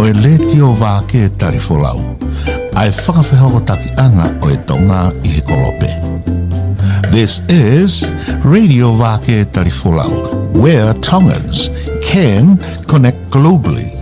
o e le tio wā ke tarifolau. Ai whakawhehoko taki anga o e tonga I he kolope. This is Radio Wāke Tarifolau, where Tongans can connect globally.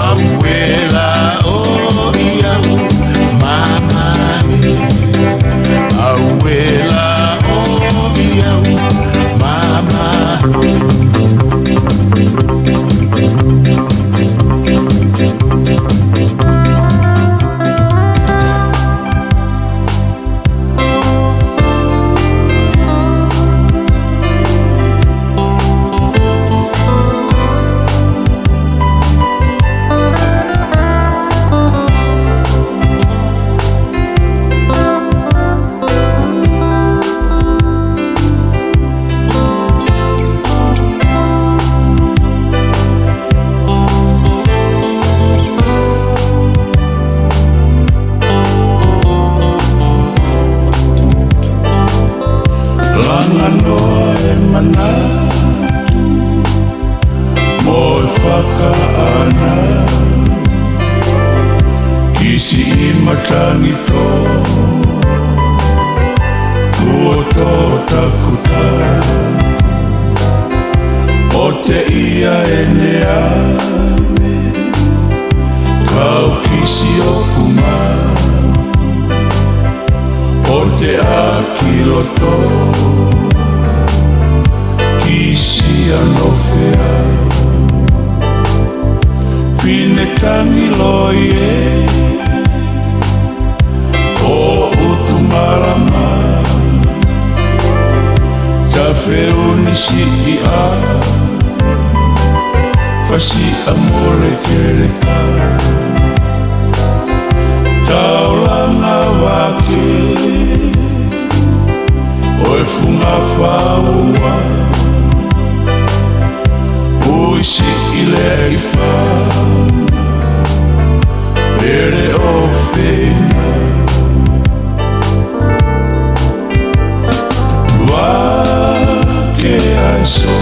Abuela, oh, yeah, O te ia ene ame Kau kisi o kuma O te akiloto Kisi anofea Fine tangi loie O utumalama Tawheu nisi i a Fasi amore kereka Taulanga wake Oe funga whaua Uisi ile i whanga Pere o whena Wake ai so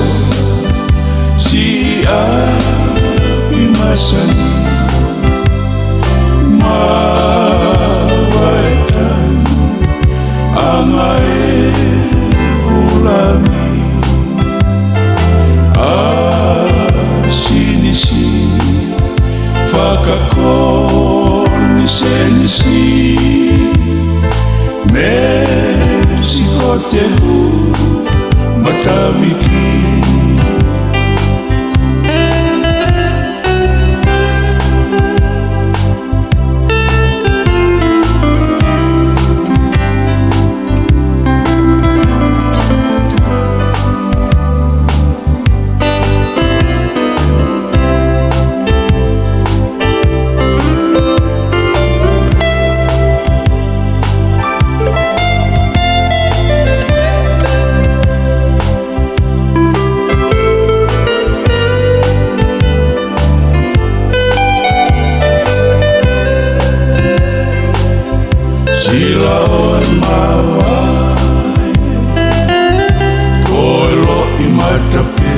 Si api masani Mawaitani Anga e ulami Asinisi Whakakoni senisi Mexico te hu Matawiki Sila o e mawai Koelo i matape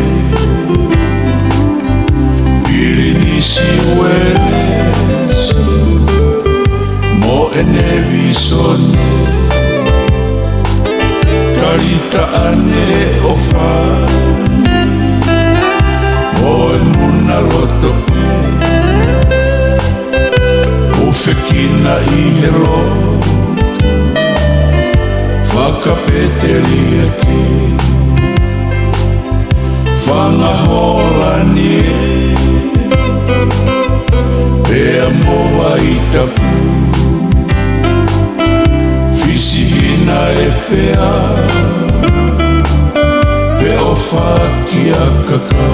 Piri nisi welesi Mo e nevi sone Karita ane o fani Mo e muna loto pe Ufekina i helo Whakapeteria ke Whangaholani e Pea moa i tapu Fisihina e pea Pea whaki a kaka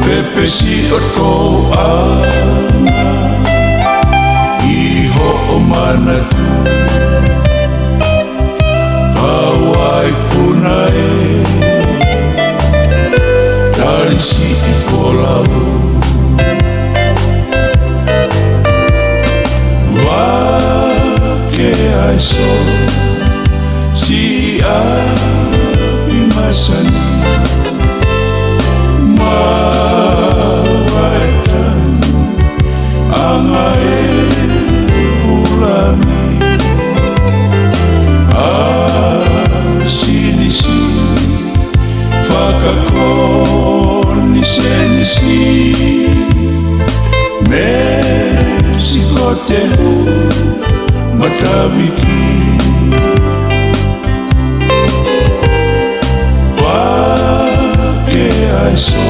Pepesi o tou ana Iho o manatu Hawaii puna e Tarisi i folau Wake ai so Si api masani Mawaitani Anga e ulami Sinisi Whakakoni senisi Mexico te hu Matawiki Wake ai so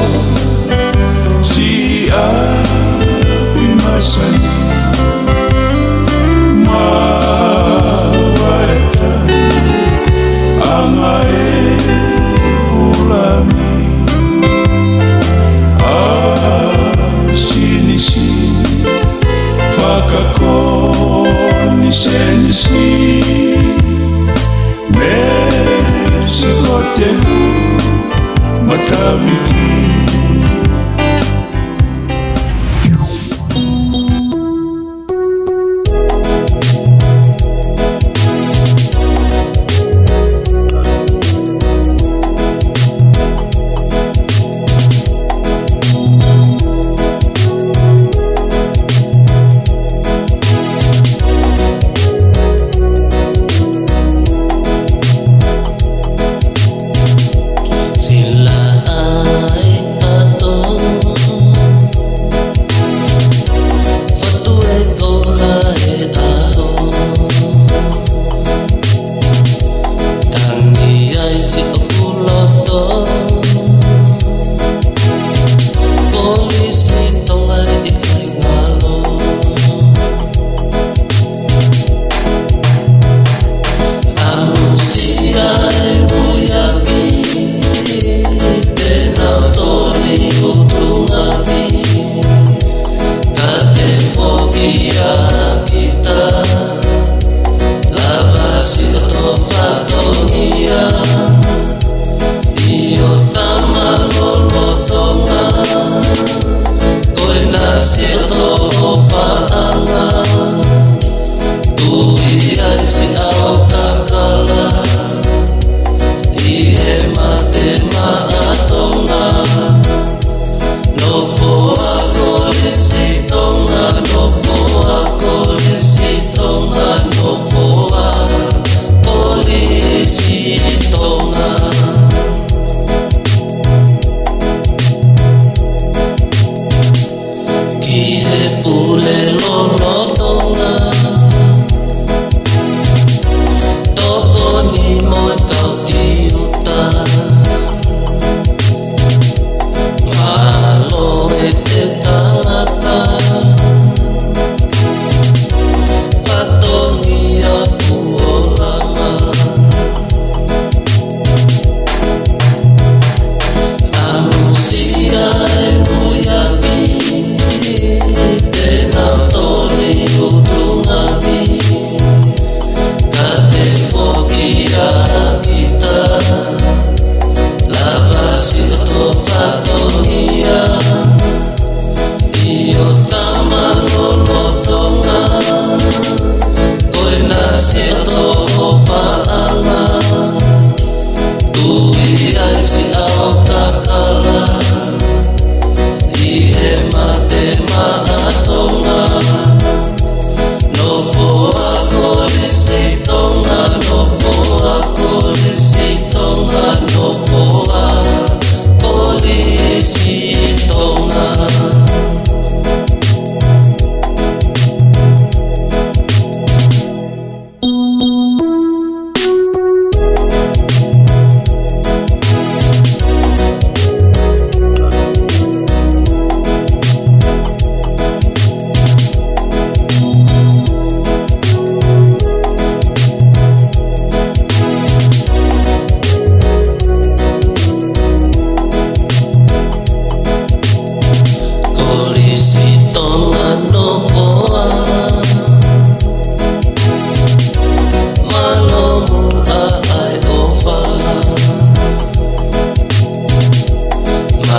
Si api masani Mawaitani Anga e ulami Sinisi Whakakoni senisi Mexico te hu Matawiki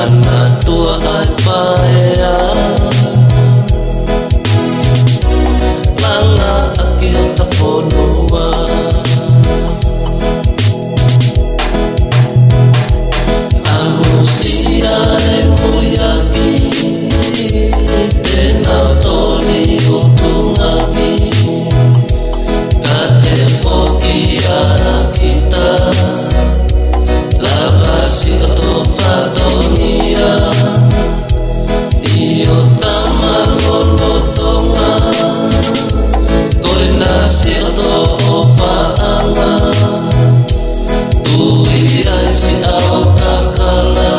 mana tua ai paea langa aki o taponua amusia e muiaki tena toli utungaki kate foki ara kita lavasi to fadonia io tamalono tonga koinasi to faanga tui ai si au takala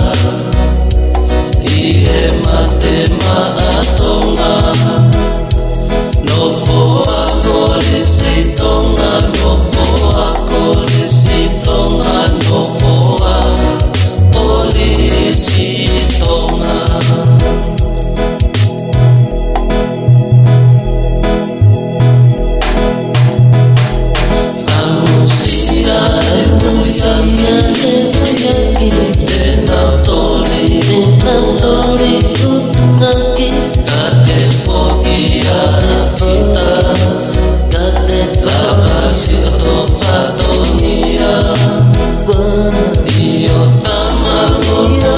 ihe mate maatonga no foa kolisi tonga no foa kolisi tonga no foa kolisi tonga amusia musia tena tori utungaki kate foki ara kita lavasi to fadonia io tamalono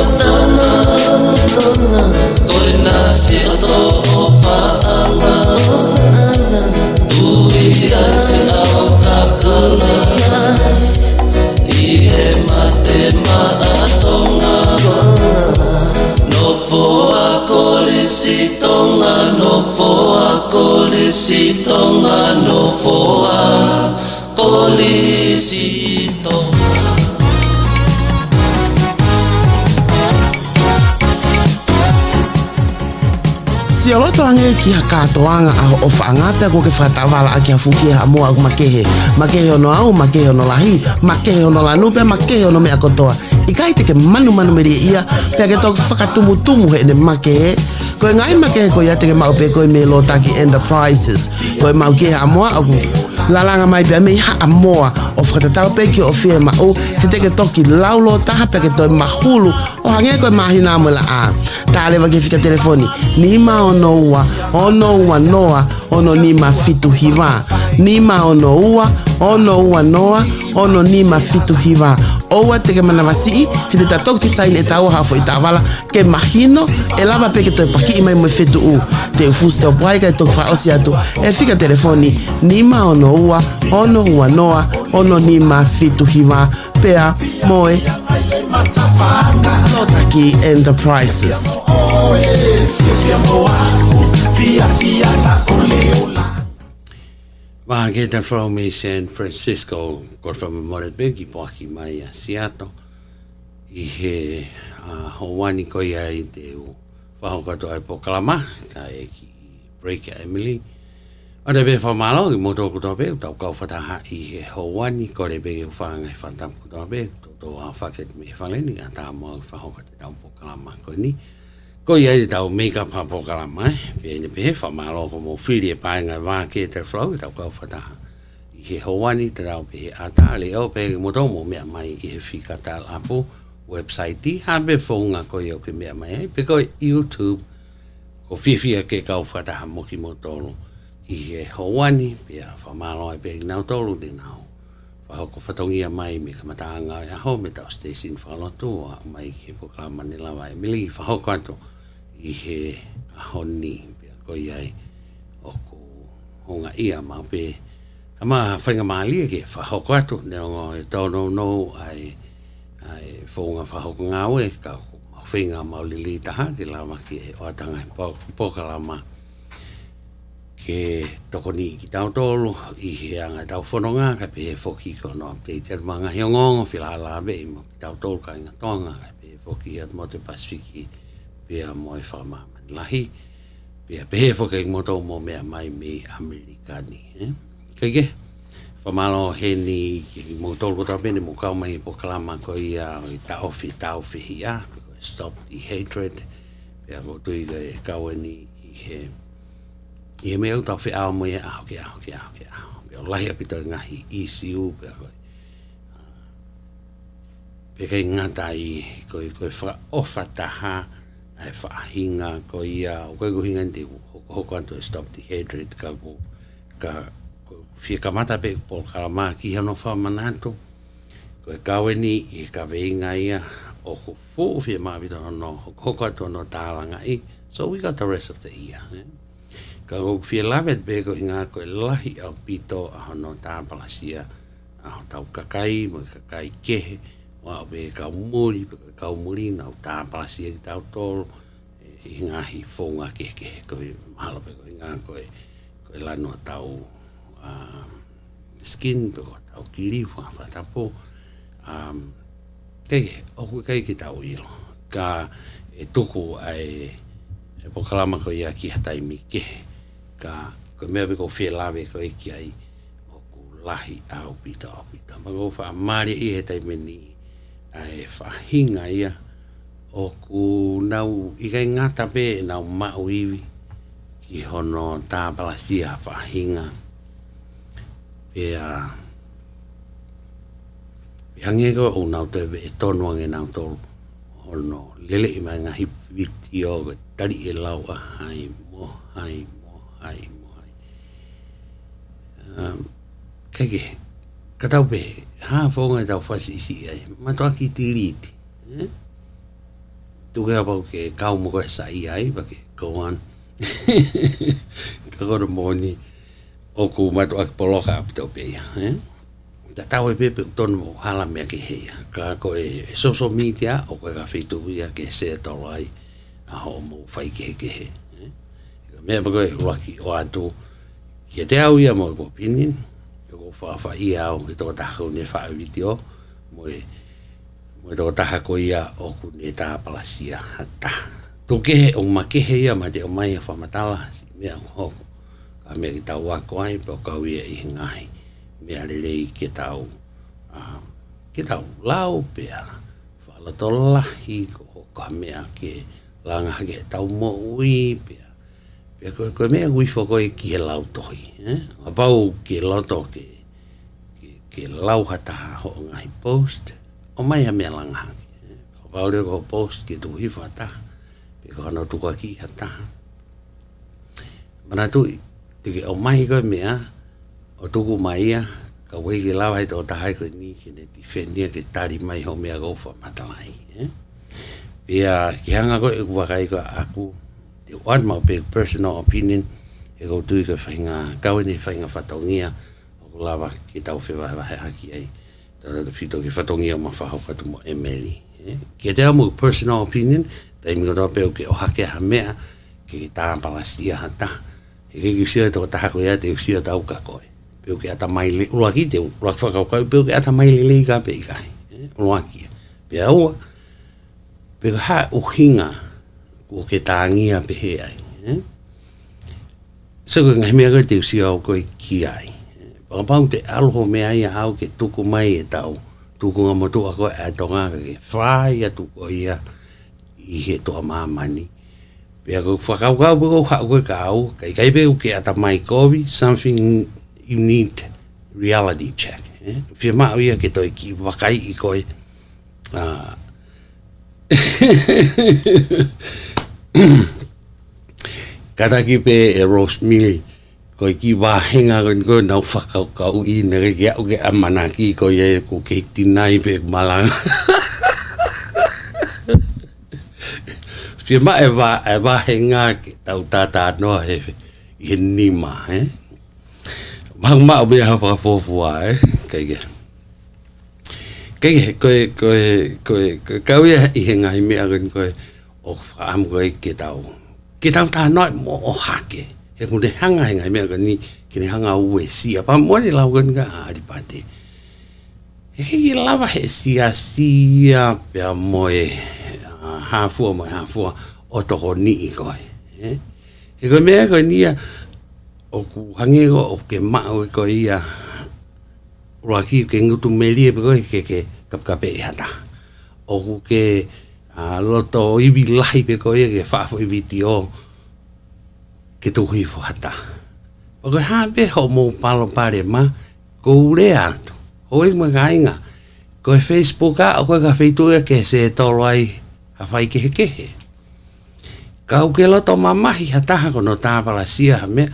koinasi to faanga tui asi au takala ihe mate maatonga no foa kolisi tonga no foa kolisi tonga no foa kolisi tonga Si oloto ange ki hakatoanga a o whaangata ko ke whatavala a ki hafuki ha moa ku makehe. Makehe ono au, makehe ono lahi, makehe ono lanupe, makehe ono mea kotoa. I kai te ke manu meri ia, pia ke tau whakatumu he ne makehe. Koe ngai makehe ko ia te ke mau pe koe me lo taki enterprises. Koe mau ke ha moa aku lalanga mai pia me ha moa o whakatatau pe ki o whie mau he te ke toki laulo taha pia ke toi mahulu o hange koe mahina mo la a. Ta lewa ke fika telefoni. Ni ma ono ua noa ono ni ma fitu hiva. Ni ma ono ua noa ono ni ma fitu hiva. Oua te ke mana wasi he te tatok ti saile e tau hafo i tavala ke mahino e lava pe ke toi paki i mai mo fitu u. Te ufuste o puai kai tok wha osi atu e fika telefoni. Ni ma ono ua noa ono ni ma fitu hiva. Pea moe Lotaki Enterprises. Mahageta from me San Francisco, got from Morebengi Paki mai a Seattle. I he Hawani koia I te whahokato ai Pokalama, ka e ki Break Emily. Ora be whamalo, I moto kuto be, tau kau whataha I he Hawani, kore be whangai whatam kuto be, to a whaket me whaleni, a tā mua whahokate tau Pokalama koe ni. Ko ia tau make-up ha Pokalama, pe ne pe whamalo ko mo whiri e paenga wāke te flow, tau kau whataha. I he Hawani te tau pe a tāle o pe moto mo mea mai I he whikata apo website ti, ha be whaunga ko i o ke mea mai, pe ko YouTube, ko whiwhia ke kau whataha moki mo tolo. I he Hawani, pe a whamalo e pe nau tolo de nau. Whahoko whatongia mai me kamatanga e aho me tau station whalotu a mai ke Pokalama ni lawa e mili whahoko ato I he ahoni pia koi ai o ko honga ia ma pe ama whainga maali ke whahoko ato ne ongo e tono no ai whaunga whahoko ngau e ka whainga maulili taha ke lawa ke o atanga Pokalama ke toko ni ki tau tolu I he anga tau whanonga ka pe he whoki ko no update at mga hiongongo whila be mo ki tau tolu ka inga tonga ka pe he whoki at mo te Pasifiki pe a mo e whamama lahi pe he whoki mo tau mo mea mai me Amerikani kage whamalo he ni ki mo tolu ta pene mo kau mai Pokalama ko ia o I tau whi hia stop the hatred pe a ko tui ka e kau ni I he I he mea utau whi ao moe aho ke aho. Pe o lahi apita ngahi ECU pe a koe. Peke ngata I koe wha ofataha ai whaahinga ko ia o koe kuhinga te hoko anto stop the hatred ka whia kamata pe Paul Kalama ki hano wha manato koe kaweni I ka veinga ia o ko fō whia mawita no hoko anto no tālanga I so we got the rest of the year ka ko whia lavet pe ko inga koe lahi au pito a hono tāpalasia a ho tau kakai mo kakai kehe wa be ka muri na ta palasia ki tau tol inga hi fonga ke ko malo pe ko inga ko la no tau skin pe ko tau kiri fa tapo ke tau ilo ka tuku ai po kalama ko ia ki hatai mi ke ka ko me be ko fela be ko ki ai o ku lahi au pita ma ko fa mari I hatai meni ai whahinga ia o ku nau I kai ngata pe nau mau iwi ki hono tā palasia whahinga pe hange ko o nau te e tono ange nau tolu hono lele I mai ngahi witi o tari e lau a hai mo kake katau pe ha fonga tau fasi isi ai matua ki tiriti tu ke apa ke kau mo ko sai ai ba ke go on ka go moni o ku matua poloka to pe ta tau pe ton mo hala me ke he ka ko social media o ka fitu ya ke se to lai a ho mo fai ke me ba ko waki o atu ke te au ia mo ko pinin fa ia o to ta ko ne fa video mo to ta ko ia o ku ne ta palasia hata to ke o ma ke ia ma de o mai fa matala me ho ka me ta wa ko ai po ka wi I ngai me ale le ke tau lau pe fa la to la hi ko ka me ke langa ke tau mo wi pe ko me wi fo ko ki lau to a pau ke lau to ke lau hata ho ngai post o mai ha me langa ko paule ko post ke tu hifata pe ko no tu ko ki hata mana tu te o mai ko me o tu ku mai ka we ke lau hai to ta hai ko ni ke ne defendia ke tari mai ho me go fa matai pe ki hanga ko e ku kai ko aku te one more big personal opinion e go tu ke fainga ka we ni fainga fatongia lava ki tau whewa haki ai tara te whito ki whatongia ma whahauka tu mo emeri ki te amu personal opinion tai mi roa peo ke o hake ha mea ki tā palasia hata he ki usia tō tahako ia te usia tau ka koe peo ke ata maile ula ki te ula whakaukau peo ke ata maile lei ka pe ikai ula ki pe aua peo ha uhinga kua ke tāngia pe he ai so ko ngai mea koe te usia o koe ki ai pau te aloho mea ia au ke tuku mai e tau tuku ngā motua koe e tonga ke whai a tuku ia I he toa mamani pea ko whakaukau peko hau koe ka au kai peko ke ata mai kovi something you need reality check whia mao ia ke toi ki wakai I koe kataki pe e rosemary ko ki wahenga ko na whakaukau I nere ki au ke amanaki ko ye ko ke tinai pe malanga whia ma e wahenga ke tau tata noa he nima mang ma be ha whakafofua kei kau ia I he ngai mea koe o whaam koe ke tau tā noa mo o hake he kune hanga he ngai mea ni kine hanga ue sia pa mo ni lau kan ka ari pate he ki lava he sia pe moe hafua o toko ni I koe he koe mea koe nia o ku hange ko o ke mao koe ia ua ki ke ngutu melie pe koe ke kapkape I hata o ku ke loto iwi lahi pe koe ke whaafo iwi tio ke tu hui fo hata o ko ha be ho mo palo pare ma ko le ato o I mga inga Koe Facebook a, o koe ka whaitu e ke se tolo ai a whai kehe. Kau ke loto mamahi ha taha kono tāpala sia ha mea.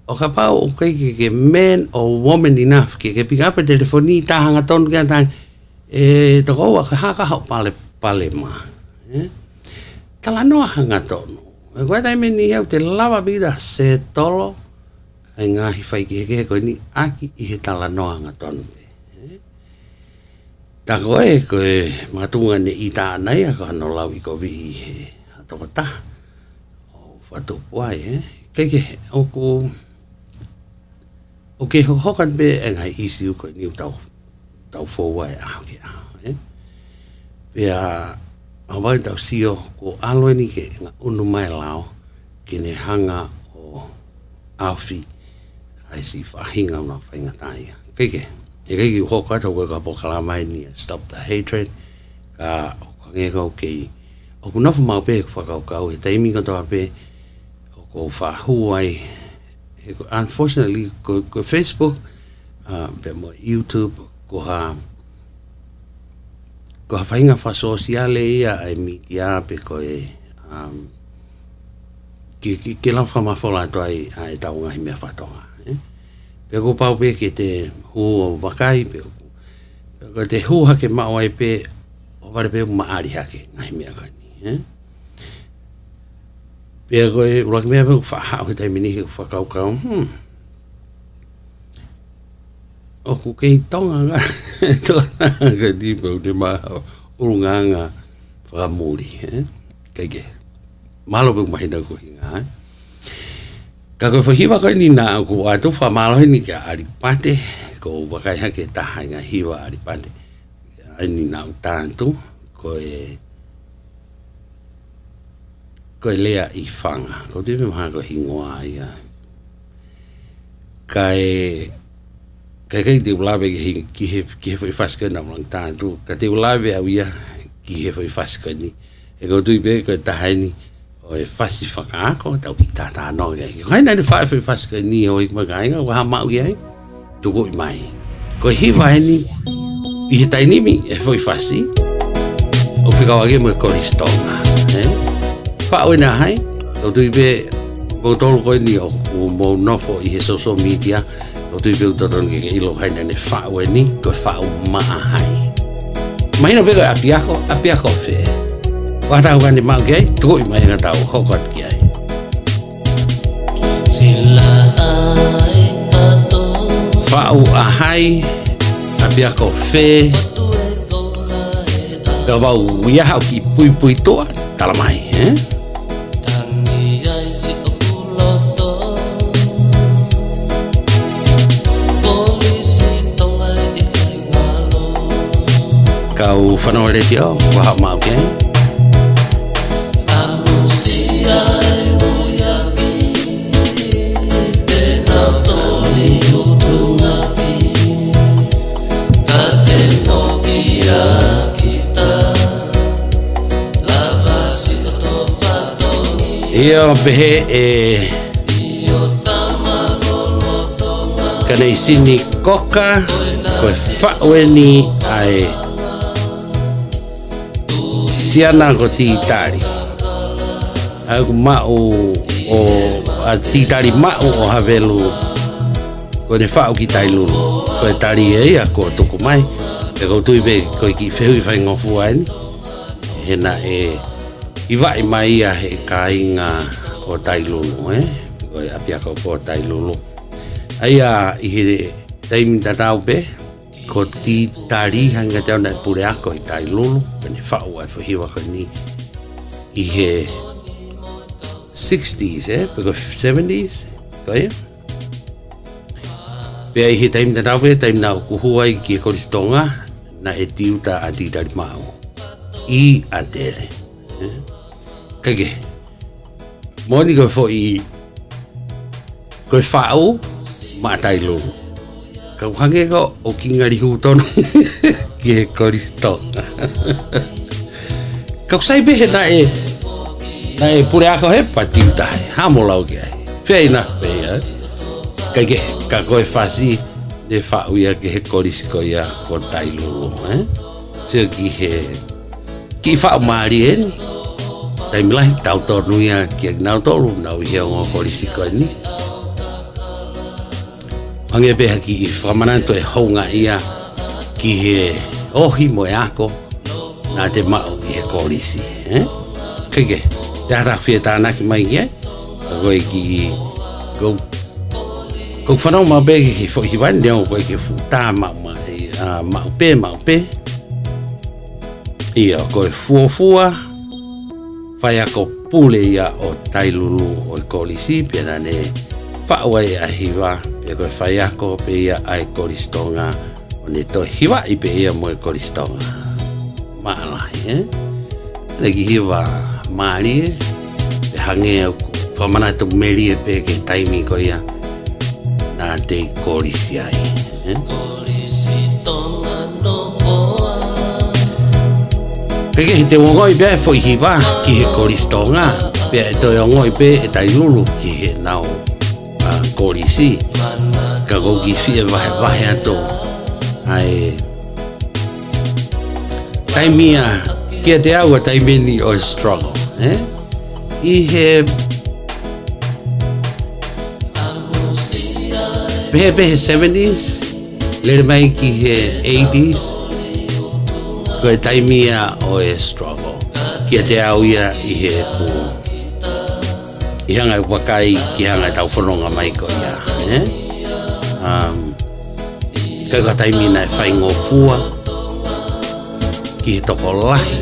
O ka pau o ke man or woman enough ke pika apa telefoni tahanga tonu ke tang e toko wa ka haka hau pale ma. Tala noa hanga tonu. E koe tai meni au te lava vida se tolo ai ngahi whai ke koe ni aki i he tala noa hanga tonu pe. Ta koe matunga ne i tā nei a ka no lau i ko vi i he toko ta. O whatu puai Keke o ke hokan be e ngai isi u koe niu tau fōwai au ke au. Pea awai tau sio ko aloe ni ke nga unu mai lao ke ne hanga o awhi ai si whahinga una whainga taia. Keke, e keke u hoka tau koe ka pokala mai ni Stop the Hatred ka o ngeko ke o kunofu mau pe whakaukau he taimi katoa pe o ko whahuai. Unfortunately, ko Facebook, pe mo YouTube, ko ha whainga wha sosiale ia ai media pe ko ke lau wha mawhola to ai tau ngahi mea whatonga. Pe ko pau pe ke te hu o wakai, pe ko te hu hake mao ai pe o ware pe maari hake ngahi mea kani. Pea koe uraki mea pēku whahau he taimini he whakaukau. Oku kei tonga nga. Tōna ka nipau te maha urunganga whakamuri. Keike. Malo pēku mahina ko hinga. Ka koe whahiwa koe ni nā ku atu whamalo ni ka aripate. Ko wakai hake taha ngā hiwa aripate. Ai ni nā utāntu. Koe lea I whanga. Ko te maha ko hingoa ia. Kai te ulawe ki he whai whaska na mlang tāntu. Ka te ulawe au ia ki he whai whaska ni. E ko tui pe koe tahaini o e whasi whakaako tau ki tātā nonga. Kai nai whai whaska ni o I makainga waha mau ia. Tuko I mai. Ko hiwa heni I he tainimi e whai whasi. O whikawage mo e koristonga. Whao na hai, tau tui pe mo tolu koe ni o mo nofo I he social media, tau tui pe utoron ke ilo hai nane whao ni, koe whao maa hai. Mahina pe koe apiako whe. Wahatau kani mau ki ai, tuko I mahina tau hokot ki ai. Sila ai tato Whao ahai, apiako whe. Ka wau iahau ki pui toa, tala mai, Kau whanau reti o, waha mau ke. Ia pehe kanei sini koka ko whaweni ai siana ko titari aku mau o a titari mau o havelu ko ne whao ki tailulu ko tari e a ko tuku mai e ko tui be ko ki whehui whai ngofu aini hena Iwa I mai a he kainga o tailulu, Ko apiako po tailulu. Aia I he taimi tatau pe, ko ti tari hanga tau na pureako I tailulu, kene whau ai whahiwa ko ni I he 60s, Peko 70s, ko ia. Pea I he taimi tatau pe, taimi nao kuhuai ki e koristonga, na e tiuta a ti tari mao. I a tere. Kage, moni ko fo I ko whao matai lo. Kau hange ko o kingari huton ki he koristonga. Kau sai behe na e pure ako he patiutai, hamo lau ki ai. Whea ina whea. Kage, ka koe whasi le whauia ke he korisi ko ia ko tailulu, so ki whau maari eni, tai milahi tau tonu ia ki nau tolu nau ia ngō korisi ko ni. Ange beha ki I whamananto e honga ia ki he ohi mo e ako nā te mau I he korisi, Kike, te hara whia tānaki mai ki koe ki ko whanau mau begi ki whoki wani leo koe ki whutā mau pe ia koe fuafua whai ako pule ia o tailulu o korisi pēna ne whaua I a hiwa pe koe whai ako pe ia ai koristonga o ne toi hiwa I pe ia mo koristonga maalahi ne ki hiwa maari pe hange au whamana tu meri e pe ke taimi ko ia nā te korisi ai. Korisi tonga no hoa. Peke hi te wongoi pia e whoi hiwa ki he korisi tonga. Pia e toi ongoi pe e tailulu ki he nau korisi. Ka koki whie vahe ato. Ai taimia kia te aua taimeni o struggle. I he Pehe 70s, lere mai ki he 80s, koe taimia o e struggle. Kia te au ia I he pu. I hanga wakai ki hanga tau whanonga mai ko ia. Kai ka taimina e whaingo fua, ki he toko lahi.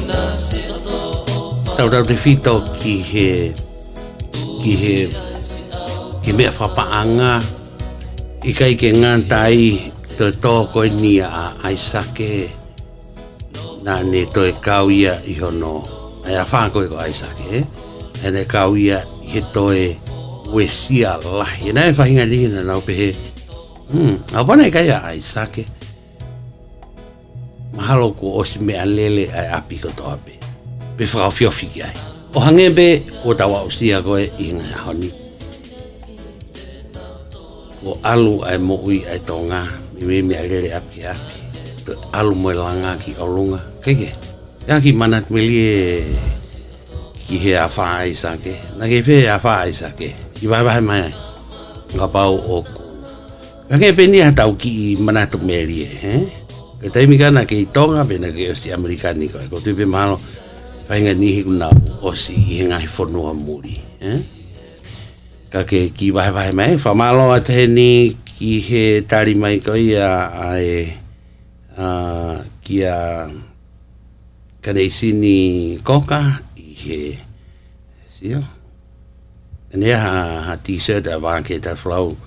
Tau te whito ki mea whapaanga, I kai ke ngantai to tōko ni a Aisake nā ne toi kau ia I hono ai a whākoe ko Aisake e ne kau ia I he toi wesia lahi e nai whahinga lihina nau pehe au pana kai a Aisake mahalo ko osi mea lele ai api ko toa pe whakau whiofi ki ai o hangebe o tawa usia koe I ngā honi o alu ai mo ui ai tonga mi me alere api to alu mo langa ki olunga keke ya ki manat melie ki he afa Aisake na ke fe afa Aisake ki vai mai ngapau o ka ke peni atau ki manat melie ke tai mi kana ke tonga pena ke si amerikani ko tu pe malo fainga ni hikuna o si hinga fonua muri ka ke ki vai mai whamalo a tēni ki he tari mai ko ia ai ki a kaneisini koka I he sio ene ha t-shirt a wāke ta flau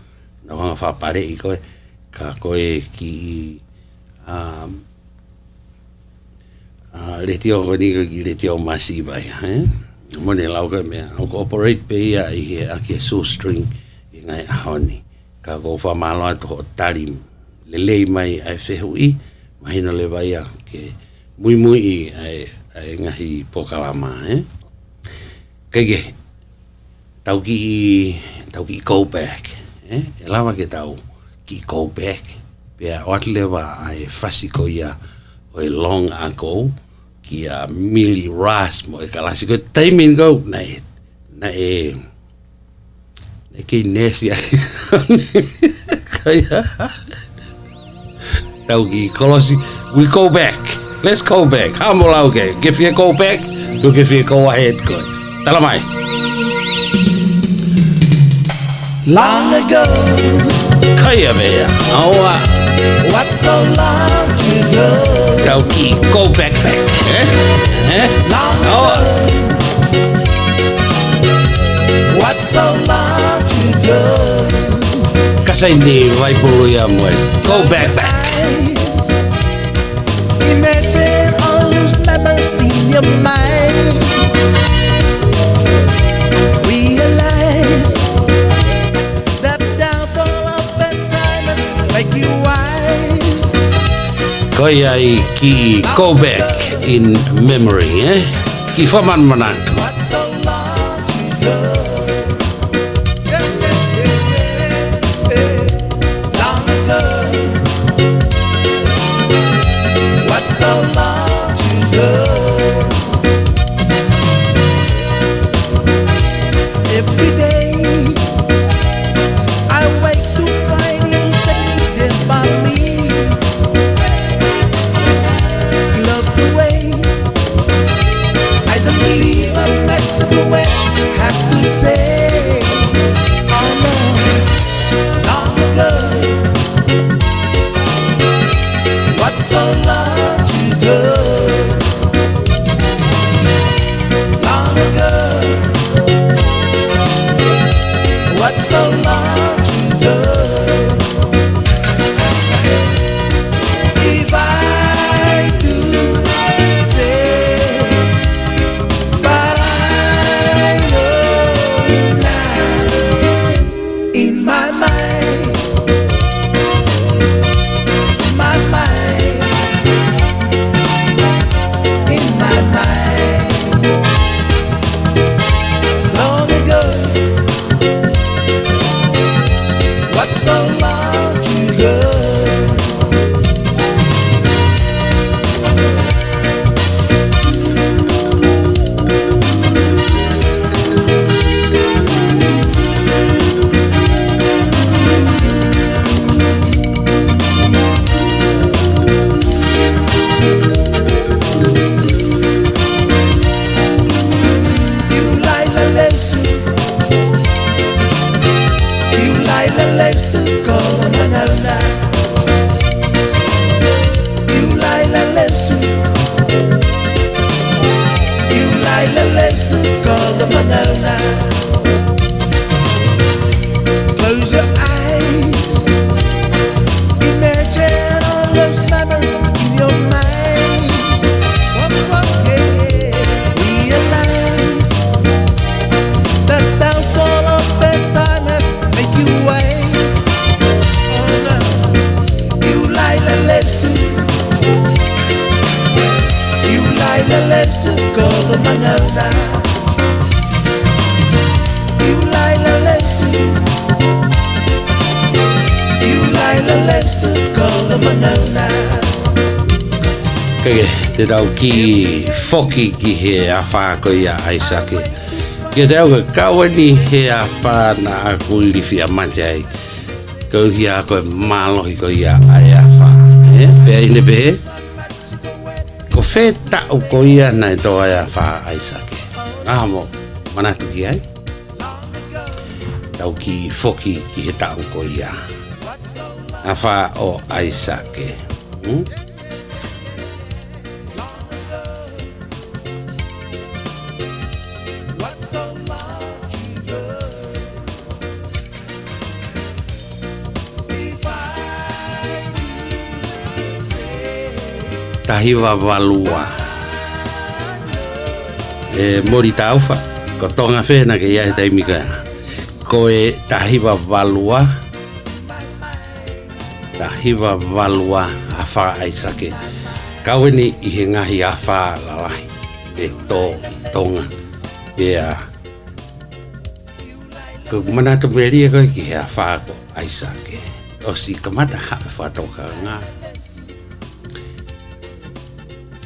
na hanga whapare I koe ka koe ki retio koni ki retio masi vai Mone lauka mea, o ko operate pe ia I he ake shoestring I ngai ahoni. Ka ko whamalo atu ho tari lelei mai ai whehui, mahina le vai a ke mui ai ngahi pokalama, Kege, tau ki go back, E lawa ke tau ki go back, pea oatlewa ai whasiko ia o e long ago, ki a Millie Ross mo e kalasi ko taimin go na e ki nesia kaya tau ki kolosi we go back let's go back hamola okay give you go back to give you go ahead go talamai Long ago, kaya bea awa what's so long ago? tau ki go back Long ago, what's so long ago? kasai ni vai pulu ya mo go back Imagine all those memories in your mind. Realize that downfall of bad times make you wise. Kaya ki go back in memory, Ki whaman manatu. What's so long ago? Long ago, leave a Mexico where has to say, oh no, long ago. What's so long to go? Long ago. What's so long to go? If I do say, but I know now, in my mind, in my mind, in my mind, long ago. What's so long to go? You lie la lesu, you lie la lesu, call the manana. You lie la lesu, you lie la lesu, call the manana. Close your eyes, imagine all those memories in your mind. Yeah. Realize that downfall of bedtime make you wait. Oh no, you lie la lesu, you lie la lesu, call the manana. You lie la lesu, you lie la lesu, call the manana. Kage, te rau ki foki ki he a wha ko ia aisake. Ke rau ka kawani he a wha na a kuirifi a mate ai. Kau hia koe malohi ko ia ai a wha. Pea ine pehe. Ko whe tau ko ia nai tō ai a wha aisake. Aha mo, manatu ki ai. Tau ki foki ki he tau ko ia. A wha o aisake. What's so long to go? If I do say, Tahiwa walua. Mori taufa. Ko tonga whena ke ia he taimika. Ko e tahiwa walua. Tahiwa walua a wha aisake. Kaweni i he ngahi a wha lalahi. E tō i tonga. Pea. Ko manatu meria koe ki he a wha ko aisake. O si kamata hape whatoka ngā.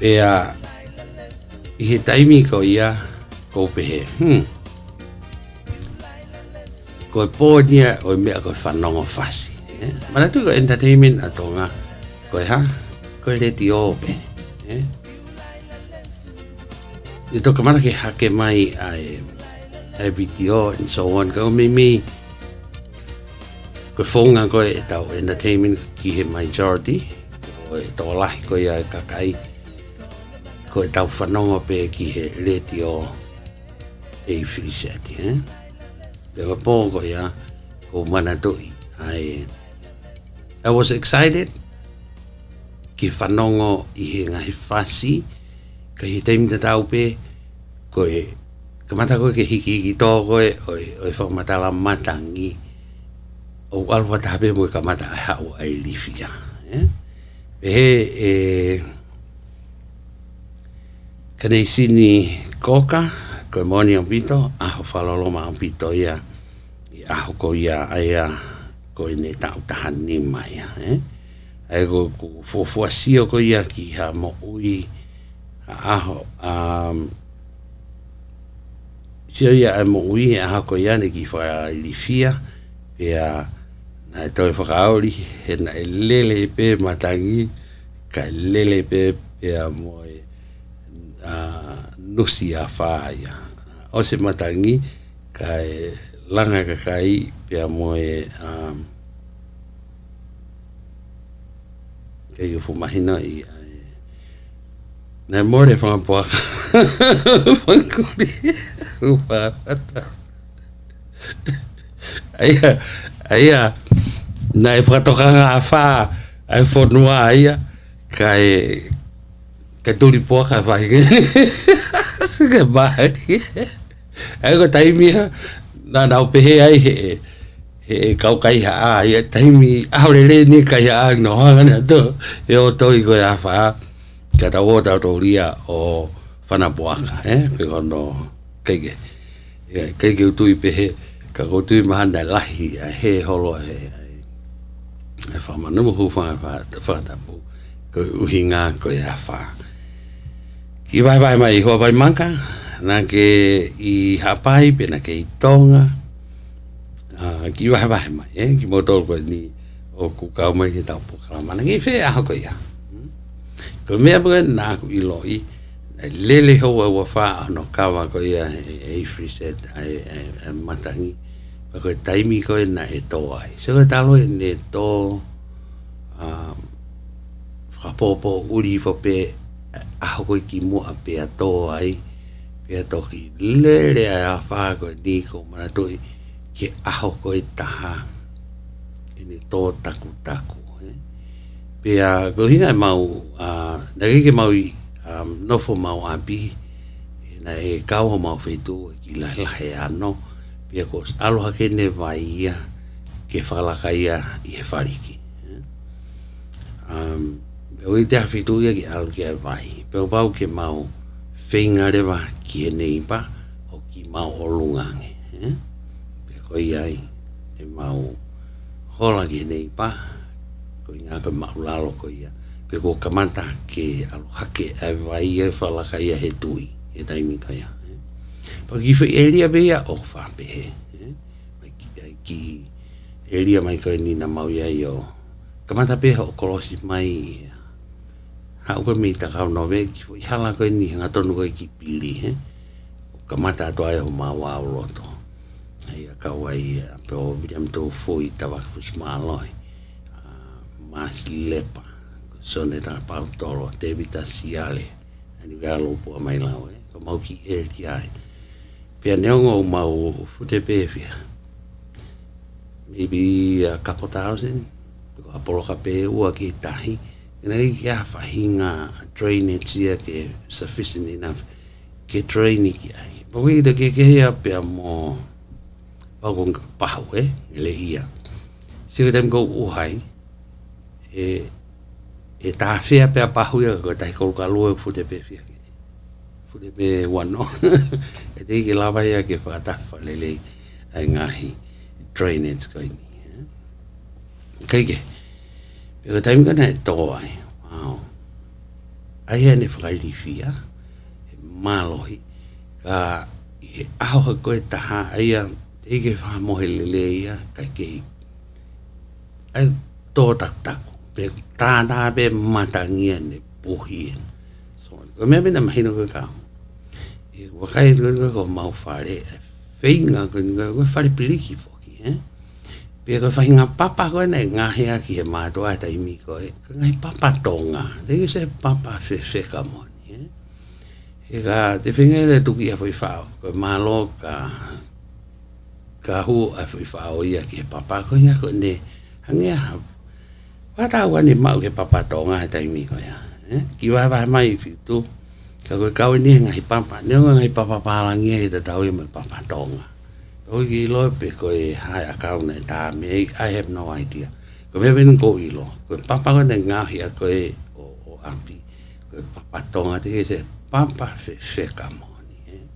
Pea. I he taimi ko ia. Ko pehe. Ko e pōnia o mea ko e whanongo whasi. Manatu ko entertainment atonga. Ko e ha. Ko e reti ope. I toka mana ke hake mai ai video and so on. Ko mimi. Ko whonga ko e tau entertainment ki he majority. Ko e tō lahi ko ia e kakai. Ko e tau whanonga pe ki he reti o e whiriseti. Te wa pōko ia ko manatui. I was excited ki whanongo i he ngahi whasi ka he teimi te tau pe ko e kamata koe ke hiki tō koe o e whakamatala matangi o alwa tape mo e kamata ai hau ai lifia. He kanei sini koka ko moni ang pito aho whaloloma ang pito ia i aho ko ia aia ko ine tau tahan ni mai ai ko fuasio ko ia ki ha mo ui aho sio ia mo ui aho ko ia ne ki fa lifia pea na toi whakaori he na lele pe matangi ka lele pe pea mo nusi a whaia. O se matangi, kai langa ka kai, pia moe, kai ufu mahina i, nai more whangapuaka, whankuri, upa pata. Aia, nai whatokanga a wha, ai whanua aia, kai turi puaka whainga. Suka bahari. Ai ko taimia, na nau pehe ai he kau kai haa, ia taimi, aurele ni kai haa no hangana to, e o toi ko a wha, ka tau o tau tauria o whanapuaka, pekono keike. Keike utui pehe, ka kutui mahanda lahi, he holo e whamanumu hu whatapu, ko uhinga ko e a wha. Ki vai mai hoa vai manka, na ke i hapai pe na ke i tonga, ki vai mai, ki motol ko ni o kukau mai ki tau pukalama, na ki whea aho ko ia. Ko mea mga nā ku iloi, na lele hoa ua wha no kawa ko ia e friset ai matangi, pa ko taimi ko na e tō ai. So ko talo e ne tō whapopo uri whape, aho koe ki mua pia tō ai, pia tō ki lere a wha koe ni ko maratoi, ke aho koe taha, ene tō taku. Pia ko hinga mau, nake ke mau i nofo mau api, na e kau mau whetu ki lahe ano, pia ko aloha ke ne vai ia, ke whalaka ia i he whariki. Peo i te hawhitu ia ki alu ki ai vai. Peo pau ke mau whenga rewa ki he neipa o ki mau olungange. Peo ko i ai e mau hola ki he neipa ko i ngā koe mau lalo ko ia. Peo ko kamanta ke alu hake ai vai e whalaka ia he tui e taimi ka ia. Pa ki whi eria bea o whapehe. Ki eria mai koe ni na mau ia i o kamanta peha o kolosi mai hau koe mei takau no ve ki fo hala koe ni hanga tonu koe ki pili kamata ato ai ho mawa o loto ai a kau ai pe o William to foi tawa fus maloi mas lepa sone ta pau tolo David Asiale ani galo po mai lao ko mau ki e ki ai pe neongo mau fute pefia maybe a couple thousand apolo ka pe ua ki tahi ina ki a whahinga drainage ia ke sufficient enough ke drainage ki ai poi da ke hea pe mo pagong pahu le ia si ke tem ko uhai e ta fea pe pahu ia ko tai ko ka lue fute pe fia fute pe wano e te ki lava ia ke whatafa lele ai ngahi drainage ko ini kaike pero taimi kana e tō ai, wow. Ai ane whakairifia, e mālohi, ka i he aho koe taha, aia, eke whamohe lele ia, kai kei. Ai tō taku, pe tātā pe matangia ne puhien. So, ko mea pena mahino koe kau. E wakai koe mau whare, whainga koe whare piliki whoki, Pia koe whahinga papa koe nei ngahea ki he mātua e taimi koe. Koe ngai papa tonga. Rei se papa whewheka moni. E ka te whinga le tuki a whai whao. Koe mālo ka hu a whai whao ia ki he papa koe nga koe ne. Hangea hau. Whatau ane mau ke papa tonga e taimi koe. Ki wae mai whitu. Ka koe kau ni ngai papa. Neo ngai papa pālangia e te tau i mai papa tonga. Oi ki lo pe ko e hai account e ta me I have no idea. Ko me ven ko ilo. Ko papa ko ne ngahi a ko e o ampi. Ko papa tonga te se papa fe kamoni.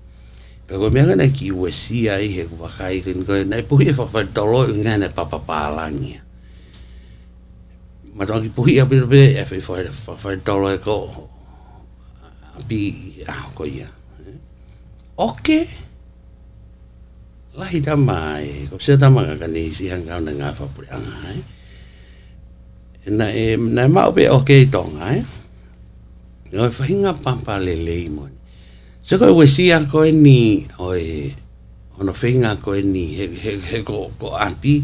Ka ko me ngana ki wesia I he ko kai kin ko nei puhi fa tolo ngana papa palangia. Ma tongi puhi a pe e fa tolo ko api a ko ia. Okay. Lahi tamai, ko se tama ka ni si hanga na nga fa puri anga na mau be okay tonga no fa hinga pampa le lemon So koe wesia koe ni oi ono whenga koe ni he ko api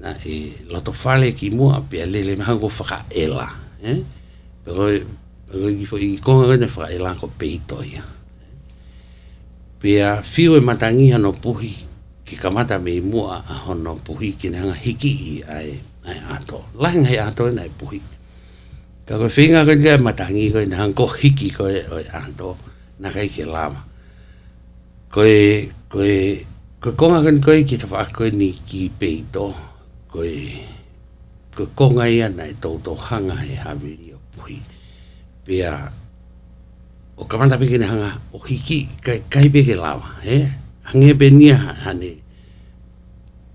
na e loto whale ki mua pia lele mahango whakaela. Pero i konga koe ne whakaela ko peito ia. Pia whiu e matangi ano puhi ki kamata me mua a hono puhi ki hanga hiki ai ato. Lahinga he ato e nai puhi. Ka koe whenga koe ni matangi koe ne hango hiki koe oi ato na kai ke lama. Koe konga koe ki te wha koe ni ki peito koe konga ia nai tauto hanga he hawiri o puhi. Pia o kamata peke ne hanga o hiki kai peke lawa. Hange pe nia hane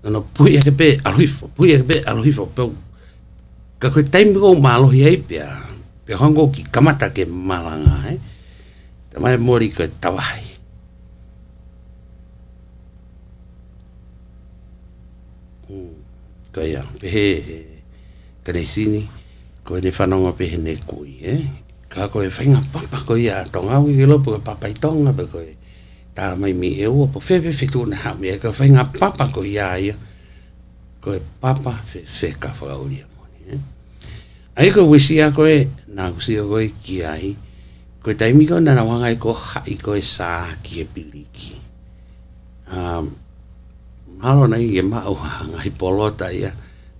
ano puhi ake pe alohifo peu ka koe taimi ko malohi ai pia hango ki kamata ke malanga mai mori koe tawai. Koe ia, pehe kane sini, koe ne whanonga pehe ne kui, Ka koe whainga papa koe ia, tonga ui ke lopo koe papai tonga, pe koe tā mai mi e ua, po whewe whetu na hau mea, ka whainga papa koe ia, koe papa wheka whakauria moni, Ai koe wisia koe, nā kusia koe ki ai, koe taimi koe nana wangai ko hai koe sā ki e piliki. Malo na i e mau ngai polota ia,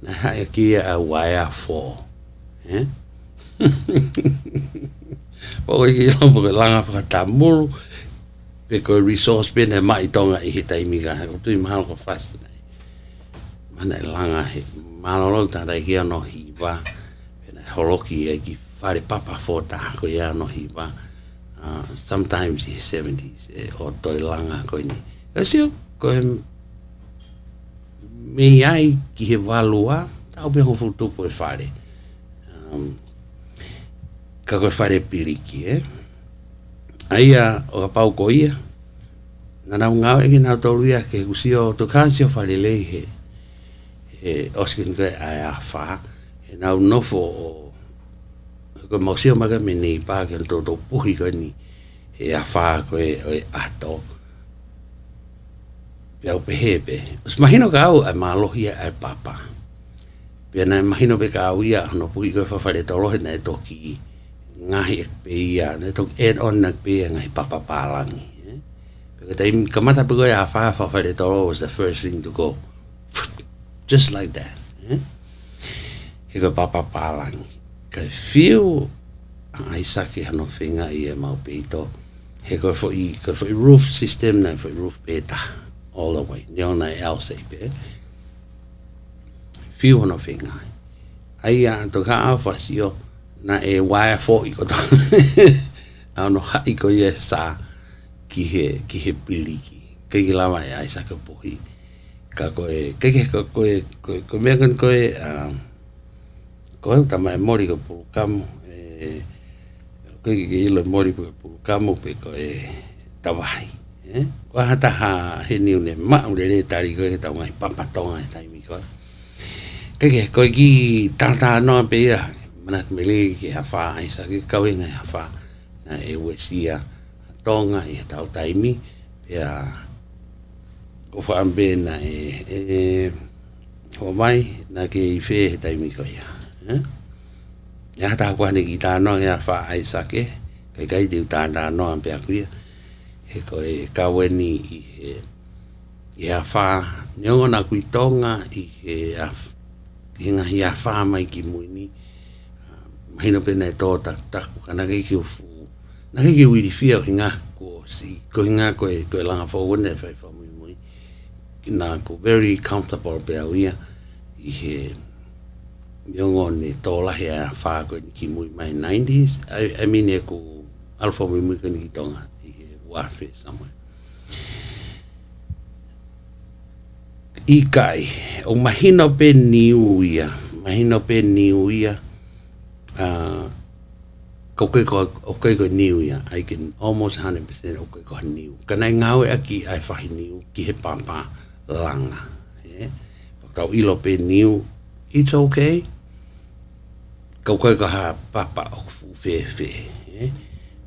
na hai ki a waia fō. Poko i ki lombo koe langa whakatamuru, pe koe resource pe ne mai tonga i he taimi ka, ko tui mahalo ko whasi nei. Mana i langa he, malo lau tātai ki ano hiwa, pe na holoki e ki whare papa fōta ko ia no hiwa. Sometimes in the 70s o toi langa koe ni. Ka sio, koe me ai ki he walua, tau pe hofu tupu e whare. Ka koe whare piriki, Aia o ka pau ko ia, na nau ngau eke nau tolu ia ke kusio to kansio whare lei he oskin koe ai a wha, he nau nofo o koe mausio maga me nei pā ke tō puhi koe ni he a wha koe oi ato. Pia upe hepe. Os mahino ka au ai malohi ai papa. Pia nai mahino pe ka au ia no puhi koe whawhare tolohe na e toki ngahi ek pe ia, na e toki add on na pe ia ngahi papa pālangi. Pia ka taimi kamata pe koe a whawhare tolo was the first thing to go. Just like that. He koe papa pālangi. Kai whiu ai sake hano whenga i e mau peito. He koe fo i roof system na fo i roof peta all the way. Neo na e alse pe. Whiu hano whenga. Ai a to ka a whasio na e waia fo i koto. Ano hai ko i e sa ki he piliki. Kei lawa e ai sake pohi. Ka koe, koe mea kan koe koe tama e mori ko pulukamu koe ki ilo mori ko pulukamu pe koe tawahi koe hata ha he niu ne mau le re tari koe tau ngai papatonga e taimi koe koe ki tata noa pe ia manat mele ki hawha aisa ki kawenga e hawha na e wesia tonga i tau taimi pe ko whaambe na ho mai na ke i whe he taimi ko ia. Ia hata kuane ki tānoa ngā wha aisake, kai teu tānoa pe akuia, he koe kaweni i he a wha niongo na kui tonga i he ngahi a wha mai ki muini, mahino pena e tō taku, ka nake ki ufu, nake ki uiri whia o hinga ko si, ko hinga koe langa whaune whai wha mui mui, na ko very comfortable pe au ia, i he niongo ne tōlahi a wha koe ni ki mui mai 90s, I mean e ko alfa mui mui koe ni ki tonga, i he warfare somewhere. I kai, o mahino pe niu ia, ko koe niu ia, I can almost 100% o koe niu. Kanai ngau e aki ai whahi niu ki he papa langa. Pakau ilo pe niu, it's okay. Kau koe ha papa o fu fe.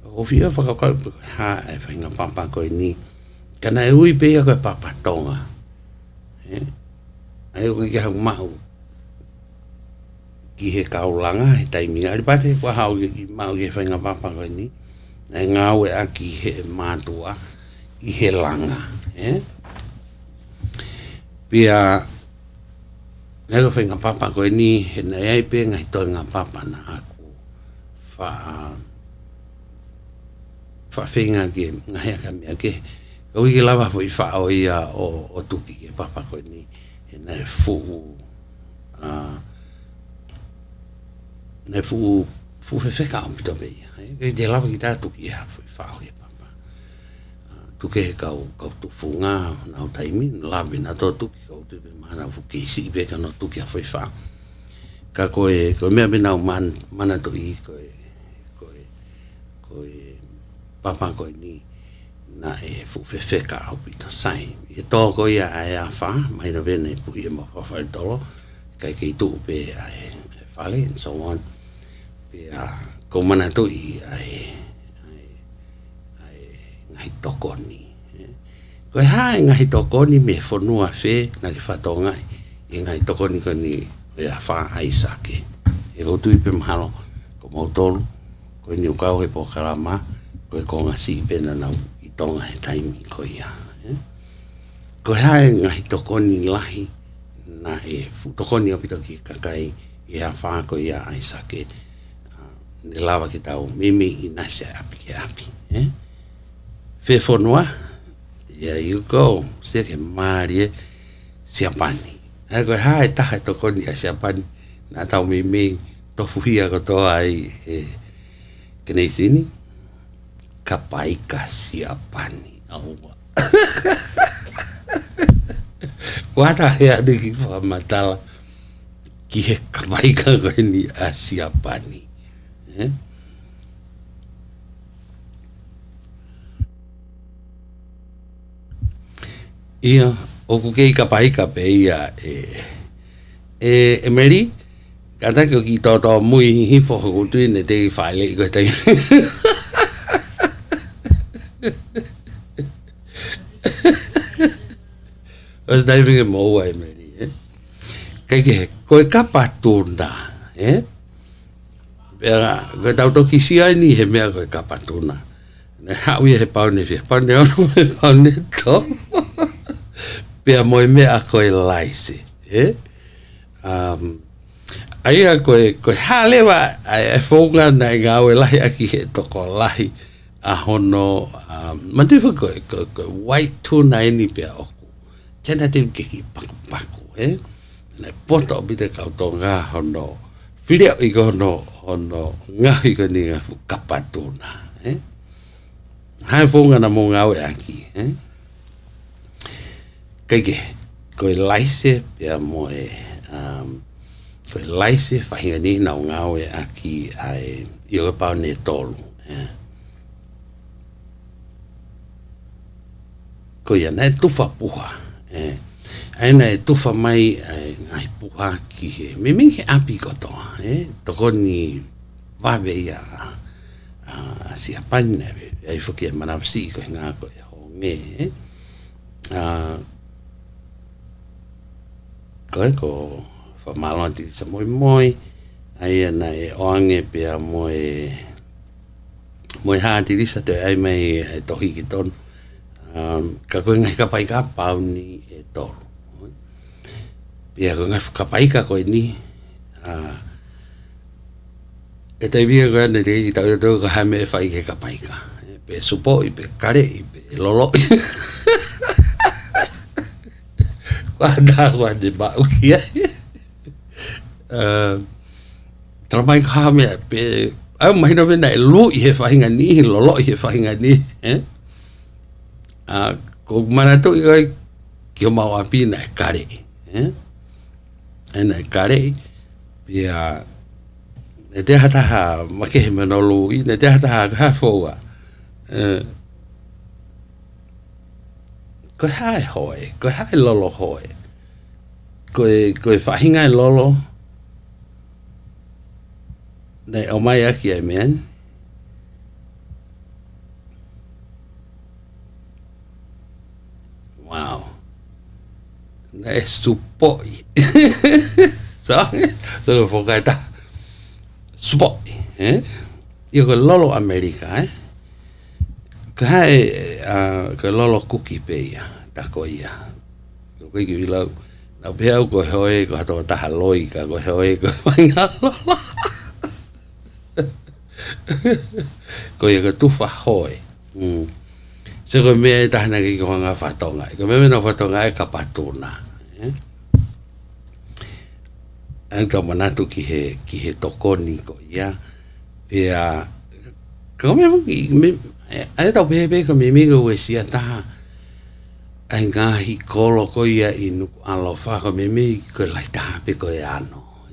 o fia whakakau ha e whainga papa koe ni. Kana e ui pēa koe papa tonga. Ai o ki hau mahu. Ki he kaulanga, he taiminga. Ari pate kua hau ki mahu ki he whainga papa koe ni. E ngau e aki he mātua i he langa. Pia, nero whainga papa koe ni, he nei ai pēa ngai toi ngā papa na aku. Whawhenga ke ngahi aka mea ke. Kau i ke lawa fo i whao ia o tuki ke papa koe ni. He nei fuu. Nei fuu whewheka o pito pei. Kei te lawa ki tā tuki ia fo i whao ke papa. Tuke he kau tufu ngā nau taimi. Lawe na tō tuki kau tupe mana fu keisi i peka no tuki a fo i whao. Ka koe mea me nau mana to i koe papa koe ni na e fu whewheka au pito sai. I tō koe ia ai a wha, mai na vena e puhi e mo whawhai tolo, kai kei tū pe ai whale and so on. Pe ko mana to i ai ngai toko ni. Koe hae ngai toko ni me whanua whe na ki whatonga i ngai toko ni koe ni e a wha ai sake. E ko tui pe mahalo ko mau tolu, koe ni ukau he po karama, koe ko ngasi pena nau i tonga he taimi ko ia. Koe hae ngahi tokoni lahi na e tokoni o pito ki kakai i a wha ko ia ai sake. Ne lawa ki tau mimi i nase api ke api. Whe whanua, there you go, se ke maari e siapani. Koe hae taha tokoni a siapani na tau mimi tofuhia ko toa ai kenei sini. Kapaika siapani aua. Wata hea ni ki whamatala ki he kapaika koe ni a siapani. Ia, oku kei kapaika pe ia e meri, kata ki o ki tōtō mui hifo hukutui ne te whaile i koe tei. Os dai vinge mo ai meri, Kai ke koe kapa tūna, Pera, koe tau toki sia ni he mea koe kapa tūna. Ne haui he paune fia, paune ono he paune tō. Pea moe mea koe laise, Aia koe halewa e whonga na i ngāwe lahi aki he toko lahi a hono mantuifa koe white tuna eni pia oku. Tēnā te keki paku, Nai poto o bite kauto ngā hono whileo i ko hono ngahi ko ni ngā kapa tuna, Hai whonga na mō ngāwe aki, Kaike, koe laise pia moe koe laise whahinga ni nau ngāwe aki ai i o pao ne tolu. Koe ia e tuwha puha. Aina e tuwha mai ngai puha ki he. Me mingi api kotoa. Toko ni wawe ia si apani ai whuki e manawasi koe ngā koe honge. Koe ko whamalonti sa moi ai ana e oange pia moe hāti risa te ai mai e tohi ki tonu ka koe ngai kapaika pau ni e tolu pia koe ngai kapaika koe ni e te via koe ane te i tau tau ka hame e whai ke kapaika pe supo i pe kare i pe lolo kua nākua ne mau ki ai Tramai ka mea pe au mahina mena e lu i he whahinga ni, lolo i he whahinga ni, ko mana tu i kai ki o mau api na e kare, na e kare, pia ne te hataha makehe manolu i, ne te hataha kahafoa, koe hae hoe, koe hae lolo hoe, koe whahinga e lolo, nei o mai aki ai mean Wow. Na e supoi. So fokaita. Supoi, Io ko lolo Amerika, Ka hae ka lolo kuki peia, tako ia. Ko ki lau pea ko hoe ko hato taha loika ko hoe ko whainga lolo. Ko ia ka tufa hoe. Se ko mea e tahana ki ko hanga whatonga. Ko mea mena whatonga e ka patuna. Ang ka manatu ki he tokoni ko ia. Pea ko mea ai tau pepe ko me mingo we sia taha. Ai ngahi kolo ko ia inu alofa ko me ko lai taha pe ko e ano.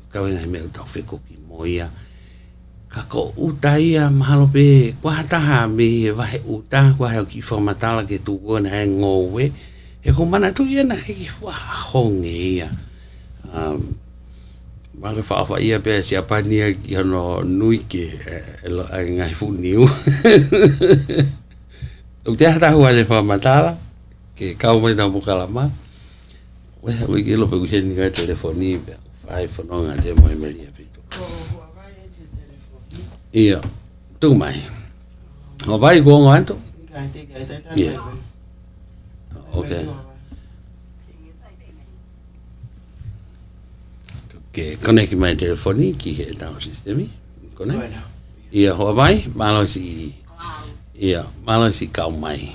Ka wenga me tau feko ki moia. Ka ko uta ia mahalo pe kwa taha me wahe uta kwa heo ki whamatala ke tu kona e ngowe. E ko mana tu ia na ki wahonge ia. Maka whaawa ia pe siapa nia ki hano nui ke ngai funiu. O te hata hua le whamatala ke kau mai tau mukalama. Weha wiki lope kuheni kai telefoni pe whai whanonga te moe melia pito. Ia, tu mai. O vai ko ngo anto? Ia. Okay. Que conecte mai telefoni ki he tau sistemi. Connect. Ia, ho vai, malo si. Ia, malo si kau mai.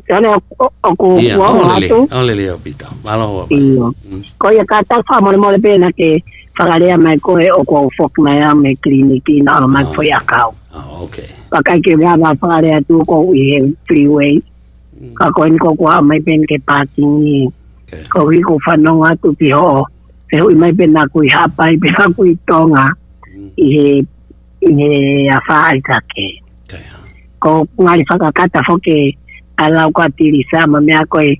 Yana aku Olele opita. Malo ho. Ko ia ka tau fa mo pena ke whakarea mai koe o ko fok mai a me kliniki na o mai foi akau. Okay. Pakai ke raba whakarea tu ko i he freeway. Ka koe ni ko kua mai pen ke parking. Ko i ko whanonga tu pi ho. E hui mai pen na kui hapai, pen na kui tonga. I he a whaai take. Ko ngari whakakata foke alau ka tiri sama mea koe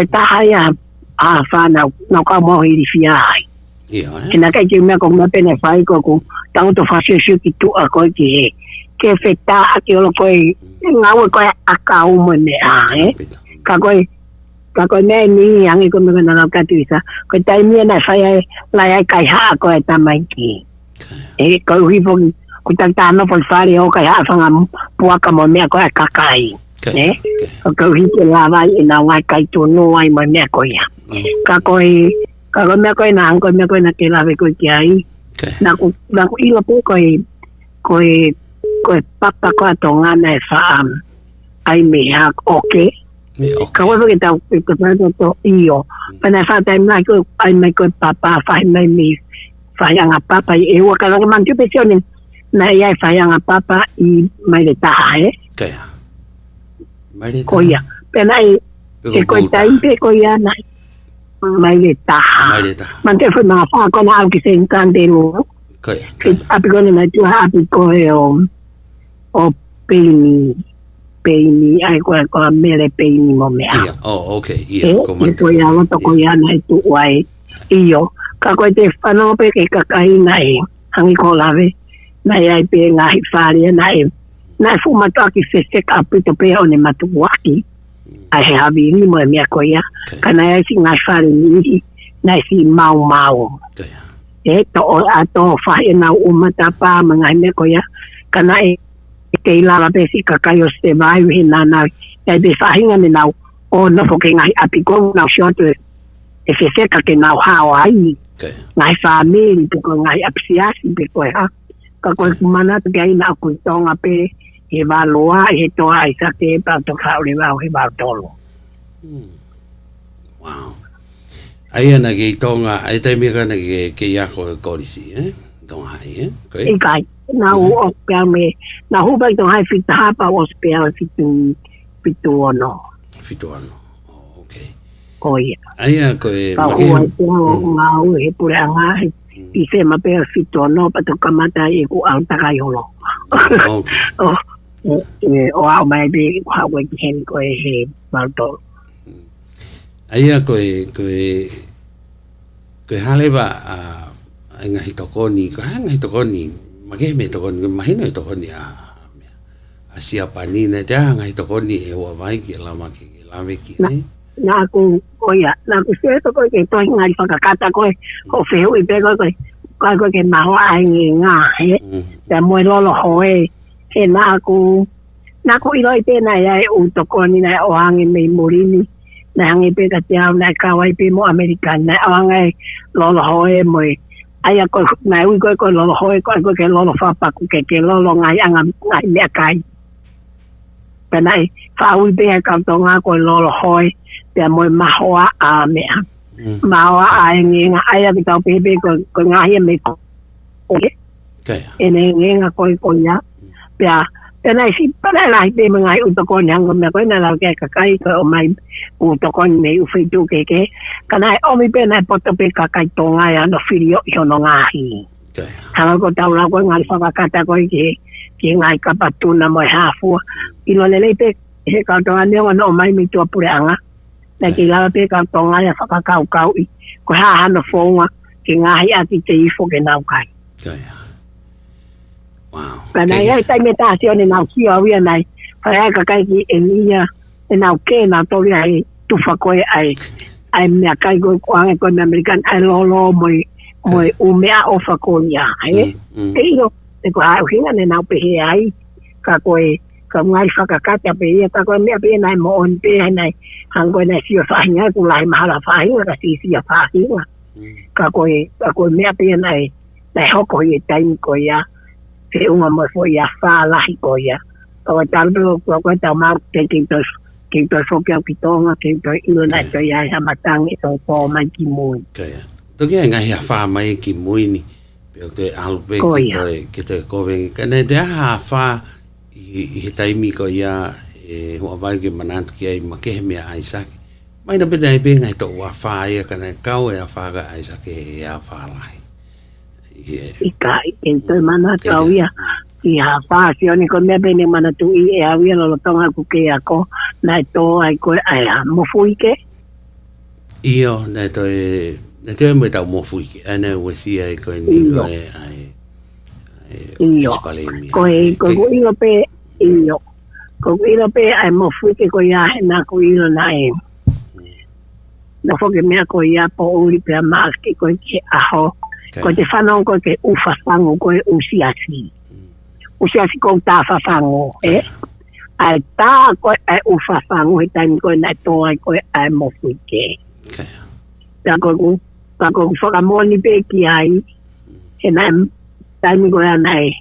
tahai a whanau nau ka mohi ri whiai. Kena kai ki mea ko mea pene whai ko tau to whasesio ki tua koe ki he. Ke wheta aki olo koe ngawe koe akau mo mea, Ka koe mea ni angi ko mea nau ka tiri sa. Koe tai mea na whai lai ai kai haa koe tamai ki. Koe hui foki ko tantano po whare o kai haa whanga puaka mo mea koe kakai. Ko hui ke lawa i nau ngai kai tonu ai mo mea koe ia. Ka koe mea koe na ango mea koe na ke lawe koe ki ai. Na ku ilo po koe papa koe tonga na e wha ai mea oke. Ka koe ke tau ko to iyo. Pana wha tai mai koe ai mai koe papa whai mai me whaianga papa i ewa. Ka ranga mantiu pe sione na iai whaianga papa i mai le taha Kaya. Mai le taha. Ko ia. Pena i e koe tai pe koe ia na mai le taha. Mante fue mga whako na au ki se nkante mo. Kaya. Api ko na tuha api ko o peini ai koe koe mele peini mo mea. Ia, okay. Ia, ko ia loto ko ia na i tu wai iyo. Ka koe te whanau pe ke kakai na hangi ko lawe. Na ai pe ngahi wharia na na fumatu aki fesek api to pe o ne matu waki. Ai he hawi ni mo e mea ko ia. Kana ai si ngahi whari ni na si mau. To o ato whae na umatapa mga mea ko ia. Kana ke ilala pe si kakayo se vai he nana. Ai pe whahinga ni nau o nofo ke ngahi api ko nau shioto e feseka ke nau hao ai. Ngahi whamiri pe ko ngahi api siasi pe ko ha. Ka koe kumana te kai na aku tonga pe he waloa he toa ai sa te pa to kauri wau he wau tolo. Wow. Ai ana ke tonga ai tai mea kana ke iako korisi, Tonga hai, Koe? Kai. Na u o pia me na hu bai tonga hai fita hapa o spea fitu ono. Fitu ono. Okay. Koe. Ai ana koe ka ua ngau he pure anga i se ma pe fito no pa to kamata e ku au takai holo. O au mai be ha we hen ko he malto. Ai koe haleba a ngahi tokoni mage me tokoni mahino tokoni a siapa ni na ja ngahi tokoni e wa vai ki lama ki Laveki. Nā ku oia, nā ku se to ko ke toi ngai whakakata koe, ko wheu I pe koe ke maho ai ngā he, te moe lolo hoe, he nā ku ilo I tēnā ai u toko ni nai o hangi mei morini, nai hangi pe ka te au nai kawai pe mo Amerikan, nai o hangi lolo hoe moe, aia koe nai ui koe lolo hoe, koe ke lolo whapaku ke lolo ngai anga ngai mea kai. Penai, whaui pe he kautonga koe lolo hoe, te moe mahoa a mea. Mahoa a e ngenga, aia ki tau pepe koe ngahia me ko. Oke? E ne ngenga koe ia. Pea, penai si panai lahi pe mga I utokoni hango mea koe na lau ke kakai koe o mai utokoni me uwhitu keke. Kanai omi penai poto pe kakai tonga ia no whirio I hono ngahi. Hanga ko tau lau koe ngai whakakata koe ki ngai kapatuna moe hafua. Ilo lelei pe he kautonga neonga no mai mi tua pure anga. Na ki lawa pe kautonga ia whakakau I. Ko hahana whonga ki ngahi ati te ifo ke nau kai. Wow. Kana ia tai me ta sione nau ki au ia nai. Whai kakai ki e nia e nau ke nau tori ai tufa koe ai mea kai koe kuange koe me Amerikan ai lolo moe umea ofa koe ia. Te iro, te koe hau hinga ne nau pehe ai. Ka koe ka ngai whakakata pe ia, ka koe mea pe nai mo on pe nai hangoe nai sio whahinga, ku lai mahala whahinga, ka sia whahinga. Ka koe mea pe nai hoko I e taimi koe ia, te unga mo fo ia whalahi koe ia. Ka koe talpero koe tau mau te ki toi whoki au ki tonga, ki toi ilo nai toi ai hamatangi so tō mai ki mui. Toki ai ngahi a wha mai ki mui ni, peo te alupe ki toi kovengi. Ka nei te aha wha I he taimi ko ia e hua vai ke manatu ki ai makehe mea aisake. Mai na peta I pe ngai to ua wha ia ka nei kau e a whaga aisake e a whalahi. Ika I toi manatu au ia. I ha wha sioni ko mea pene manatu I e au ia lolo tonga ku ke ako. Nai tō ai koe ai ha mofu ike? Iyo, nei toi mo tau mofu ike. Ana ue si ai koe ni koe ai. Iyo. Koe ilo pe iyo. Ko ilo pe ai mo fuike ko ia na ko ilo na e. Na foke mea ko ia po uri pe maski ko ke aho. Ko te whanau ko ke ufa fango ko e usiasi. Usiasi ko ta fa fango ai ta ko ai ufa fango I taimi ko na to ai ko ai mo fuike. Ta ko foka moni pe ki ai. E na taimi ko nai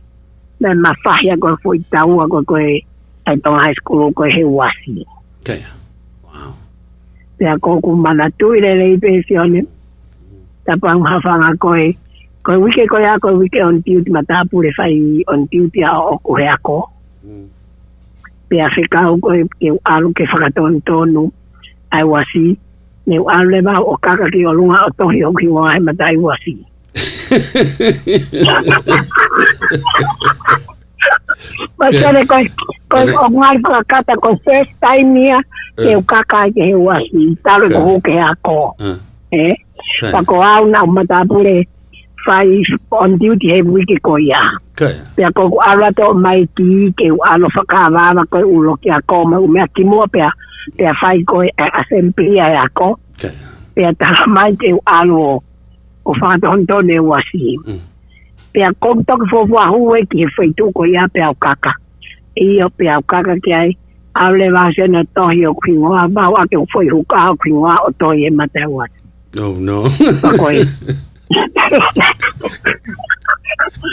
na mafahia ko foi tau ko ai tong high school ko he wasi. Wow. Pea ko manatu I le pe sione. Tapang hafanga ko wike ko ya ko wike on duty mata pure fai on duty a ko he ako. Pea fika ko ke alu ke whakaton tonu ai wasi. Ne alu le ba o kaka ki o lunga o tohi o ki wa ai mata ai wasi. Masere koe o ngai whakakata ko first time ia ke o kakai ke he wasi talo ko hoke ako pa ko au na matapure fai on duty he wiki ko ia pea ko ala to mai ki ke o alo whakawama koe ulo ki ako ma umea ki mua pea fai koe assembly ai ako pea taha mai ke o alo o whakatonto ne wasi pea kontok fofua huwe ki he whaitu ko ia pea o kaka. Iyo pea o kaka ki ai. Au le wase na tohi o kuingoa. Mau ake o whai huka o kuingoa o tohi e mata wasi. Oh no. Pakoi.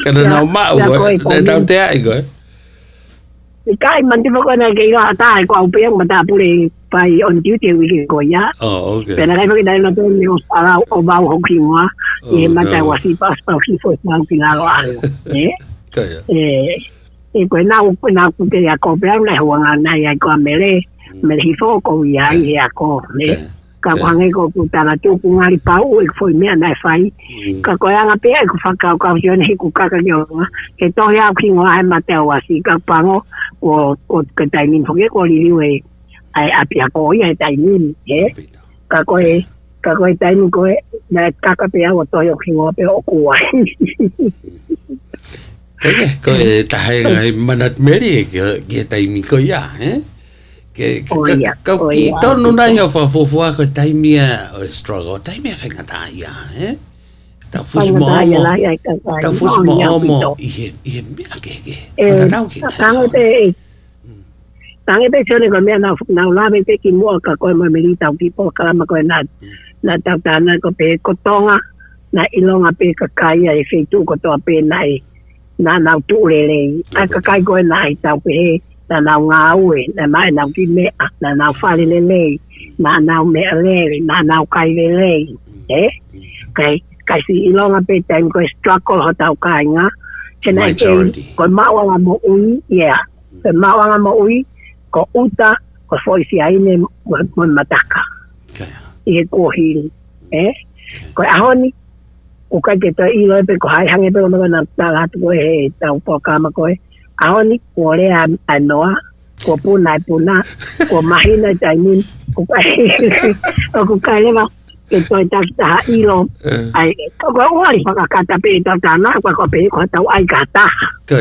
Kana nau mau e tau te ai koe. I kai manti whako na ke ilo hata ai ko au peang mata pule pai on duty wiki ko ia. Oh, okay. Pena kai waki dai na to ni o sara o bau ho kuingoa. I mata wasi pas pa fifo na pinalo alo. Kaya. Koe nau ku te ako peang na huanga nai ai ko mele hifo ko ia I ako. Ka kwange ko kutana tuku ngari pau e foi mea nai fai. Ka koe anga pea e ku whakau kau sione hiku kaka ki onga. Ke tohi au ki ngoa hai mateo wasi. Ka pango ko ke taimin hoke ko liliwe ai api ako ia e taimin. Ka koe taimin koe na kaka pea o tohi au ki ngoa pea o kuai. Koe tahe ngai manat meri ki taimin ko ia. Kau ki tonu nai o whafufua ko taimia o struggle, taimia whengata ia, Tau fusi mo omo, tau fusi mo omo, ihe mea keke, whakatau ki. Tange te sone ko mea nau lawe te ki mua ka koe mo meri tau ki po kalama koe na tau tāna ko pe kotonga, na ilonga pe kakai ai whetu kotoa pe nai, na nau tūrele, a kakai koe nai tau pe he, na nau ngā ue, na mai nau ki mea, na nau whare lelei, na nau mea lele, na nau kai lelei, kai si ilonga pe taim koe struggle ho tau kainga, tēnei koe mawanga mo ui, koe mawanga mo ui, ko uta, ko foisi aine mo mataka. Ihe kuohiri, koe ahoni, ko kai ke toi ilo pe ko hai hange pe ko maka na tālatu koe he tau pokama koe, ahoni, ko rea anoa, ko puna e puna, ko mahina taimin, ko kai lewa, ke toi taha ilo, ai, ko uari whakakata pe tau tāna, ko pe ko tau ai kataha. Ko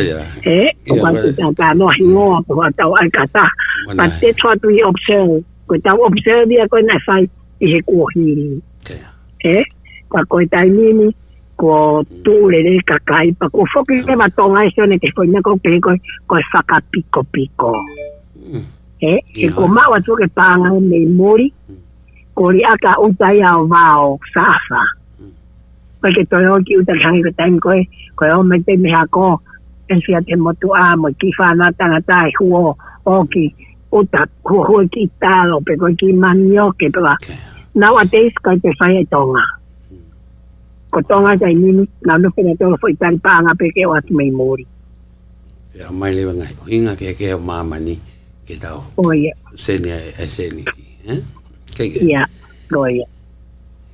kai tau tāna hingoa, ko tau ai kataha. But that's what we observe. Ko tau observe dia ko na fai ihe kuohiri. Ko taimini, ko tūlele kakai, pa ko whoki e matonga e sone ke koina ko pe ko whakapiko-piko. E ko maua tuke pānga me mori, ko ri aka utai au vao safa. Ko ke toi oki uta kangi ko taimi koe o me te meha ko, en fia te motu a mo ki whana tangata e huo oki, uta huo ki talo, pe koe ki manioke pewa. Nowadays, koe te whai e tonga. Ko tonga tai nini, nau no pena tolo fo itari pānga pe ke o atu mei mori. Pea mai lewa ngai, o inga ke o mamani ke tau. Seni e seni ki, Ia, roia.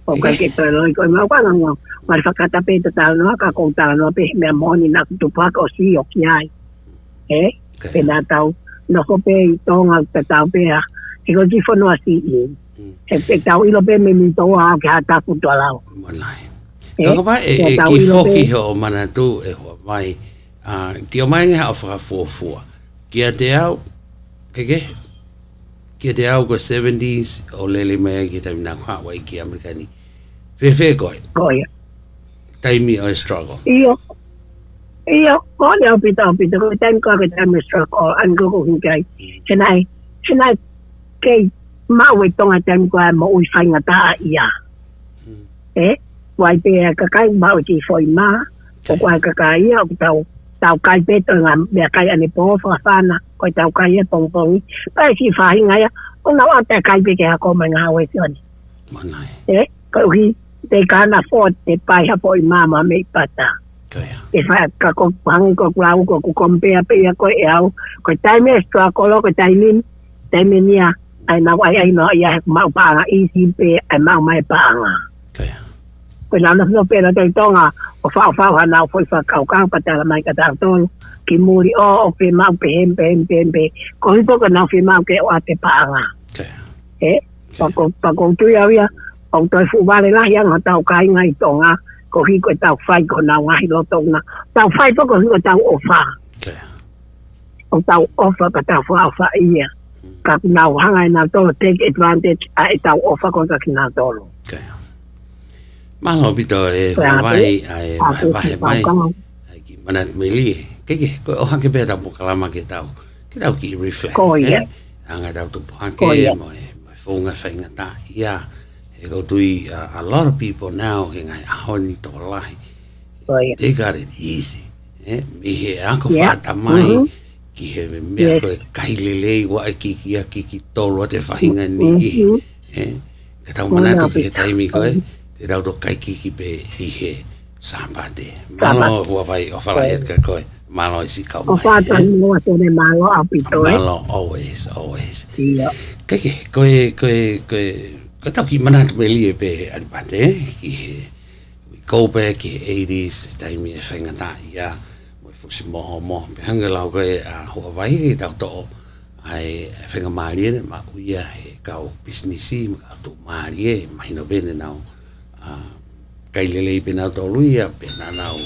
O kai ke toi loi koe mau kwana ngau. Mari whakata pe te tala noa, ka kou tala noa pe mea moni na kutupaka o si o ki ai. Pena tau, noko pe i tonga te tau pea, e ko ki whanua si i. E tau ilo pe me mi toa au ke hata kutua lau. Malai. Kaka pai e ki whoki ho mana tu e hoa mai, ki o mai ngeha o whakafuafua. Kia te au, keke? Kia te au ko 70s o lele mea ki taimi nā kua ki Amerikani. Whewhe koe? Koe. Taimi o struggle. Iyo, koe au pita, koe taimi koe taimi struggle, an koko hinkai. Senai kei mau e tonga taimi koe mo ui whainga taa ia. Wai pe kakai mau ki foi ma, o koe kakai ia, o tau kai peto ngā mea kai ane po whakawhana, koe tau kai e pongpongi, pai si whahinga ia, o nau au te kai peke hako mai ngā hawe sioni. Manai. Koe uhi, te kāna fōt te pai hapo i māma me i pata. E whai ka ko hangi ko klau ko kukompea pe ia koe e au, koe taime e stua kolo, koe taime nia, ai nau ai no ia mau paanga isi pe, ai mau mai paanga. Koe nau no pēna te tonga, o whao hanau foi whakaukau patala mai ka tau tolu, ki muri o whi mau pe hempe, ko hipo ka nau whi mau ke o ate paanga. Pako tui au ia, o toi fuwale lahi anga tau kai ngai tonga, ko hiko tau whai ko nau ngahi lo tonga. Tau whai poko hiko tau ofa. O tau ofa ka tau wha ia. Ka nau hangai nau tolo take advantage a e tau ofa ko ka ki nau tolo. Malo pito e Hawaii ai mai ki mana meli ke ko o hake peta po kalama ke tau ki reflect anga tau tu hake mo fonga whainga ta ia e ko tui a lot of people now hinga honi to lai they got it easy mi he ako fata mai ki he me ko kailele wa ki tolo te whainga ni ka tau mana to ki taimi ko te tau to kai kiki pe ihe sambate. Malo hua vai o whalahet ka koe. Malo isi kau mai. O whata mua tone malo apito Malo, always. Keke, koe tau ki manatu me lie pe alipate, we go back ki 80s, taimi e whaingata ia, mo fusi moho, pe hangalau koe a hua vai e tau to ai whainga maarie, ma uia he kau businessi, ma kau tu maarie, mahino bene nau, kai lele pena to luia pena nau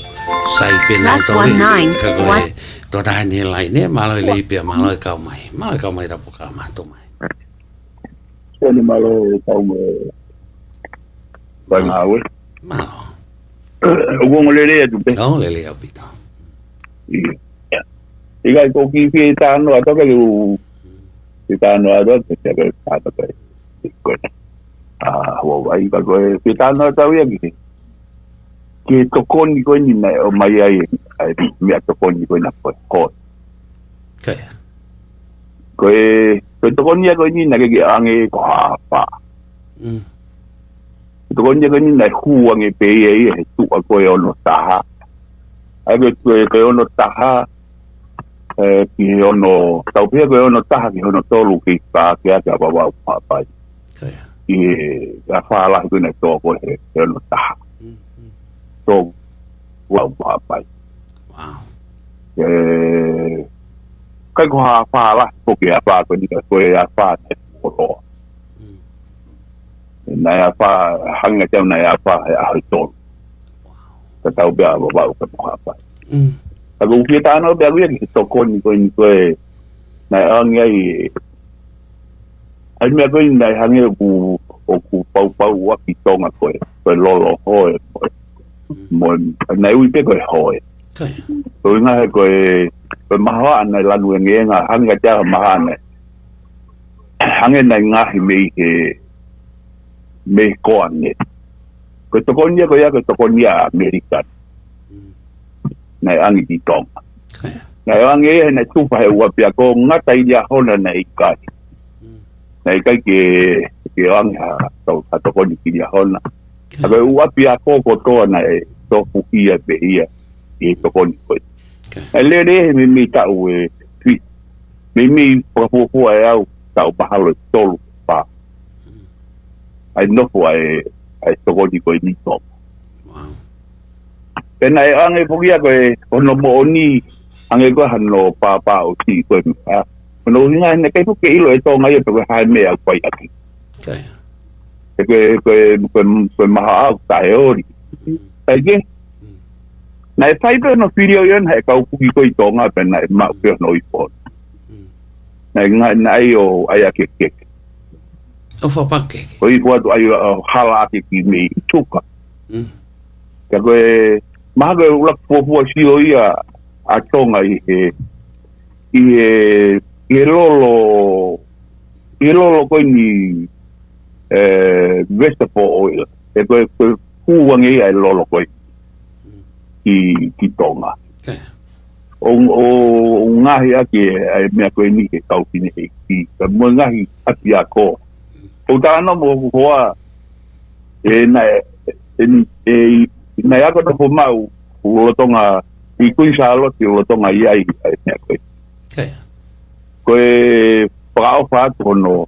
sai pena to ka ko to ta ni lai ne malo le pe malo ka mai ta po ka ma to mai ni malo tau vai ngawe Mau. o ngolele tu pe No, lele apita. iga ko ki fi tano ato ke u tano ato ke ke ato ke ko wo vai ka ko fi tano ato ya ki to koni ko ni na o mai ai mi to koni ko na ko Okay. ko to koni ko ni na ke ange ko pa to koni ko ni na hu ange pe ai tu ko ono taha ai ko ono taha ki ono tau pia ko ono taha ki ono tolu ki ka ki aka baba pa Okay. i ga fa la ko na to ko he ono taha to wa pa Wow. kai ko ha fa la ko ki apa ko ni ko ya fa ko to na ya fa hanga jam na ya fa a to ka tau bia baba ko pa Ako kita ano bago yan ito ko ni ko na ang ay me ko na hangi ku o ku pau wa kitong ako ko lolo ho mo na ui pe ko ho Okay. so nga ko maha na lanu nga hanga ja maha na hangi na nga me ko ane ko to ko ni ko ya ko to ko ni American na angi di tong na angi na tu fa wa pia ko ngata ia hona na ikai na ikai ke ang to ko ni dia hona aba wa pia ko to na to fukia be ia e to ko ni ko le mi ta we mi po ai ta pa halo tolu pa ai no fo ai to ko ni to pena e ange pokia ko ono mo oni ange ko hanno papa o ti ko no nga ne kai poke ilo e to nga ye ko ha me a kwai aki ko maha ta e ori ai na e pai no video yon ha ka ku ko i to nga pena ma ko no i po na nga na yo ai aki ke O fa pakke. ko i ko ai hala ki me tuka ka ko maga ula po si ia a tonga i lolo ko ni vegetable oil ko huangi ai lolo ko ki tonga o ngahi aki ai me ko ni ke tau ni ki ka mo ngahi ati ako o tano mo hoa na ya ko to mau o tonga i ku sa lo ti o tonga ia i ne ko ko pa fa to no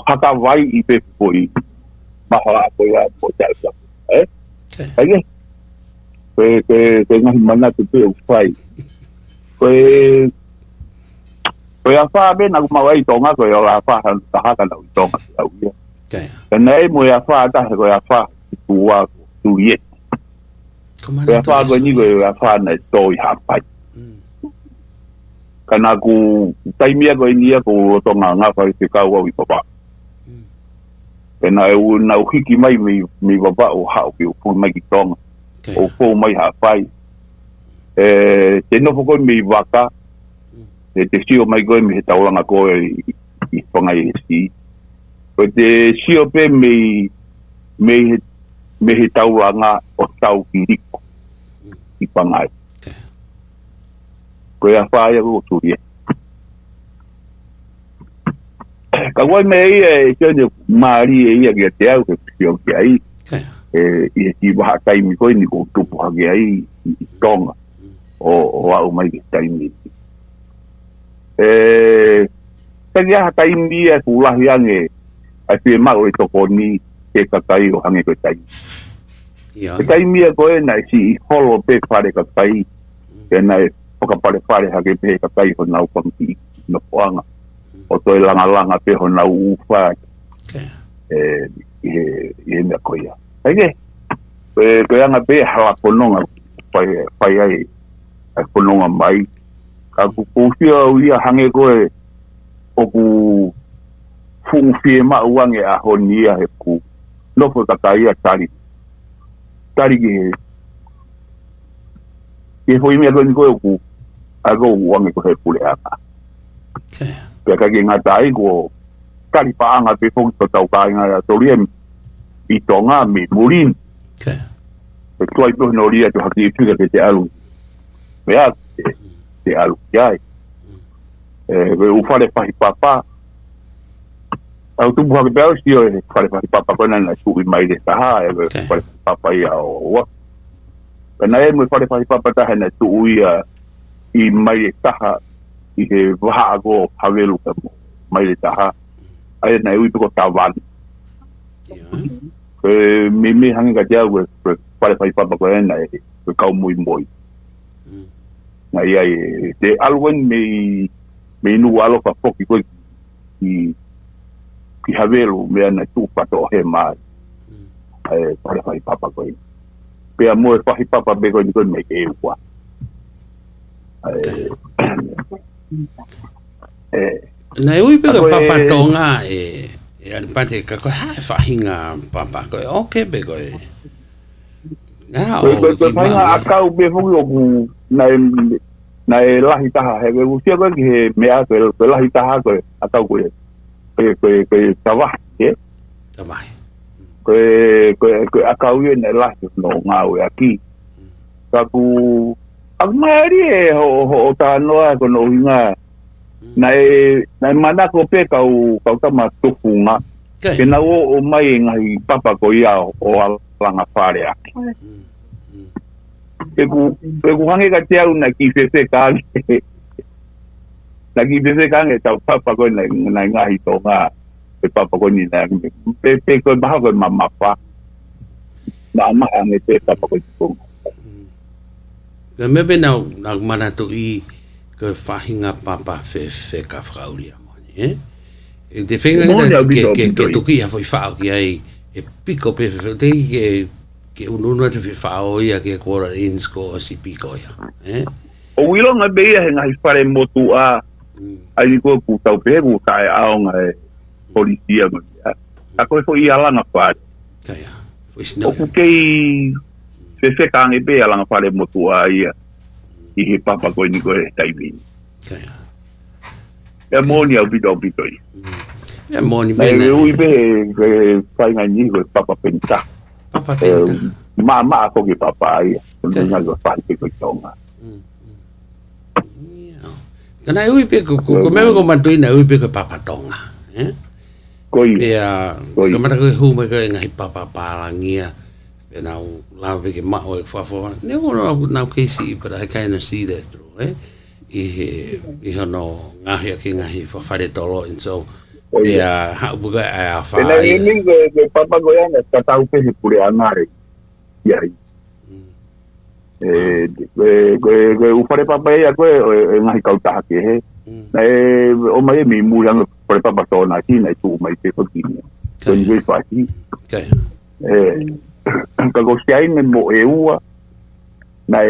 haka vai i pe foi ma ha ko ya po ta ai ko ngai mana tu pe fai ko ya fa be na ma vai tonga ko ya la fa ta ha ka no tonga ya nei mo ya fa ta ko ya fa tua tu ye ya fa go ni go ya fa na to ya pa kana ku tai mia go ni ko to nga fa se ka wa wi papa pena u na u hiki mai mi baba o ha o fu mai ki tong o fu mai ha pai te no ko mi vaka te sio mai go mi ta nga ko i fonga i si o te sio pe me he tauranga o tau kiriko i pangai ko ya fa ya go turi ka wai me e je mari e ya te au ke sio ki ai i ba kai mi ko ni ko tu pa ge ai i tonga o au mai ki tai mi ya kai mi e ku la yange ai pe ma o to ko ni ke ka tai o hange ko tai kai mi ko e na si holo pe pare ka tai e na poka pare ha ke pe ka tai ho na u pampi no poanga o to langa pe ho na u fa e na ko ya ai ko ya pe ha ko no pai ai ko no mai ka ku ku ia hange ko e o ku fu fu fi ma uange a honia he ku no fo takai a tari ke foi me agoni ko ku ago uange ko he pule aka pe ka ge ngata ai ko kali pa anga pe fo to tau ka nga to riem I tonga me murin pe toi to no ria to haki tu ke te alu vea te alu ai ve u fare pa papa au tu buha ke peo si o fare pa papa kona na su mai de taha ve fare papa ia o na e mo fare pa papa ta na tu ia I mai de taha I he vaha go havelu ka mai de taha ai na ui ko tavan me hangi ka dia we fare pa papa kona na e ka muy na ia te alwen me nu alo pa foki ko ki havelu me na tu pato he mai pare fai papa ko pe amo fai papa be ko me ke kwa na ui pe ko papa tonga al pate ka ko ha fa hinga papa ko okay be ko na ko fa akau be foki o na lahi taha he usia ko ke me a ko lahi taha ko atau ko tava ko akau ye na lahi no ngau aki ka ku amari ho ta no ko no hinga na mana ko pe ka ta ma tukunga ke na o mai ngai papa ko ia o langa fare aki Pegu hange ka tia una ki fese ka na ki fese ka nge tau papa ko na ngahi tonga pe papa ko ni na pe ko ba ko mama pa na ma ange pe papa ko tonga ke me be na mana to I ke fahinga papa fe ka fraulia mo e de finga ke to ki ha foi fa ki ai e pico pe te ke uno te fao ia ke kora insko si pico ia o wilo nga be ia nga fare motu a ai ko ku tau pe ku kai aonga polisia mo a ko foi ia langa pa kaya foi sino o ku ke se ka nge be langa fare motu a ia I he papa ko ni ko taimi kaya e moni au bito e moni be na ui be fai nga ni ko papa penta mama ko ki papa ia nga go fai ko tonga kana ui pe ko me ko mantuina ui pe ko papa tonga koi ya ko mata ko hu me ko nga papa palangia pe na la ve ke ma o fa ne no ke si but I kind of see that through I no nga ke nga fa fare tolo and so ya ha buga a fa ele ni ke papa go ya ta tau pe pure angare ya u fare papa ya ko ngai kau ta ke o mai mi mu yang fare papa to na ki na tu mai te ko ki ko ni fa ki ka go sai me mo ua na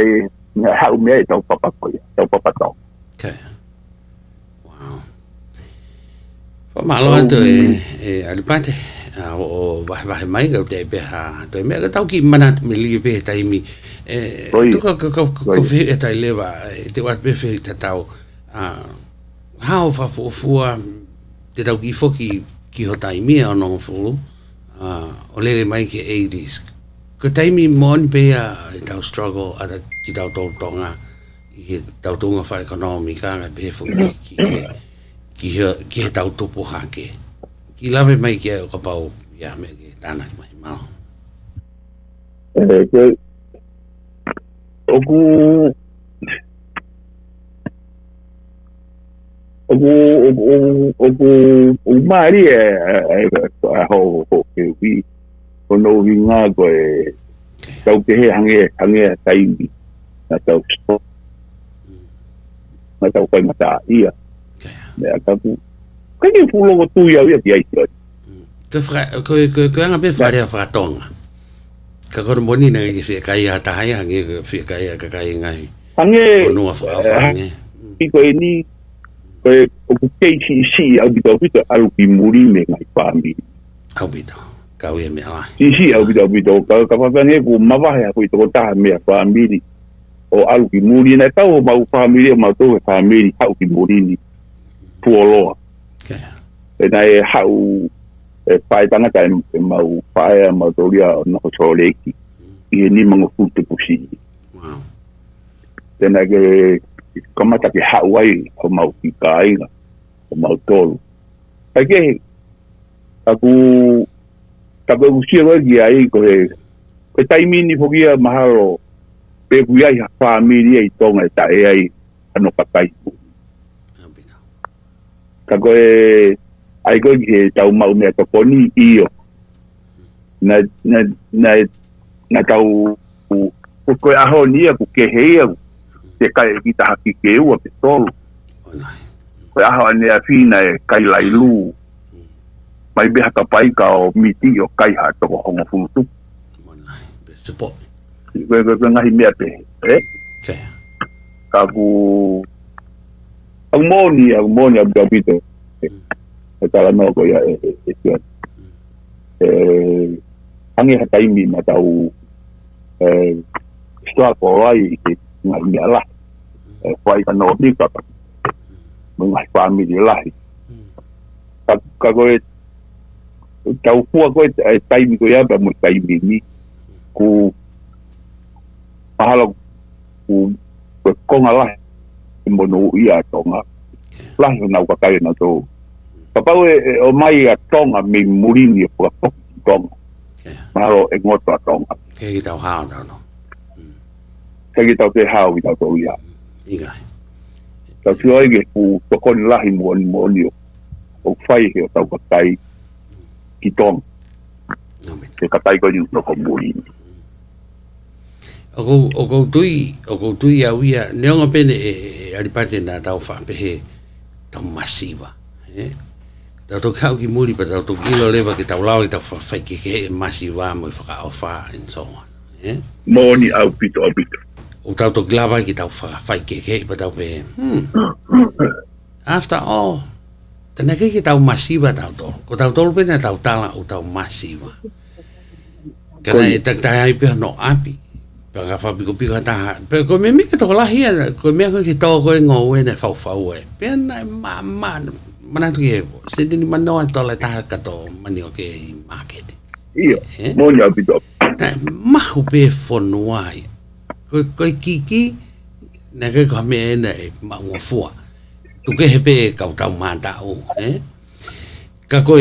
ha u me to papa ko ya to papa to malo to alipate o vai mai ga te pe ha to me ga tau ki mana me li pe tai mi to ko fe e tai leva te wat pe fe te tau how fa fu te tau ki foki ki ho tai mi ono fu o le mai ke 80s ko tai mi mon pe tau struggle at ki tau tonga I tau tonga fa economica na pe fu ki he tau tupu hake. Ki lawe mai ki o kapau ia me ki tāna ki mai mau. Oku mari ho ke wi kono winga ko tau ke he hange taimi na tau sto na tau kai mata ia me akapu kai fulo ko tu ia ia ia ko anga be fare fa tonga ka ko moni na ki fe kai ata hai hange fe kai ka kai ngai hange no fa hange ko ni o ku KCC au bito alu ki muri me ngai family au bito kau ia me ala si au bito ka fa nge ku mawa ya ku to ta me family o alu ki muri na tau mau family mau to family au ki muri ni puolo e nai hau e pai tanga tai mau pai mau to ria no to leki i ni mango futu pusi wow tena ke kama ta ke Hawaii o mau ki kai o mau tolu ake aku tabe usia gi ai ko e taimi ni fogia mahalo pe buia ya family ai tonga ta e ai ano patai ka ko ai ko ki tau mau me to poni io na tau ko aho ni ku ke hea te kai kita haki ke ua pe tolu. Koe aho ane a whina e kai lailu. Mai beha ka pai ka o miti o kai ha toko hongo funutu. Support. Koe ngahi mea pe. Ka ku... Ang moni ang gabito. E tala no ko ya e tion. Hangi hataimi matau stua ko ai ke ngai ala fai ka no ni ka mengai family lai ka ko tau fu ko tai mi ko ya ba mo tai mi ni ku pahalo ku ko ngala mo no ia tonga la na ka kai na to papa o mai a tonga mi murini ko tonga malo e ngoto tonga ke kita ha no kaya tau te hau i tau tau ia. Ingai. Tau tio ege pu tokoni lahi mooni o whai he o tau katai ki tong. Te katai ko yung toko muri. O kou tui au ia, neonga pene e aripate na tau whapehe tau masiva. Tau tau kau ki muri pa tau tau ilo lewa ki tau lau i tau whai ke masiva mo i whakaofa and so on. Mooni au pito. O tau to glava ki tau whai ke pa tau pe. After all, tana ke ki tau masiva tau to. Ko tau tolu pena tau tala o tau masiva. Kana e tak tai pe no api. Pa ka fa piko ta. Pe ko me ke to la hia, ko me ko ki to ko ngo e ne fau e. Pe na mama mana tu ke. Se ni mano to la ta ka to mani o ke market. Iyo. Mooni au pito. Mahu pe fonuai. Ko kiki na ke ko me na ma ngo fua tu ke hepe ka tau mata o ka ko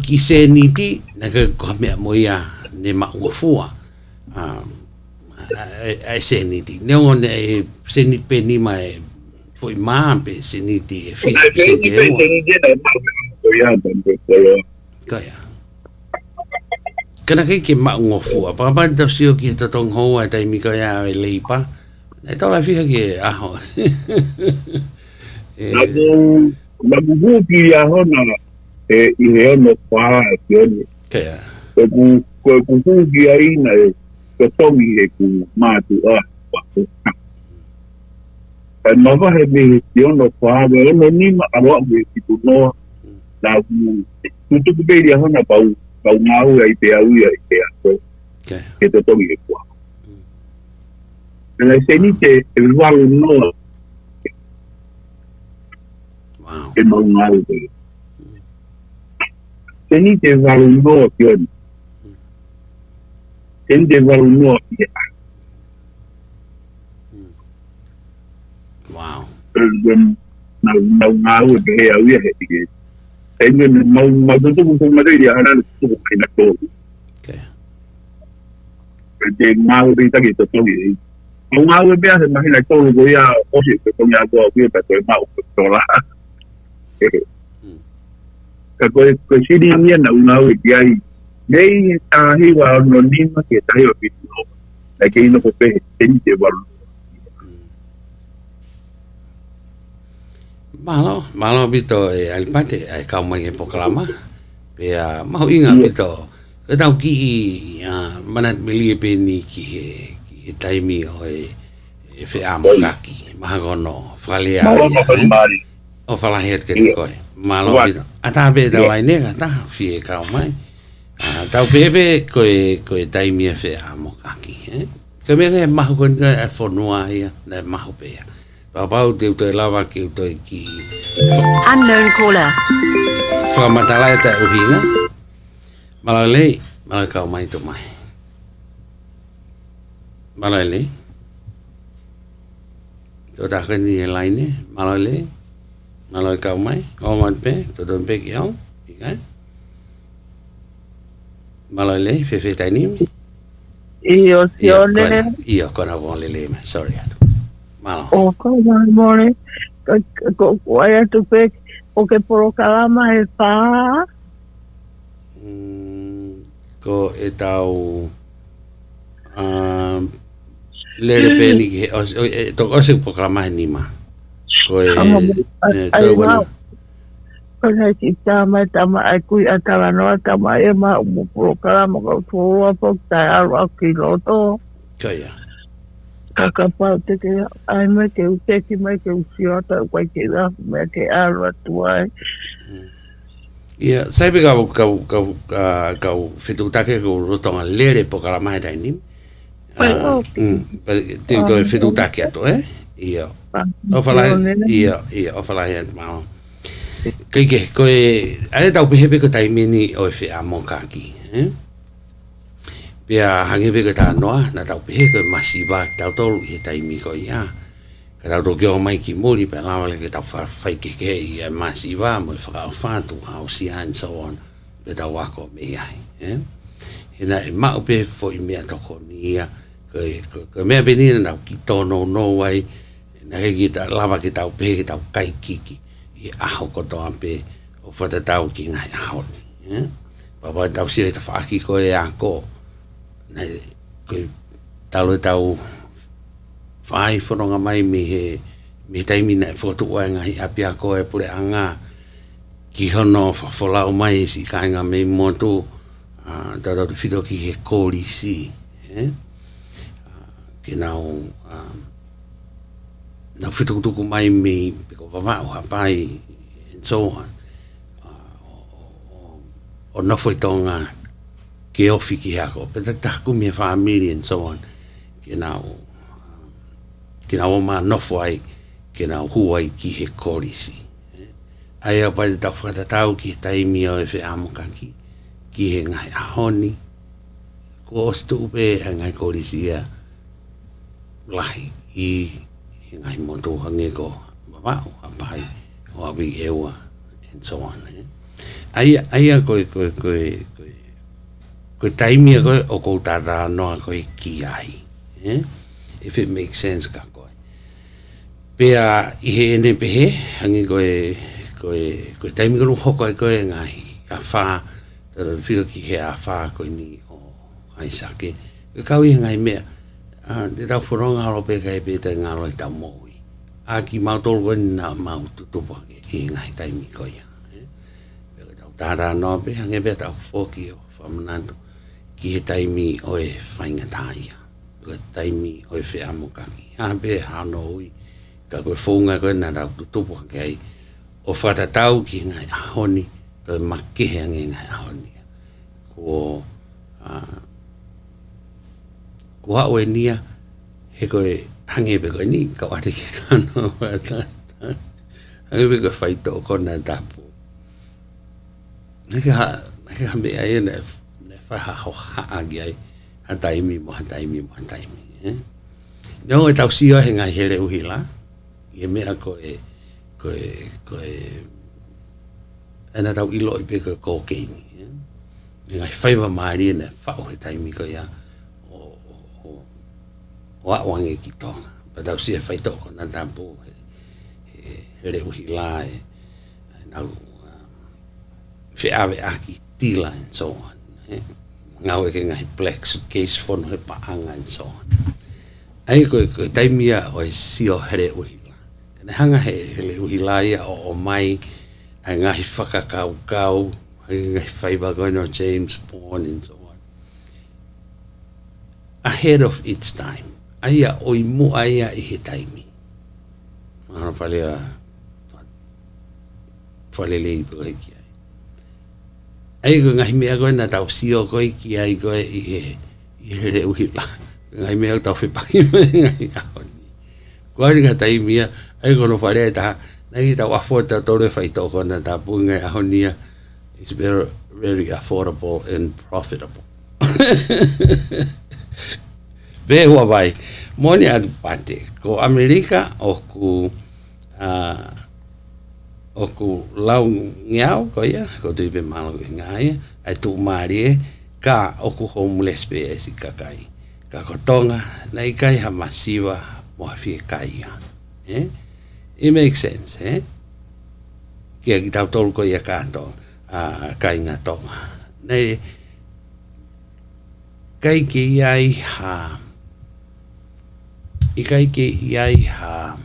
ki se ni ti na ke ko me moia ne ma ngo fua ai se ni ti ne on se ni pe ni mai foi ma pe se ni ti fi se te o ka ya kana ke ma ngo fua pa pa ta sio ki to tong ho ai tai mi ka ya le pa e to la fija ke aho la bubu ki ya hona i he no pa ke ke ya ko ki ai na to tomi e ku ma tu a pa ma va he me yo no pa no ni ma aro me ki tu no la tu be ya hona pa kau ngau ai te au ia te ato ke te tongi e kua nā se ni te walu noa e mau ngau te se ni te walu noa ki oni se ni te walu noa ki a wow nau ngau e te he au ia he te Engen mau tu madai dia ada tu kena tu. Okay. Jadi mau kita gitu tu ni. Mau biasa masih nak tu go ya, osi tu ni aku betul mau tu lah. Kalau sini ni nak dia ni tahi wa noni mak tahi wa itu. Lagi ini ko pe tente baru. Malo bito e alipate ai kau mai e pokalama pe mau inga bito ke tau ki manat mili pe ni ki taimi o e fe amo kaki mahagono falia O whala heat ke te koe. Malo pita. A tā pe tau lai nega, tā fie kau mai. Tau pepe koe taimia whea a mo kaki. Ka mea kai mahu koe e whanua ia, na mahu pea. Papau te utoi lawa ki utoi ki... Unknown caller. Whakamatala e ta uhinga. Malai lei, malai kau mai to mai. Malai lei. Tō tākani e laine, malai lei. Malai kau mai, o man pe, tō tōn pe ki au, ikai. Malai lei, whewhe tainimi. Io sione. Io kona wong lele mai, sorry atu. Malo. O kona mole. Ko ai atu pe, o ke poro kalama e pā. Ko e tau... Lere peni ki, tō ose pokalama he nima. Ko e... Ai mau. Kona ki tama ai kui atala noa tama e ma umu poro kalama kau tōrua pok tai aru au ki loto. Kaya. Kakapau te ke ai me ke uteki mai ke usiota kwai ke rafu me ke aru atu ai. Ia, saipe kau whetutake kau rotonga lere pokalama he taini. Te uto e whetutake ato, Ia. Ia, ofalai atu mao. Keike, koe, ale tau pehepe ko taimini o e whea mo kaki, Pea hangepe ko tā noa, na tau pehe ko masiwa tau tolu i he taimi ko ia. Ka tau to kio mai ki muri, pea lawale ke tau whai keke i e masiwa, mo i whakao whātu, hao sia and so on, pe tau wako me ai, Hena e mau pe fo i mea toko ni ia, ko mea penina nau ki tono no wai, na ke ki ta lava ki tau pehe ki tau kai kiki. I aho kotoa pe o whatatau ki ngai aho ni. Papa tau sia ta whaaki ko e ako. Nei, koe talo e tau whai whanonga mai me taimina e whotua ngai api ako e pure anga ki hono whafolau mai si kainga me motu tau whito ki he kōri si. Ke nau nau whitukutuku mai me piko wawau hapai and so on. O nofo i tonga ke ofi ki hako. Peta taku me whaamiri and so on. Ke nau o maa nofo ai ke nau huai ki he kōrisi. Ai au pai tau whakatatau ki he taimi o e whi amokaki. Ki he ngai ahoni. Ko ostu upe e ngai kōrisi ia lahi i ngai motu hange ko wawau hapai o awi ewa and so on. Aia koe taimia koe o kou tata noa koe ki ai. If it makes sense ka koe. Pea i he ene pehe hange koe taimia koe hoko ai koe ngai a wha tara whiro ki he a wha koe ni o aisake. Kau i ngai mea te tau whoronga haro pe kai pe te ngaro i tau moui. A ki mau tolu koe nā mau tutupa ke i ngai taimi koe ia. Pea tau tāra noa pe hange pe tau whoki o whamananto ki he taimi o e whaingatā ia. Koe taimi o e whea mokaki. Ha pe hano ui. Ka koe whounga koe nā tau tutupa ke ai. O whatatau ki ngai ahoni. Koe makehe ange ngai ahoni. Ko hao e nia, he koe hange pe koe ni, kau ate ki tano wata. Hange pe koe whaito o kona tapu. Neke ha mea e ne whaha ho haagi ai, hataimi mo hataimi. Neo e tau sio he ngai here uhi la, i e mea koe, ena tau ilo i pe koe kokeini. Ngai whaiva maari e ne whao he taimi koe ia, o awange ki tonga. Pa tau sia whaito ko nā tampu he re uhi la e nau whiawe aki tila and so on. Ngau e ke ngai black suitcase whono he paanga and so on. Ai koe taimia o e sio he re uhi la. Kene hanga he re uhi la ia o mai ai ngahi whakakau, ai ngahi whaiba koe no James Bond and so on. Ahead of its time. Aia o i mu aia i he taimi. Mana palea whalele I pua ki ai. Ai ko ngai mea koe na tau sio koe ki ai koe I he uhila. Ngai mea tau whipaki me ngai ahoni. Kua ringa tai mia, ai kono whare ai taha, nai tau afota tore whai tau kona ta punga ahonia. It's very affordable and profitable. Be hua vai, moni adu pate, ko Amerika o ku lau ngiau ko ia, ko tu ipe malo ngai, ai tu marie, ka o ku homeless pe esi kakai. Ka kotonga, na ikai ha masiva mo hawhie kai ia. It makes sense, Kia ki tau tolu ko ia kātou, kai ngā tonga. Nei, kai ke iai ha, I kai ke iai ha,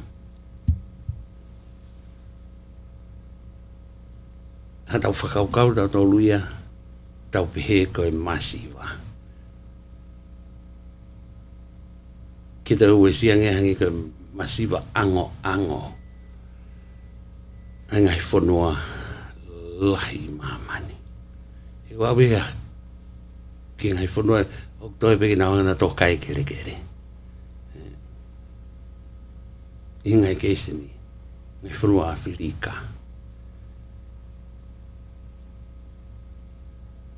ha tau whakaukau tau tolu ia, tau pehe koe masiva. Ki tau ue siange hangi koe masiva ango. Angai whanua lahi mamani. E wawea, ki ngai whanua, o toi peki na wana tō kai kere. Ingai keisini, ngai whanua Afrika.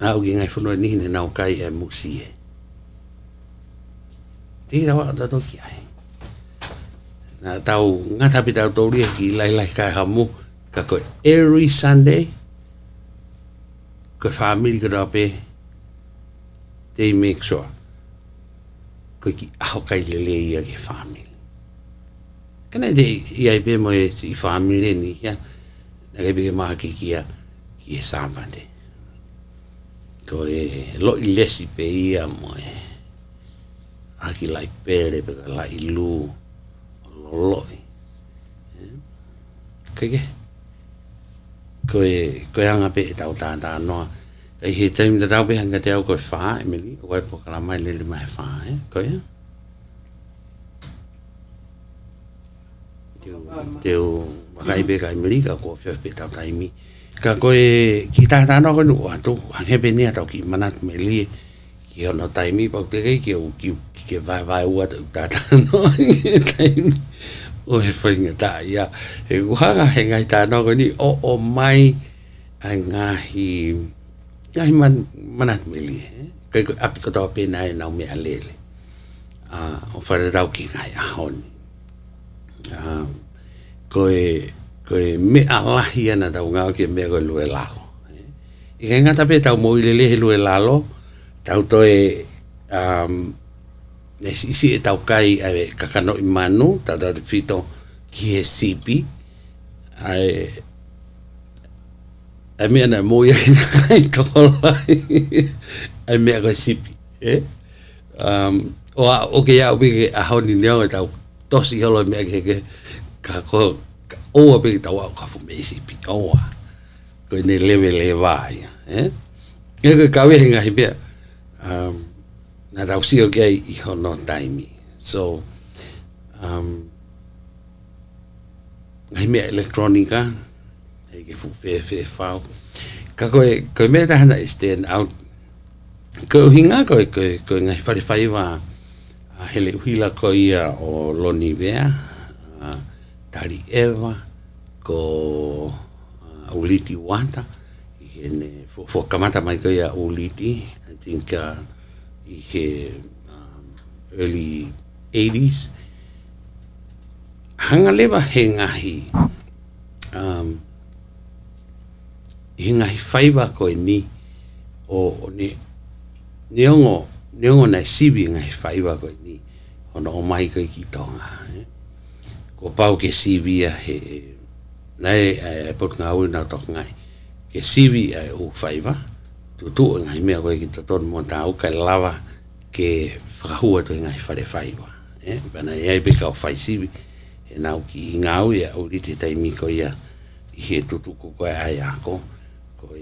Au ki ngai whanua nihine nau kai e musie. Tira wa ta toki ai. Na tau ngata pi tau tauria ki lai kai hamu, ka koe every Sunday, koe family ka rape, they make sure, koe ki aho kai lele ia ke family. Kana te iai pe mo e si family ni ia, na kai peke maha ki kia, ki e sāpate. Koe loi lesi pe ia mo e, aki lai pere peka lai lu, loloi. Keke? Koe anga pe tau tātā noa. Kai he taimi ta tau pe hanga te au koe whaa, Emily, koe pokala mai lele mai whaa, koe? Teo wakai pe ka Emily, ka koe whio pe tau taimi. Ka koe ki tātā noa koe nuku atu, hangepe nia tau ki manat me lie, ki ono taimi, pau te kei ki ke vai ua tau tātā noa, taimi. O he whainga tā ia. He kuhanga he ngai tā noa ni o mai ai ngahi manat mili. Kai ko api ko tau pēnā e nau mea lele. O whare tau ki ngai ahoni. Koe mea lahi ana tau ngau ki mea koe lue lalo. I kai ngata pē tau mo ilele he lue lalo, tau toe ne si e tau kai ai kakano I manu, tau tau fito ki he sipi, ai mea na moia ki kai tolai, ai mea koe sipi, o ke iau peke ahoni neonga tau tosi holo mea ke kako, oa peke tau au kafu mei sipi, oa, koe ne lewe vai, e koe kawe he ngahi mea, na tau sio kei I hono taimi. So, ngai mea elektronika, hei ke fu fe whao. Ka koe mea tahana I stand out. Koe uhinga koe ngai whare whaiwa hele uhila ko ia o Loni Vea, Tari Eva, ko Uliti Wata, I hene, fo kamata mai ko ia Uliti, I think, I he early 80s. Hanga lewa he ngahi whaiwa koe ni o neongo nai sivi ngahi whaiwa koe ni ono o mai koe ki tonga. Ko pau ke sivi a he nai pot ngā ui nā tok ngai ke sivi a o whaiwa tu ngai mea koe ki taton mo tau kai lava ke whakahua tu ngai whare whaiwa. Pana iai peka o whaisiwi e nau ki ngau ia o rite taimi ko ia I he tutuku koe ai ako koe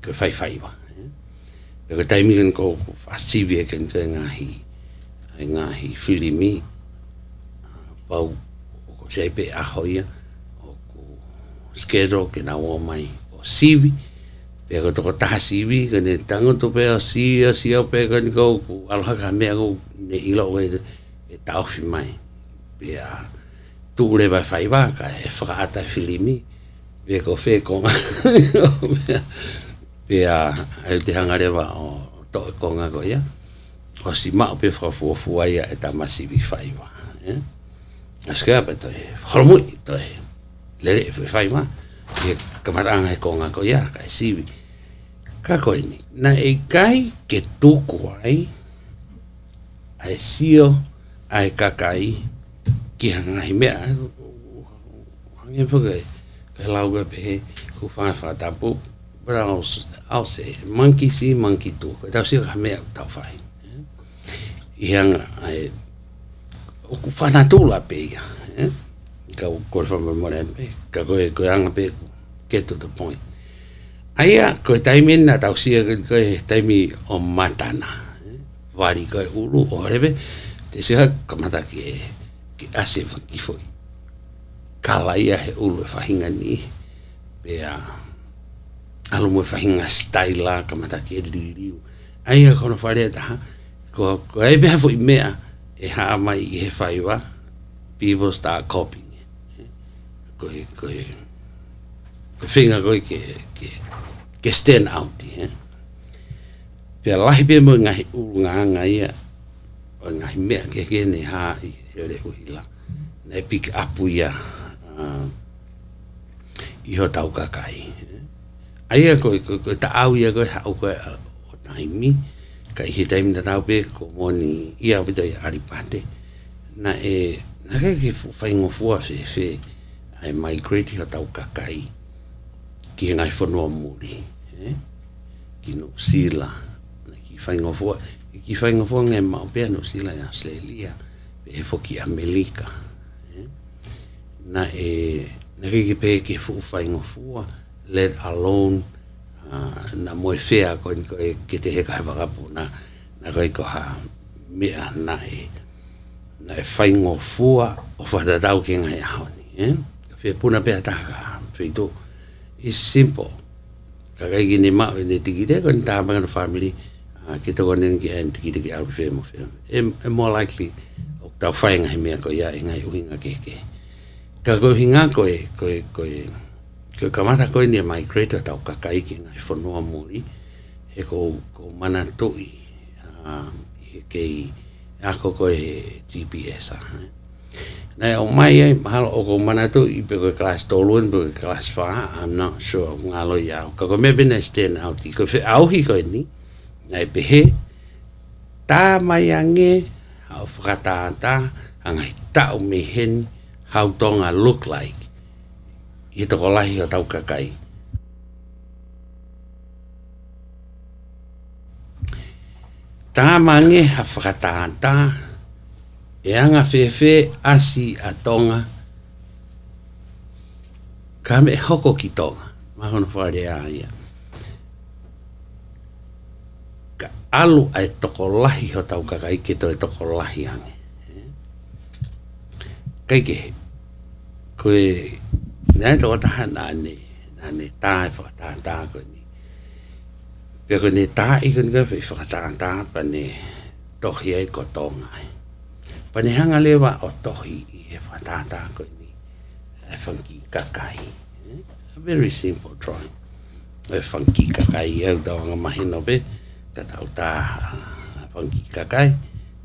whai whaiwa. Peka taimi kan ko whasiwi e kan koe ngahi whirimi pau o ko seipe aho ia o ko schedule ke na o mai o sivi pe ko to ta sivi ke ne tango to pe o si o pe ko ni ko alha ka me ko ne ilo we e ta ofi mai pe a tu le va fai va ka e frata filimi pe ko fe ko pe a te hanga le va o to ko nga ko ya o si ma pe fu ya e ta masivi fai va Aska pa to hormui to le fai ma e kamaranga e konga ko ya ka sivi ka ko ni na e kai ke tuku ai ai sio ai kakai ki hanga hi me hange foge ka lauga pe ku fa tapu braus au se monkey si monkey tu ta si ka me ta fai yang ai ku fa na tu la pe ya ka ko fa me mo pe ka ko anga pe get to the point aya ko taimin na ta si ko taimi o matana vari ko ulu o rebe te se ka mata ki ase ki foi kala ia he ulu fa hinga ni pe a alu mo fa hinga style ka mata ki diriu aya ko no fare ta ko ai be foi mea e ha mai e fai wa people start copying ko finga ko ke stand out pe lahi pe mo ngai nga ia o ngai me ke ne ha i le uhila na pick up ia i ho tau kakai ai ko ta au ia ko ha ko o taimi kai hi taimi da tau pe ko moni ia vita ari pate na na ke fai ngo fua fe ai migrate ho tau kakai ki ngai fono muri ki no sila na ki fai ngo fua ngai ma pe no sila ya Australia pe foki Amerika na na ke pe ke fai ngo fua let alone na mo fea ko ke te he ka va na ko ha me na na fai ngo fua o fa da tau ki ngai haoni fe puna pe ta ka fe do is simple ka ga ni ma ni tigide ko ta ba na family ke to ko nen ki en tigide ki au fe mo more likely o ta fai ngai me ko ya ngai uinga ke ka ko hinga ko ke kamata ko ni migrate tau kakai ki ngai fonua muri he ko mana toi ke ako ko GPS na o mai ai mahalo o ko mana to i pe ko class tolun pe class fa I'm not sure ngalo ya ko me bene stand out ko fe au hi ko ni na pe he ta mai ange au frata ta angai ta o me hen how tonga look like i to lahi o tau kakai ta mange ha frata e anga fefe asi a tonga ka me hoko ki tonga ma hono whare a ia ka alu ai toko lahi ho tau kakai ke to e toko lahi ange kai ke koe nai toko taha nane tae whakatata ko ni pia ko ne tae ko ni ka whakatata pa ne tohi ai ko tonga ai pane hanga lewa o tohi i he whatata ko ni e funky kakai a very simple drawing e funky kakai e da nga mahino be ka tau ta funky kakai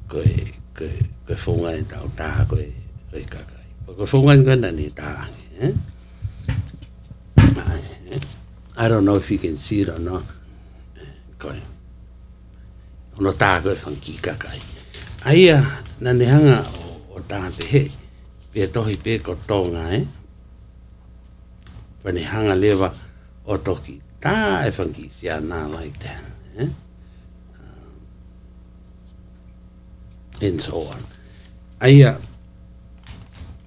ko funga e tau ta ko kakai ko funga ngana ni ta I don't know if you can see it or not ko ono ta ko funky kakai aia na ne hanga o tāte he pe tohi pe ko tonga pa ne hanga lewa o toki tā e whanki si ana like that and so on aia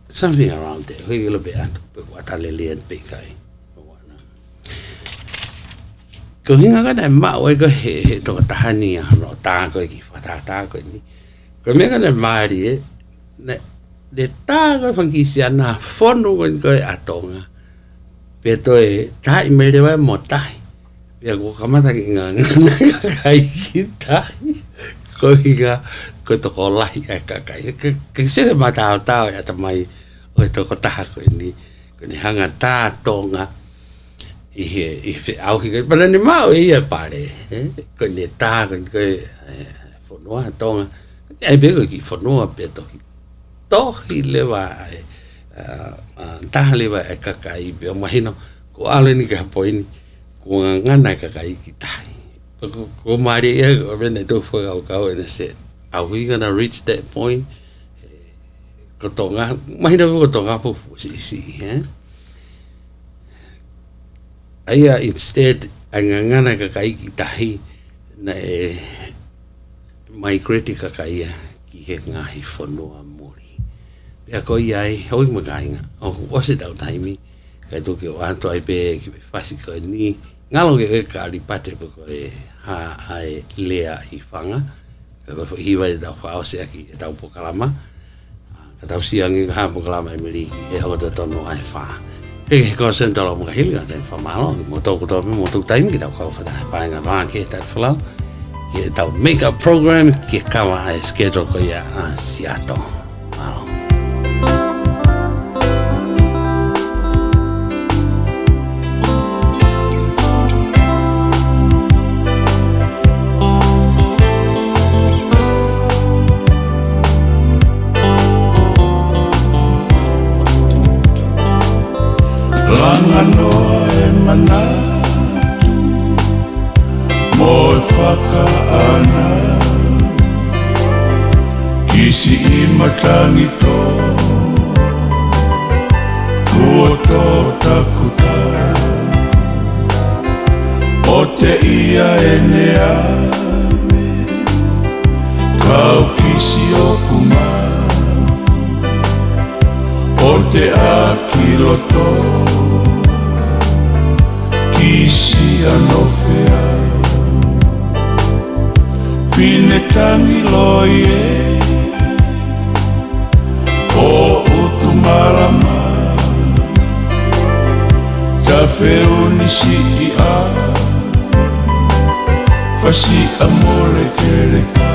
something around there hoi ilo pe atu pe watalele pe kai ko hinga kana ma o ko he to tahani no ta ko ki fatata ko ni ko me kana mari ne de ta ko fangi sia na fono ko atonga Pero tai me le va mo tai. Ya ko kamata ki nga kai ki tai. Ko higa ko to ko lai ka kai. Ke se mata ta ya tamai o to ko ta ko ni hanga ta tonga. I au ki para ni mau ia pare. Ko ni ta ko fonua tonga. Ai be ko ki fonua pe to ki. Tohi lewa taha lewa e kakai pe o mahino ko ale ni ka poini ko ngana kakai ki tahi ko mari e ko vene do foi au kau e se are we gonna reach that point ko tonga mahino ko tonga fu si aya instead ngana kakai ki tahi na migrate kakai ki he ngahi fonua ya ko ai hoi magai o wase dau taimi ka to ke anto ai pe ki fasi ko ni ngalo ke ka li pate ko ha ai lea I fanga ka ko hi vai da fa o se aki ta po kalama ka ta si ang ha po kalama meli e ho to no ai fa ke ko sen to mo ka hil ga ta fa malo mo to taimi ki ta ko fa da pa nga va ke ta fla ke ta make a program ke ka wa schedule ko ya siato malo Langanoa e manatu mo e whakaana kisi I matangi tō kua tō takuta o te ia e nea me kau kisi o kuma o te a kiloto Kisi anofea Fine tangi loie O utumalama Tafeu nisi I a Fasi amole kereka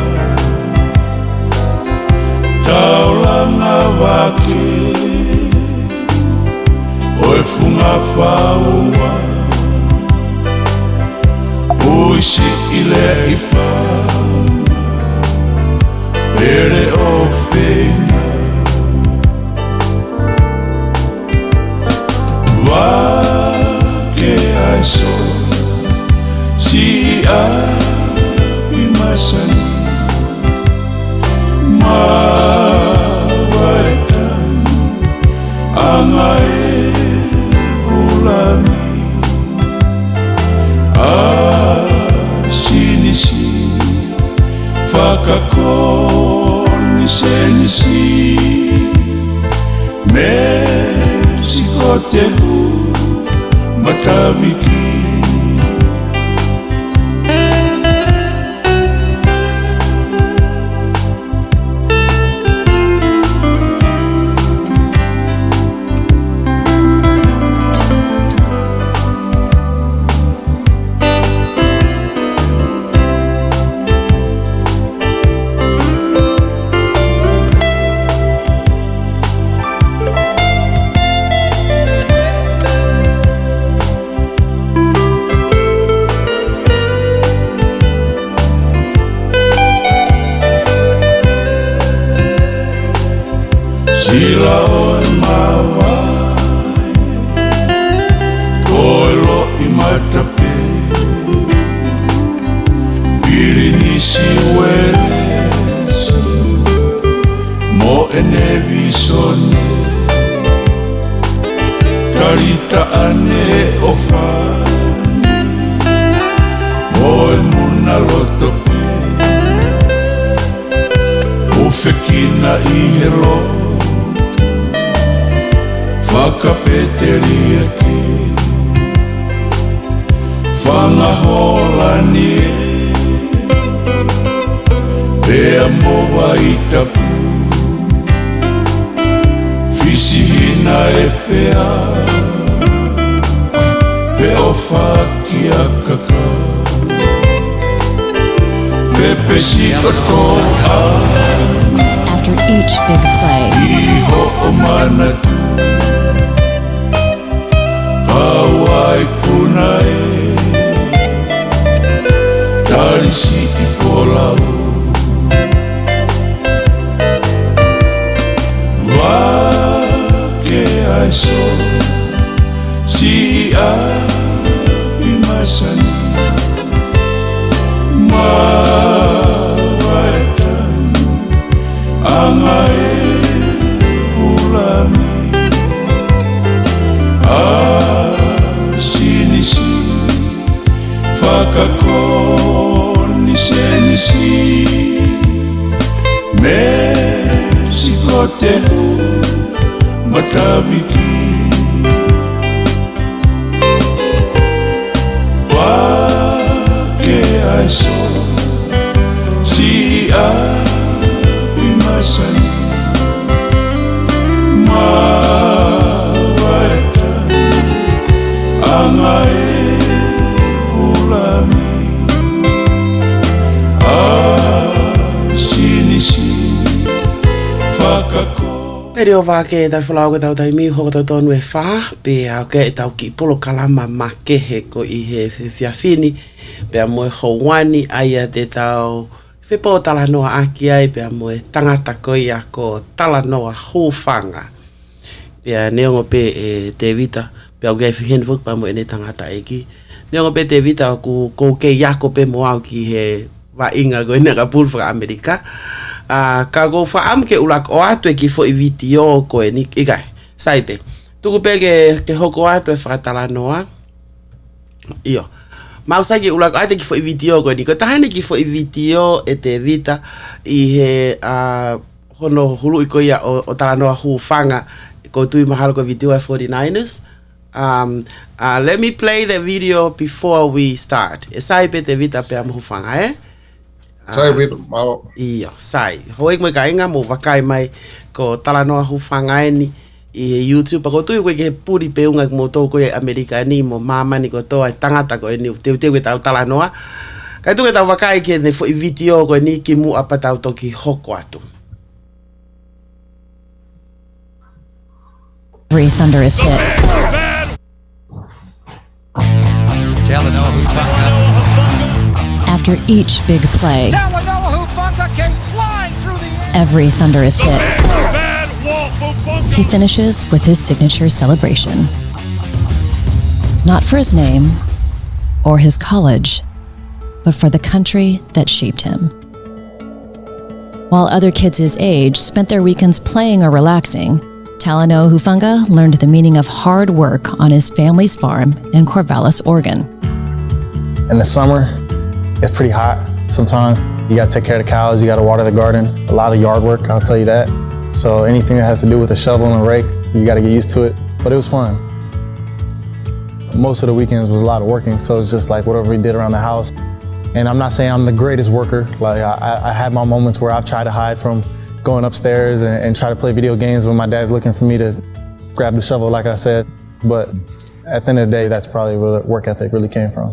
Taulanga wake Oe funga faua Uisi ile ifa Pere o feina Wake aiso Si a Bimasani Mawaitani Angae Ulami Sinisi Fakakoni senisi Mexico tehu Mataviki Sila o e mawai Koe lo I matape Piri nisi welesi Mo e nevi sone Tarita ane o fani Mo e muna lotope Ufekina I helo Whakapeteria ke Whangaholani e Pea moa I tapu Fisihina e pea whakia kaka Pepesi o toa After each big play, Iho o manatu Kawai punae Tarisi I folau Wake ai so Si a bimasani Mawaitani Angae ulami Asinisi Fakakoni senisi Mesikotehu Matabiki Wake aiso Si abimasani Mawaitani Angae ulami Asinisi Fakako Eri o wāke tau whalau ke tau taimi hoko tau tonu e whā, pe au ke tau ki polo kalama makehe ko I he whiawhini, pe a moe houani aia te tau whepo talanoa aki ai, pe a moe tangata koia ko talanoa hōwhanga. Pe a neongo pe e te vita, pe au gai whihene wuk pa moe ne tangata eki. Neongo pe te vita ku ke yako pe moau ki he wa inga koe neka pulwhaka Amerika. Ka go whaam ke ulak o atu e ki fo I vitio koe ni ikai, saipe. Tuku pe ke hoko atu e whakatalanoa. Iyo. Mau sai ke ulak o atu e ki fo I vitio koe ni. Ko tahane ki fo I vitio e te vita I he hono hulu I koia o talanoa hu whanga ko tui mahalo ko vitio e 49ers. Let me play the video before we start. E saipe te vita pe am hu whanga, Sai wito mau. Iyo, sai. Hoek mo kainga mo wakai mai ko talanoa hu whangai ni I YouTube. Ko tui koe ke puri peunga mo tō koe Amerika ni mo mamani ko tō ai tangata koe ni teu ke tau talanoa. Kai tu ke tau wakai ke ne fo I video koe ni ki mu apa tau toki hoko atu. every thunderous hit. Talanoa Hufanga. After each big play, every thunderous hit, he finishes with his signature celebration. Not for his name or his college, but for the country that shaped him. While other kids his age spent their weekends playing or relaxing, Talanoa Hufanga learned the meaning of hard work on his family's farm in Corvallis, Oregon. In the summer, it's pretty hot. Sometimes you gotta take care of the cows, you gotta water the garden, a lot of yard work, I'll tell you that. So anything that has to do with a shovel and a rake, you gotta get used to it, but it was fun. Most of the weekends was a lot of working, so it's just like whatever we did around the house. And I'm not saying I'm the greatest worker. Like I had my moments where I've tried to hide from going upstairs and try to play video games when my dad's looking for me to grab the shovel, like I said. But at the end of the day, that's probably where the work ethic really came from.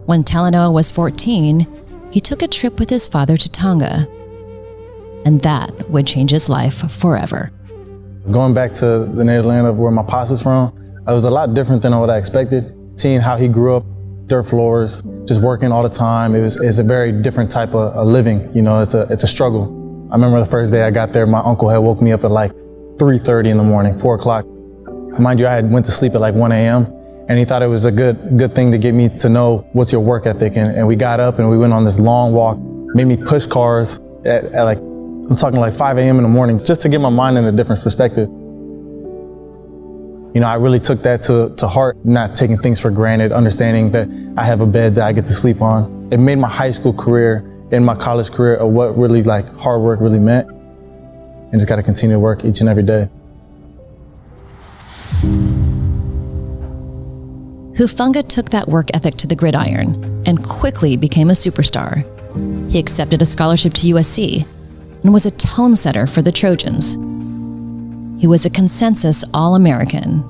When Talanoa was 14, he took a trip with his father to Tonga. And that would change his life forever. Going back to the native land of where my pops is from, it was a lot different than what I expected. Seeing how he grew up, dirt floors, just working all the time, it's a very different type of living. You know, it's a struggle. I remember the first day I got there, my uncle had woke me up at like 3:30 in the morning, 4 o'clock. Mind you, I had went to sleep at like 1 a.m. and he thought it was a good thing to get me to know what's your work ethic. And we got up and we went on this long walk, made me push cars at like, I'm talking like 5 a.m. in the morning, just to get my mind in a different perspective. You know, I really took that to heart, not taking things for granted, understanding that I have a bed that I get to sleep on. It made my high school career and my college career of what really like hard work really meant. And just got to continue to work each and every day. Hufanga took that work ethic to the gridiron and quickly became a superstar. He accepted a scholarship to USC and was a tone setter for the Trojans. He was a consensus All-American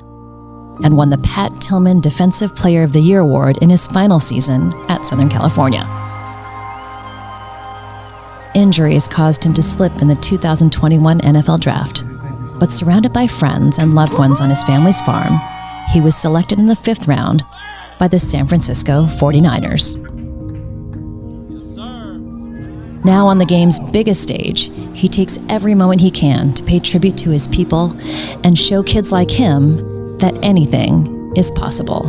and won the Pat Tillman Defensive Player of the Year award in his final season at Southern California. Injuries caused him to slip in the 2021 NFL Draft, but surrounded by friends and loved ones on his family's farm, he was selected in the 5th round by the San Francisco 49ers. Now on the game's biggest stage, he takes every moment he can to pay tribute to his people and show kids like him that anything is possible.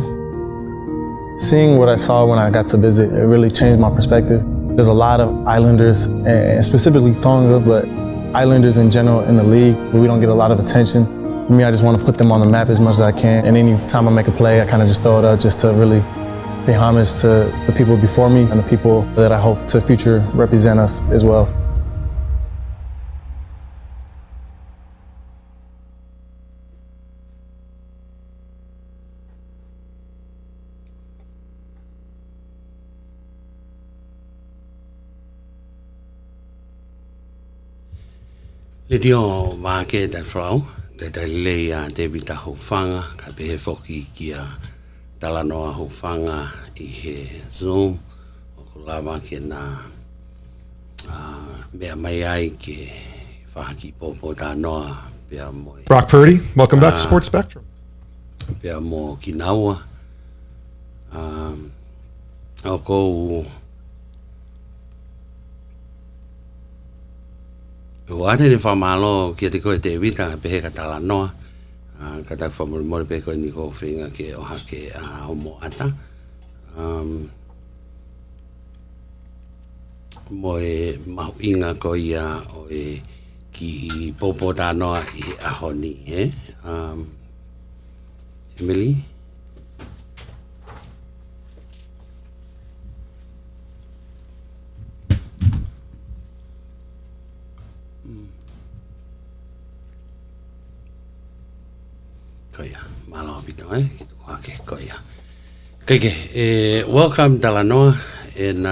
Seeing what I saw when I got to visit, it really changed my perspective. There's a lot of Islanders, and specifically Tonga, but Islanders in general in the league, we don't get a lot of attention. For me, I just want to put them on the map as much as I can, and any time I make a play, I kind of just throw it up just to really pay homage to the people before me and the people that I hope to future represent us as well. Le dio make da frau da leia David Hofanga ka be foki kia talanoa Hofanga I he Zoom o kulama ke na mea mai ai ke whahaki popo tā noa pia mo Brock Purdy, welcome back to Sports Spectrum. Pia mo ki naua o kou Wate ni whamalo kia te koe te wita pehe ka tala noa ka tak whamoremore pehe koe ni ko whinga ke oha ke homo ata mo e mahu inga ko ia o e ki popo tā noa I ahoni Emily Koia, malo pito ki tu ke koia. Keke, welcome Talanoa, and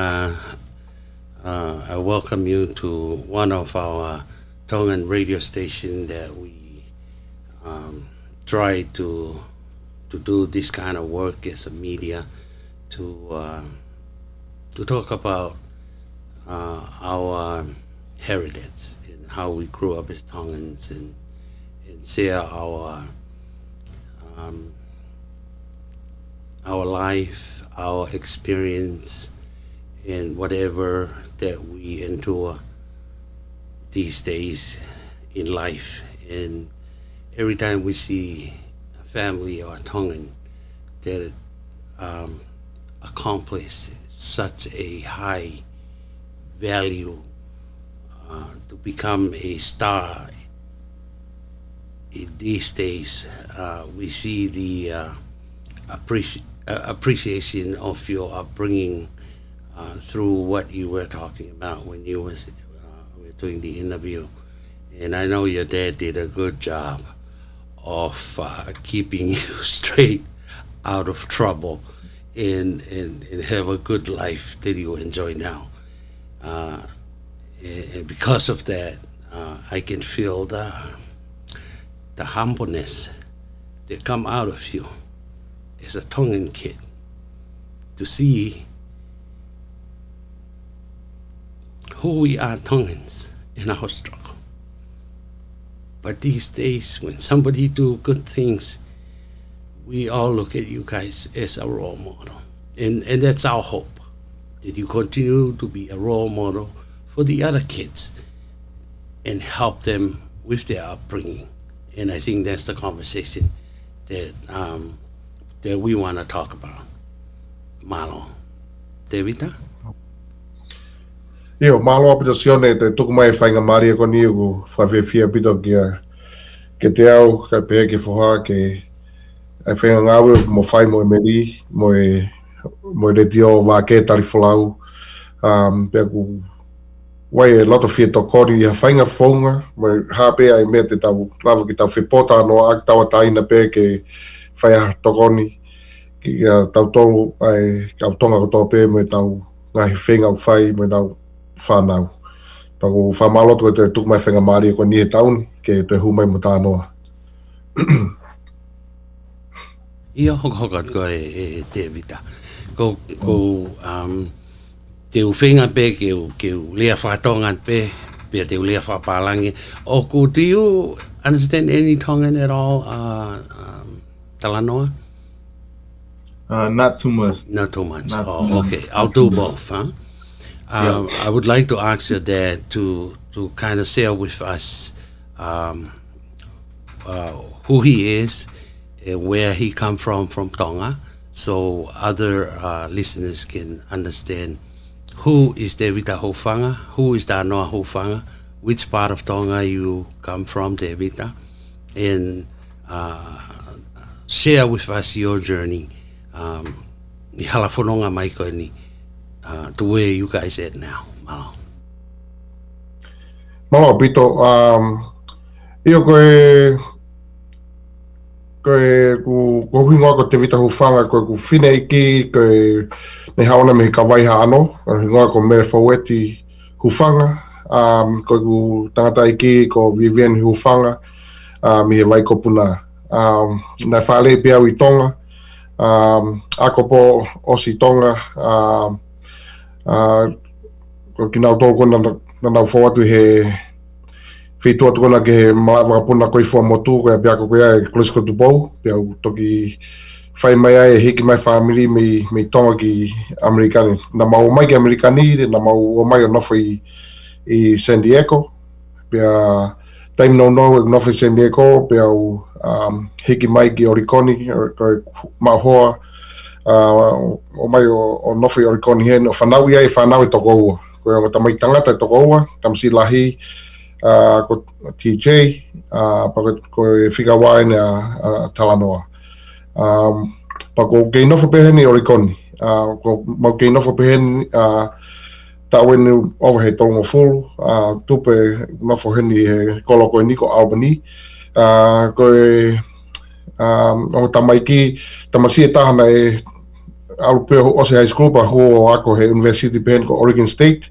I welcome you to one of our Tongan radio station that we try to do this kind of work as a media to talk about our heritage and how we grew up as Tongans and share our life, our experience, and whatever that we endure these days in life. And every time we see a family or a Tongan that accomplish such a high value to become a star in these days, we see the appreciation of your upbringing through what you were talking about when you were doing the interview. And I know your dad did a good job of keeping you straight out of trouble and have a good life that you enjoy now. And because of that, I can feel the humbleness that come out of you as a Tongan kid to see who we are Tongans in our struggle. But these days, when somebody do good things, we all look at you guys as a role model. And that's our hope, that you continue to be a role model for the other kids and help them with their upbringing. And I think that's the conversation that we want to talk about. Malo. Devita? Io, malo apitazione te tuku mai whainga maria ko ni uku whawhewhia pito ke te au, ka pehe ke whoha ke ai whainga ngāwe mo whai mo e meri, mo e retio wā ke tari wholau. Pea ku wai e loto fia tokori ha whainga whaunga, mo e hape ai mea te tau lava ki tau whipota no ak tawa taina pe ke whaia tokoni ki tau tolu ai kau tonga ko tō pe mo e tau ngahi whenga u whai mo e tau whanau. Paku whamaloto e te tuku mai whenga maari ko ni e tauni ke te humai mo tā noa. Ia hoka ko e te vita. Ko te uwhinga pe ke u lea whatonga pe te u lea whapalangi. O ko do you understand any Tongan at all, Talanoa? Not too much. Not too much. Not Oh, too much. okay. I'll do both, huh? Yeah. I would like to ask your dad to kind of share with us who he is and where he come from Tonga, so other listeners can understand who is Devita Hofanga, who is Danoa Hofanga, which part of Tonga you come from, Devita, and share with us your journey. Ni halafononga mai koe ni to where you guys at now. Malo. Malo pito io koe ku hingoa ko te vita hufanga koe ku whine iki koe ne haona me ka waiha ano hingoa ko mere faweti hufanga koe ku tangata iki ko Vivian hufanga mi he vai kopuna na whale pia ui Tonga ako po osi Tonga ko kinau tōko na nau whawatu he whitua tukona ke he wakapuna koi fua motu koe pia ko koe ai klosi ko tupou pia toki whai mai ai hiki mai family me Tonga ki Amerikani na mau mai ki Amerikani na mau o mai o nofo i San Diego pia time no nofo i San Diego pia hiki mai ki Orikoni koe mahoa o mai o nofo i Orikoni hen o whanau i ai whanau i toko ua koe o tamai tangata i toko ua tamsi lahi ko TJ ko fika wai na Talanoa pa ko ke no fo peheni Orikoni ko mau ke no fo peheni ta when overhead tongo full tupe no fo heni he kolo ko ni ko Albany ko o tamaiki tamasi tahana e alupe o se high school pa ho ako he university pen ko Oregon State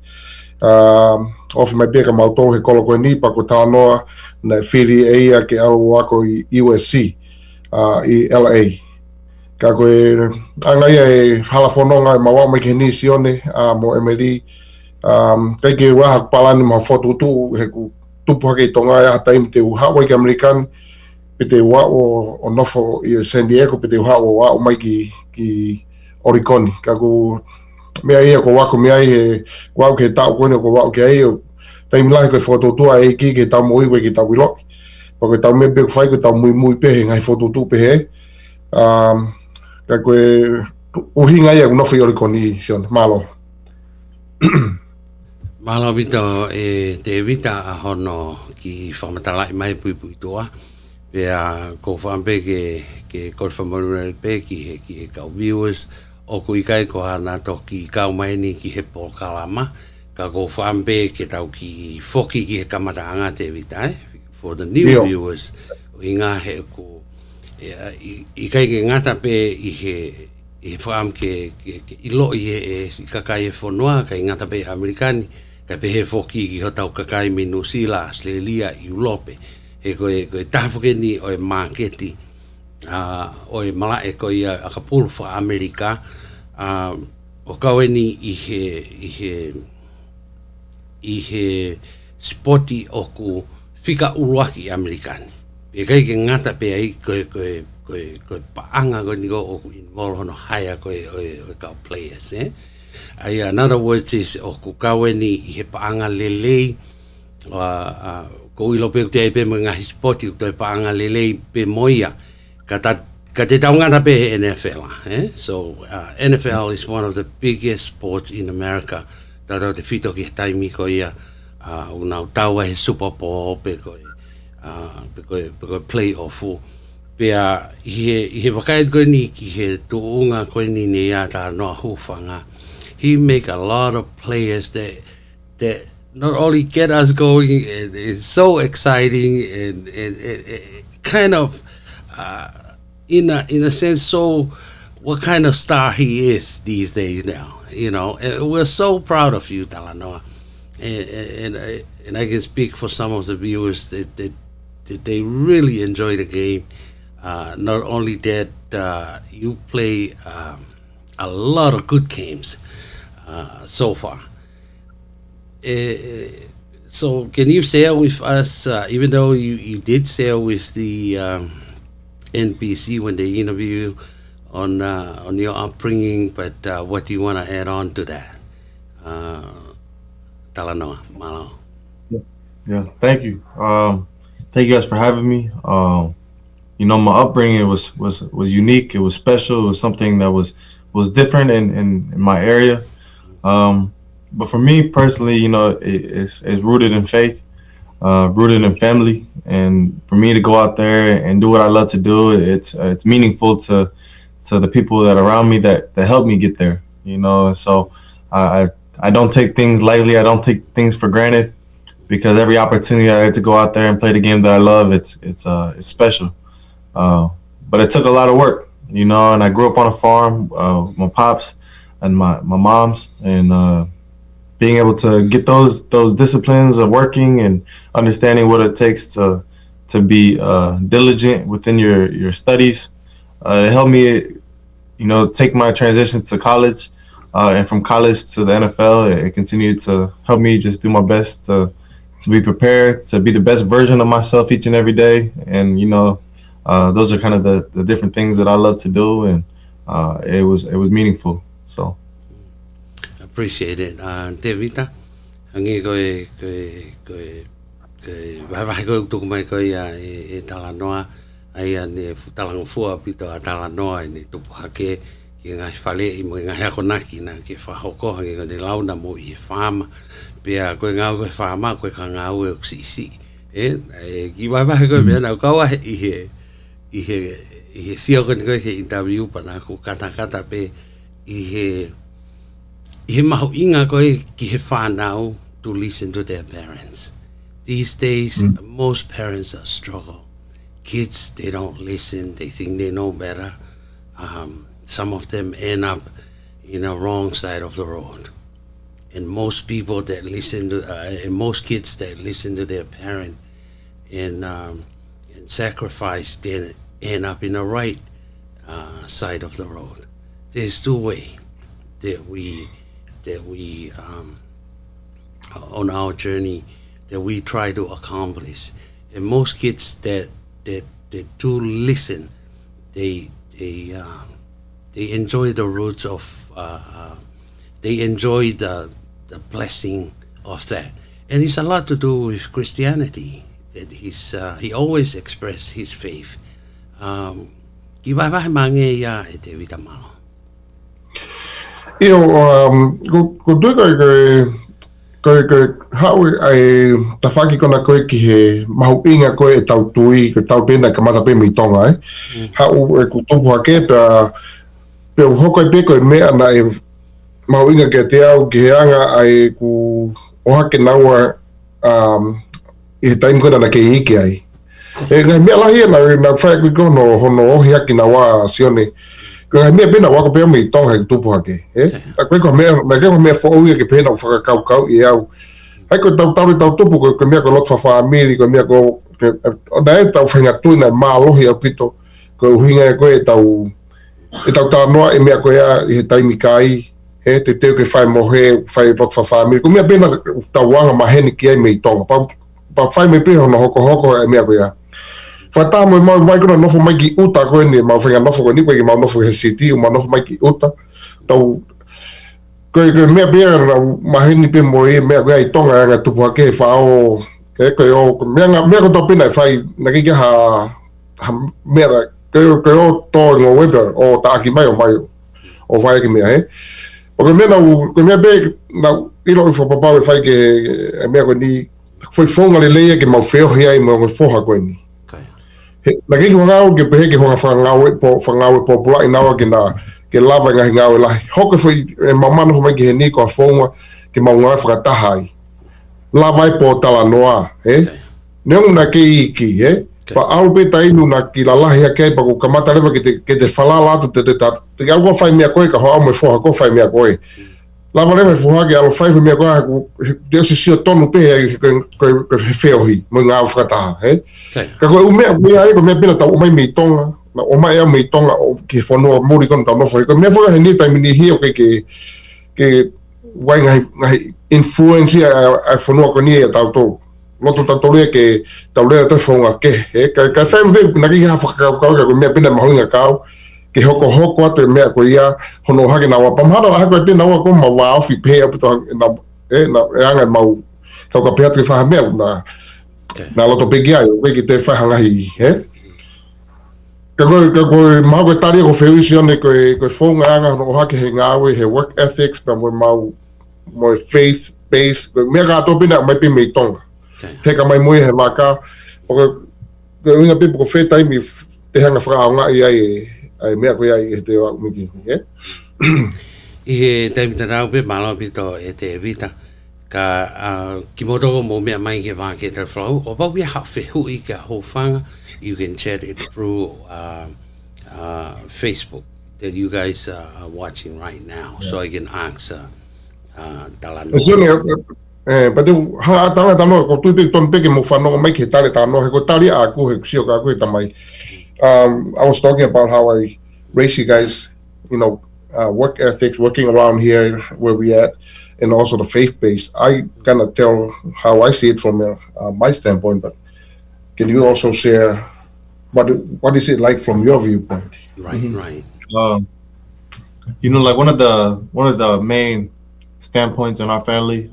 of my beka mauto he kolo ko ni pa ko Talanoa na fili e ke au ako i USC i LA ka ko anga e halafononga mawa mai ke ni sione mo Emily kai ke wa palani ma foto tu he ku tupu ke Tonga ya time te Hawaii ke American pete wa o nofo i San Diego pete wa mai ki Orikoni ka ku me ai ko wa ko me ai he wa ke ta ko ko wa ke ai time la ko foto tu ai ki ta moi we ki ta wilo pa ko ta me be fai ko ta muy pe ngai foto tu pe he ka ko o hinga ia no foi Orikoni sion malo Malo vito te vita a hono ki whamatala i mai pui toa pia ko whampe ke ko whamarunel pe ki e kau viewers o ko i kai ko hana to ki kau mai ni ki he po kalama ka ko whampe ke tau ki foki ki he kamatanga te vita for the new viewers i ngā he ko i kai ke ngata pe i wham ke ilo i e kakai e whanua kai ngata pe Amerikani ka pe he foki ki ho tau kakai me New Zealand, Australia, Europe he koe tafuke ni o e marketi o e mala e koe a kapulu wha Amerika o kaue ni i he spoti o ku whika uruaki Amerikani pe kai ke ngata pe ai koe paanga koe ni ko o ku involve hono haya koe o kau players ai another words is o ku kaue ni i he paanga lelei ko ilo pe te pe mga sport u te paanga lelei pe moia ka te taungata pe NFL so NFL is one of the biggest sports in America tata te fito ki taimi ko ia una taua he Super Bowl pe ko play off pe he wakai ko ni ki he tuunga ko ni ne ya ta no hufanga he make a lot of players that not only get us going, it's so exciting and kind of in a sense so what kind of star he is these days now, you know. And we're so proud of you, Talanoa, and I can speak for some of the viewers that they really enjoy the game. not only that, you play a lot of good games so far. So can you share with us, even though you did share with the NPC when they interview you on your upbringing, but what do you want to add on to that? Talanoa, Malo. Yeah, thank you. Thank you guys for having me. You know, my upbringing was unique. It was special. It was something that was different in my area. But for me personally, you know, it's rooted in faith, rooted in family, and for me to go out there and do what I love to do, it's meaningful to the people that are around me that help me get there. You know, and so I don't take things lightly. I don't take things for granted, because every opportunity I get to go out there and play the game that I love, it's special. But it took a lot of work, you know, and I grew up on a farm, my pops and my mom's, and being able to get those disciplines of working and understanding what it takes to be diligent within your studies, it helped me, you know, take my transition to college, and from college to the NFL. It continued to help me just do my best to be prepared, to be the best version of myself each and every day. And, you know, those are kind of the different things that I love to do, and it was meaningful. So appreciate it. Devita, hangi koe vai koe tuku mai koe e Talanoa ai ne talang fua pito a Talanoa ni tupu hake ki ngai fale I mo ngai ako naki na ke whahoko hangi koe ne launa mo I whama pia koe ngau koe whama koe ka ngau e uksisi ki vai koe mea nau kaua I he sio koe koe ke interview pana ko kata pe I he mahu inga koe ki he whanau to listen to their parents. These days, most parents are struggle. Kids, they don't listen. They think they know better. Some of them end up in the wrong side of the road. And most people that listen to, and most kids that listen to their parent and sacrifice, then end up in the right side of the road. There's two ways that we on our journey that we try to accomplish. And most kids that do listen, they enjoy the roots of they enjoy the blessing of that. And it's a lot to do with Christianity, that he always expressed his faith. Ki vai mange ya e te vita malo. Ko tui koe haui ai tawhaki kona koe ki he mahu inga koe e tau tui, koe tau pēnei ka mata pēmei tonga hau e ku tupu hake pe hoko e pe koe mea na e mahu inga ke te au ki he anga ai ku ohake naua I he taim koe na ke ike ai. Ngai mea lahi na whae kui kono hono ohi haki na wā sione. Ngai mea pēna wako pēa mei tonga he tupu hake. Koe koe mea whaui ke pēna whakakau I au. Hai koe tau tupu koe mea koe lotfa whaamiri, koe mea koe na e tau whainga tui na maa lohi au pito. Koe uhinga e koe e tau tānoa e mea koe a I he taimi kai. Te teo ke whai mohe, whai lotfa whaamiri. Koe mea pēna tau wanga maheni ki ai mei tonga. Pa whai me pēho na hoko e mea koe a. Whata mo mai kona nofo mai ki uta koe ni, mau whenga nofo koe ni koe ki mau nofo he city, o mau nofo mai ki uta. Tau, koe mea pēra na mahini pē mo e mea koe ai tonga anga tupu hake e whao, koe o, mea ko tau pēna e whai, na kiki ha mea, koe o tō ngō weather, o ta aki mai o whai ki mea he. O koe mea pē, na ilo I whapapau e whai ke mea koe ni, foi whonga le leia ke mau wheohi ai mo whoha koe ni. Na kiki wangau ke pehe ke honga whangau e popula I nawa ke lava ngahi ngau e lahi. Hoke foi e mamana ho mai ki he niko a whonga ke mau ngai whakataha ai. Lava e po Talanoa, Neongu na ke iki, Pa au pe tainu na ki la lahi a kei pa ku kamata lewa ke te whalala atu te au ko whai mea koe ka hoa mo e whoha ko whai mea koe. La vale me fuha ke alo fai me ko Deus se tonu pe ko feohi mo nga fata he ka ko me ai ko me pina ta o mai me tonga na o mai me tonga o ke fono mo ri kon ta no foi ko me fo ni ta mi hi o ke wai ngai influence a fono ko ni ta to loto ta to ke ta le to fonga ke ka fai me na ki ha fa ka ko me pina mo nga ka ke hoko atu me ko ia hono hage na wa pamhara ha ko te na wa ko ma wa ofi pe apu na anga mau ka ka pe atu fa me na loto pe gia yo ke te fa hanga hi ka ko ma ko tari ko feusion ko fonga anga no hake he nga we he work ethics pa mo mau mo faith based ko me ga to bina mai pe me tonga he ka mai mo he maka ko nga pe ko fe tai mi te hanga fra nga ia ai mea koe ai te wa miki I he taimita rau pe malo pito te vita ka kimotoko mo mea mai ke wāke te whau o pau ia hawhi hui ka hou whanga you can chat it through Facebook that you guys are watching right now so I can ask Talano pate ha tanga tano ko tu te ton pe ke mo whanonga mai ke tale tano he ko tali a ku he ksio ka ku tamai I was talking about how I raise you guys, work ethics, working around here where we at, and also the faith base. I kind of tell how I see it from my standpoint, but can you also share what is it like from your viewpoint? Right, right. Like one of the main standpoints in our family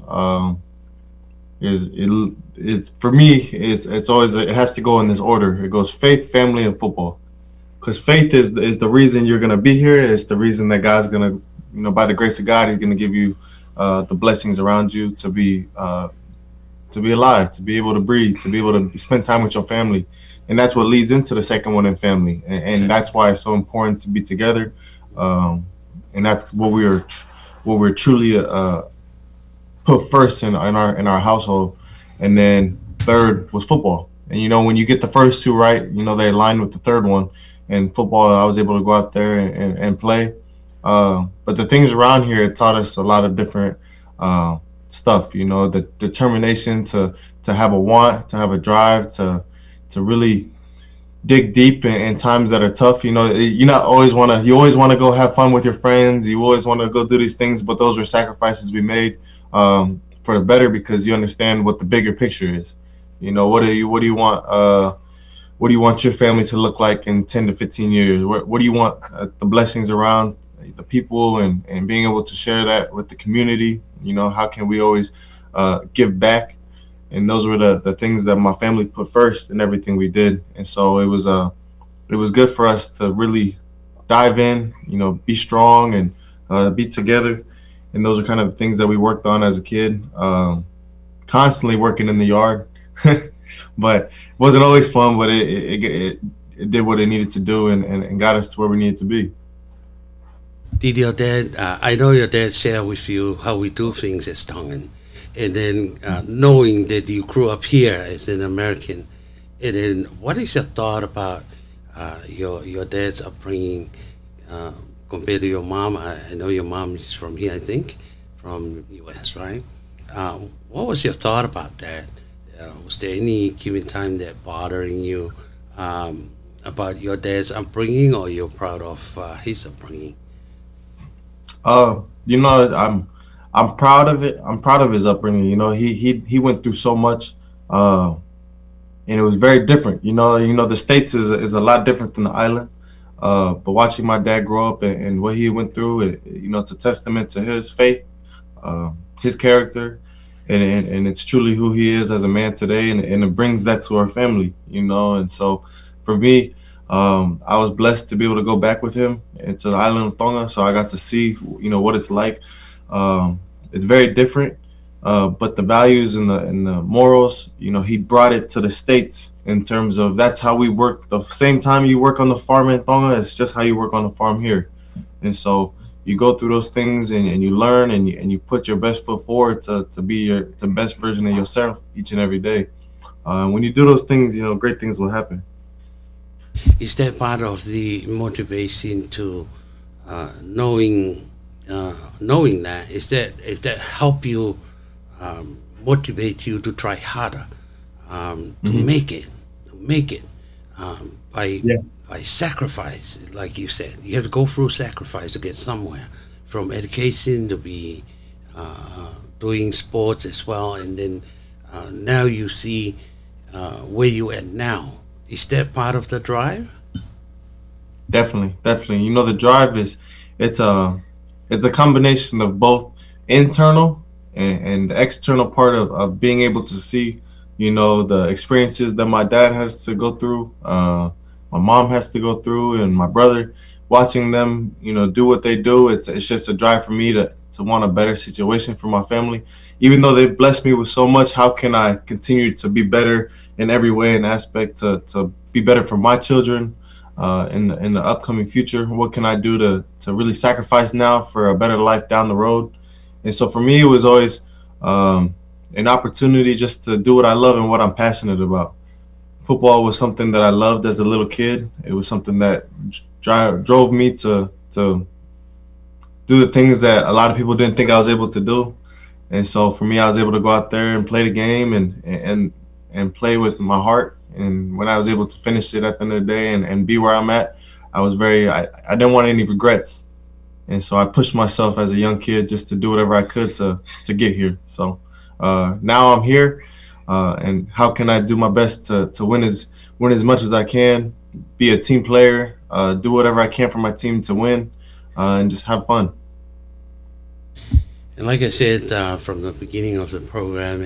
it's for me it's always it has to go in this order. It goes faith, family, and football. Because faith is the reason you're gonna be here. It's the reason that God's gonna, by the grace of God, He's gonna give you the blessings around you to be alive, to be able to breathe, to be able to spend time with your family, and that's what leads into the second one in family, and that's why it's so important to be together, and that's what we're truly put first in our household, and then third was football. And when you get the first two right, they align with the third one. And football, I was able to go out there and play. But the things around here, it taught us a lot of different stuff. The determination to have a want, to have a drive, to really dig deep in times that are tough. You always want to go have fun with your friends. You always want to go do these things, but those were sacrifices we made for the better, because you understand what the bigger picture is. What do you want? What do you want your family to look like in 10 to 15 years? What do you want the blessings around the people and being able to share that with the community? How can we always give back? And those were the things that my family put first in everything we did. And so it was good for us to really dive in, be strong and be together. And those are kind of the things that we worked on as a kid, constantly working in the yard. But it wasn't always fun, but it did what it needed to do and got us to where we needed to be. Did your dad, I know your dad shared with you how we do things as Tongan, and then knowing that you grew up here as an American, and then what is your thought about your dad's upbringing compared to your mom? I know your mom is from here, I think, from U.S., right? What was your thought about that? Was there any given time that bothering you about your dad's upbringing, or you're proud of his upbringing? I'm proud of it. I'm proud of his upbringing. He went through so much, and it was very different. The States is a lot different than the island. But watching my dad grow up and what he went through, it's a testament to his faith, his character. And it's truly who he is as a man today, and it brings that to our family, And so, for me, I was blessed to be able to go back with him into the island of Tonga, so I got to see, what it's like. It's very different, but the values and the morals, he brought it to the States in terms of that's how we work. The same time you work on the farm in Tonga, it's just how you work on the farm here, and so. You go through those things and you learn and you put your best foot forward to be the best version of yourself each and every day. When you do those things, great things will happen. Is that part of the motivation to knowing knowing that, is that help you motivate you to try harder, to make it by sacrifice, like you said. You have to go through sacrifice to get somewhere, from education to be doing sports as well, and then now you see where you at now. Is that part of the drive? Definitely. You know, the drive it's a combination of both internal and the external part of being able to see, you know, the experiences that my dad has to go through, my mom has to go through, and my brother, watching them, you know, do what they do. It's just a drive for me to want a better situation for my family. Even though they've blessed me with so much, how can I continue to be better in every way and aspect to be better for my children in the upcoming future? What can I do to really sacrifice now for a better life down the road? And so for me, it was always an opportunity just to do what I love and what I'm passionate about. Football was something that I loved as a little kid. It was something that drove me to do the things that a lot of people didn't think I was able to do. And so for me, I was able to go out there and play the game and play with my heart. And when I was able to finish it at the end of the day and be where I'm at, I didn't want any regrets. And so I pushed myself as a young kid just to do whatever I could to get here. So now I'm here, and how can I do my best to win as much as I can, be a team player, do whatever I can for my team to win, and just have fun. And like I said from the beginning of the program,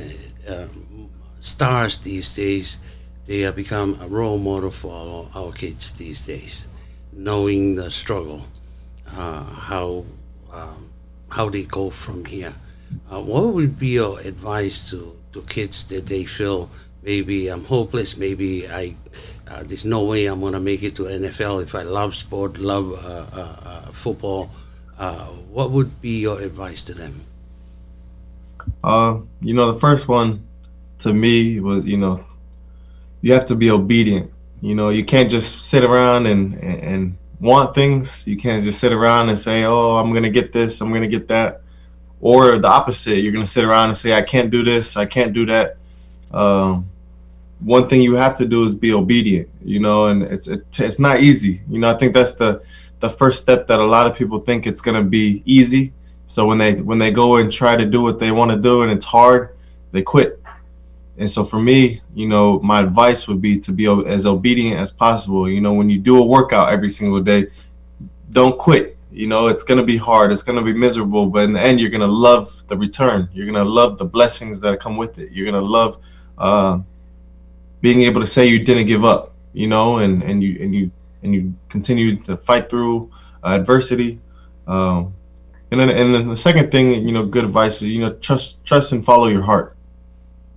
stars these days, they have become a role model for our kids these days, knowing the struggle, how they go from here. What would be your advice to kids that they feel, maybe I'm hopeless, maybe there's no way I'm going to make it to NFL if I love sport, love football? What would be your advice to them? You know, the first one to me was, you know, you have to be obedient. You know, you can't just sit around and want things. You can't just sit around and say, oh, I'm going to get this, I'm going to get that. Or the opposite, you're going to sit around and say, I can't do this, I can't do that. One thing you have to do is be obedient, you know, and it's not easy. You know, I think that's the first step that a lot of people think it's going to be easy. So when they go and try to do what they want to do and it's hard, they quit. And so for me, you know, my advice would be to be as obedient as possible. You know, when you do a workout every single day, don't quit. You know, it's going to be hard. It's going to be miserable. But in the end, you're going to love the return. You're going to love the blessings that come with it. You're going to love being able to say you didn't give up, you know, and you continue to fight through adversity. And then the second thing, you know, good advice is, you know, trust and follow your heart.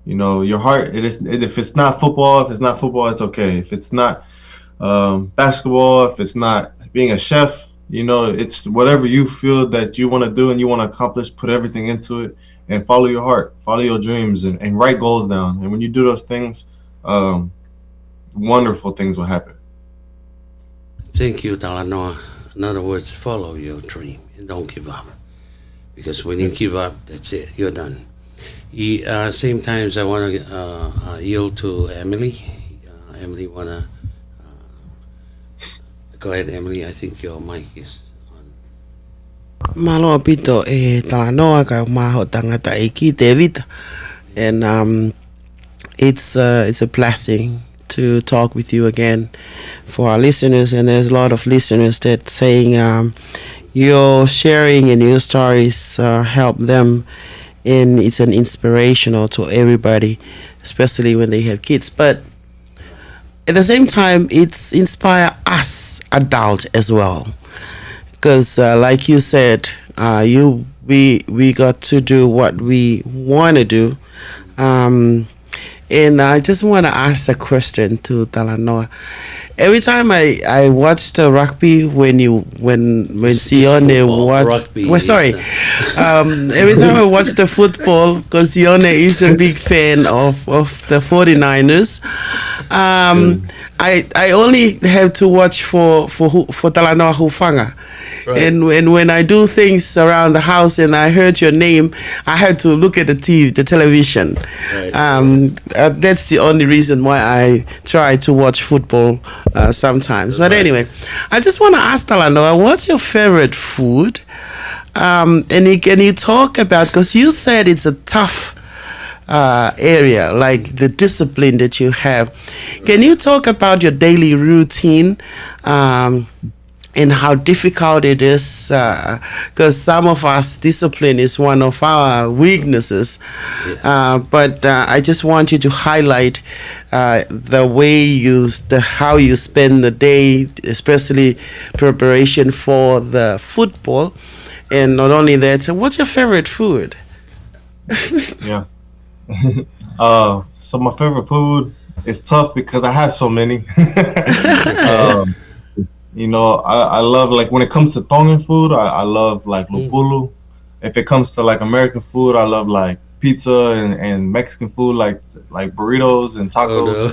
You know, your heart, if it's not football, it's okay. If it's not basketball, if it's not being a chef, you know, it's whatever you feel that you want to do and you want to accomplish, put everything into it and follow your heart, follow your dreams and write goals down. And when you do those things, wonderful things will happen. Thank you, Talanoa. In other words, follow your dream and don't give up. Because when you give up, that's it, you're done. Same times, I want to yield to Emily. Emily, want to go ahead, Emily. I think your mic is on. Malo pito Talanoa ka maho tangata ki David, and it's a blessing to talk with you again for our listeners. And there's a lot of listeners that saying your sharing and your stories help them. And it's an inspirational to everybody, especially when they have kids. But at the same time, it's inspire us adults as well, because like you said, we got to do what we want to do. And I just want to ask a question to Talanoa. Every time I watch the rugby, when Sione watch, every time I watch the football, because Sione is a big fan of the 49ers, I only have to watch for Talanoa Hufanga. Right. And when I do things around the house and I heard your name, I had to look at the television. Right. That's the only reason why I try to watch football sometimes. But anyway, I just want to ask Talanoa, what's your favorite food? And can you talk about, because you said it's a tough area, like the discipline that you have. Can you talk about your daily routine and how difficult it is? Because some of us, discipline is one of our weaknesses. Yes. But I just want you to highlight the way how you spend the day, especially preparation for the football. And not only that, what's your favorite food? Yeah. So my favorite food is tough because I have so many. You know, I love, like, when it comes to Tongan food, I love like lupulu. If it comes to like American food, I love like pizza and Mexican food, like burritos and tacos.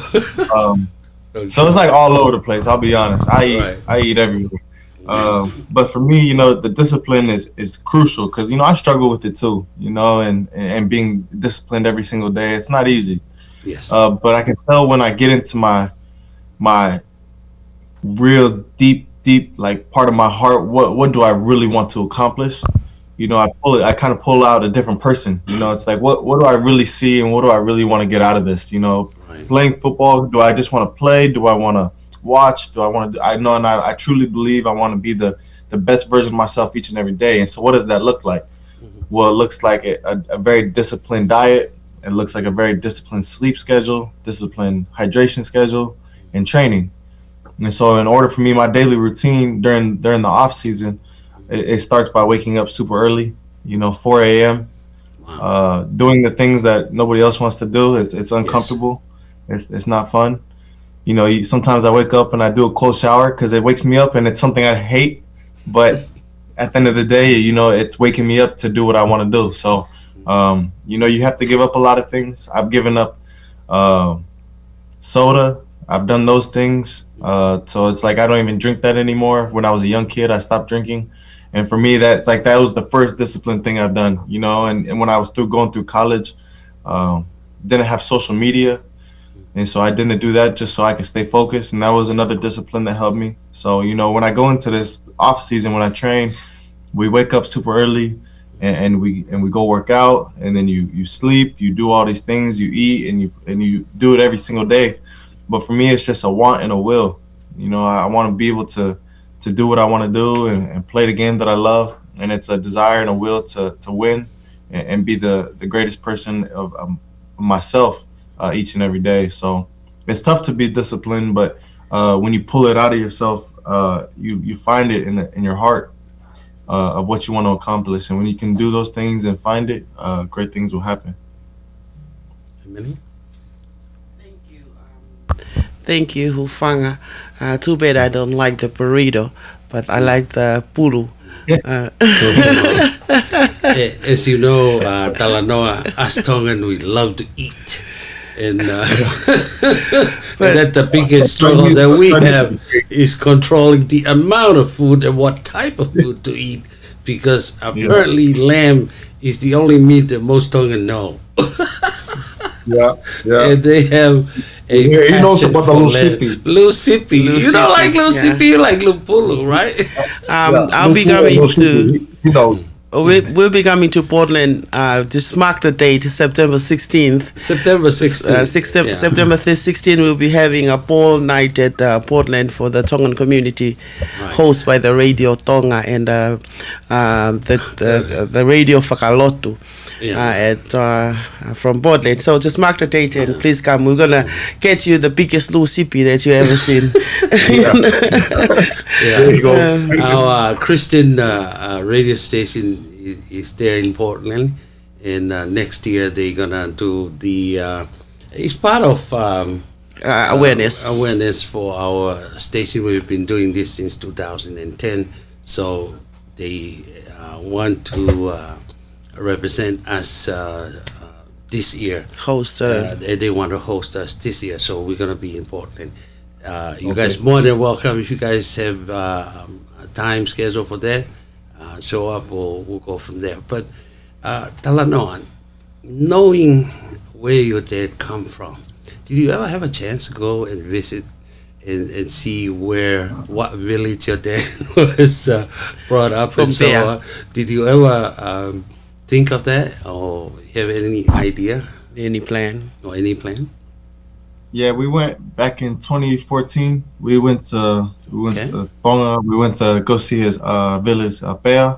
So it's like all over the place. I'll be honest. I eat everywhere. But for me, you know, the discipline is crucial because, you know, I struggle with it too, you know, and being disciplined every single day, it's not easy. Yes. But I can tell when I get into my real deep, like, part of my heart, what do I really want to accomplish? You know, I kind of pull out a different person. You know, it's like, what do I really see and what do I really want to get out of this? You know, playing football, do I just want to play? Do I want to watch? Do I want to? I know, and I truly believe I want to be the best version of myself each and every day. And so, what does that look like? Well, it looks like a very disciplined diet. It looks like a very disciplined sleep schedule, disciplined hydration schedule, and training. And so, in order for me, my daily routine during the off season, it starts by waking up super early. You know, 4 a.m. Doing the things that nobody else wants to do. It's uncomfortable. Yes. It's not fun. You know, sometimes I wake up and I do a cold shower because it wakes me up, and it's something I hate. But at the end of the day, you know, it's waking me up to do what I want to do. So, you know, you have to give up a lot of things. I've given up soda. I've done those things. So it's like I don't even drink that anymore. When I was a young kid, I stopped drinking. And for me, that was the first discipline thing I've done, you know. And when I was going through college, didn't have social media. And so I didn't do that just so I could stay focused. And that was another discipline that helped me. So, you know, when I go into this off season, when I train, we wake up super early and we go work out, and then you sleep, you do all these things, you eat, and you do it every single day. But for me, it's just a want and a will. You know, I want to be able to do what I want to do and play the game that I love. And it's a desire and a will to win and be the greatest person of myself each and every day. So it's tough to be disciplined, but when you pull it out of yourself, you find it in your heart of what you want to accomplish. And when you can do those things and find it, great things will happen. Thank you, Hufanga. Too bad I don't like the burrito, but I like the pulu. As you know, Talanoa, us Tongan, we love to eat. And, and that the biggest struggle that we have is controlling the amount of food and what type of food to eat, because apparently lamb is the only meat that most Tongan know. Yeah. And they have a he knows about the lusipi. Lusipi. You don't like lusipi, you like lupulu, right? I'll be coming to. He knows. We'll be coming to Portland. Just mark the date, September 16th. September 16th. September 16th, we'll be having a ball night at Portland for the Tongan community, hosted by the Radio Tonga and the Radio Whakalotu. From Portland. So just mark the date and please come. We're gonna get you the biggest lusipi that you ever seen. There you go. Our Christian radio station is there in Portland, and next year they're gonna do the. It's part of awareness for our station. We've been doing this since 2010, so they want to represent us this year. They want to host us this year, so we're going to be in Portland. You guys more than welcome if you guys have time schedule for that. Show up, we'll go from there. But Talanoa, knowing where your dad come from, did you ever have a chance to go and visit and see what village your dad was brought up in? So did you ever think of that, or have any idea? Any plan? Yeah, we went back in 2014. We went to Tonga. We went to go see his village, Pea,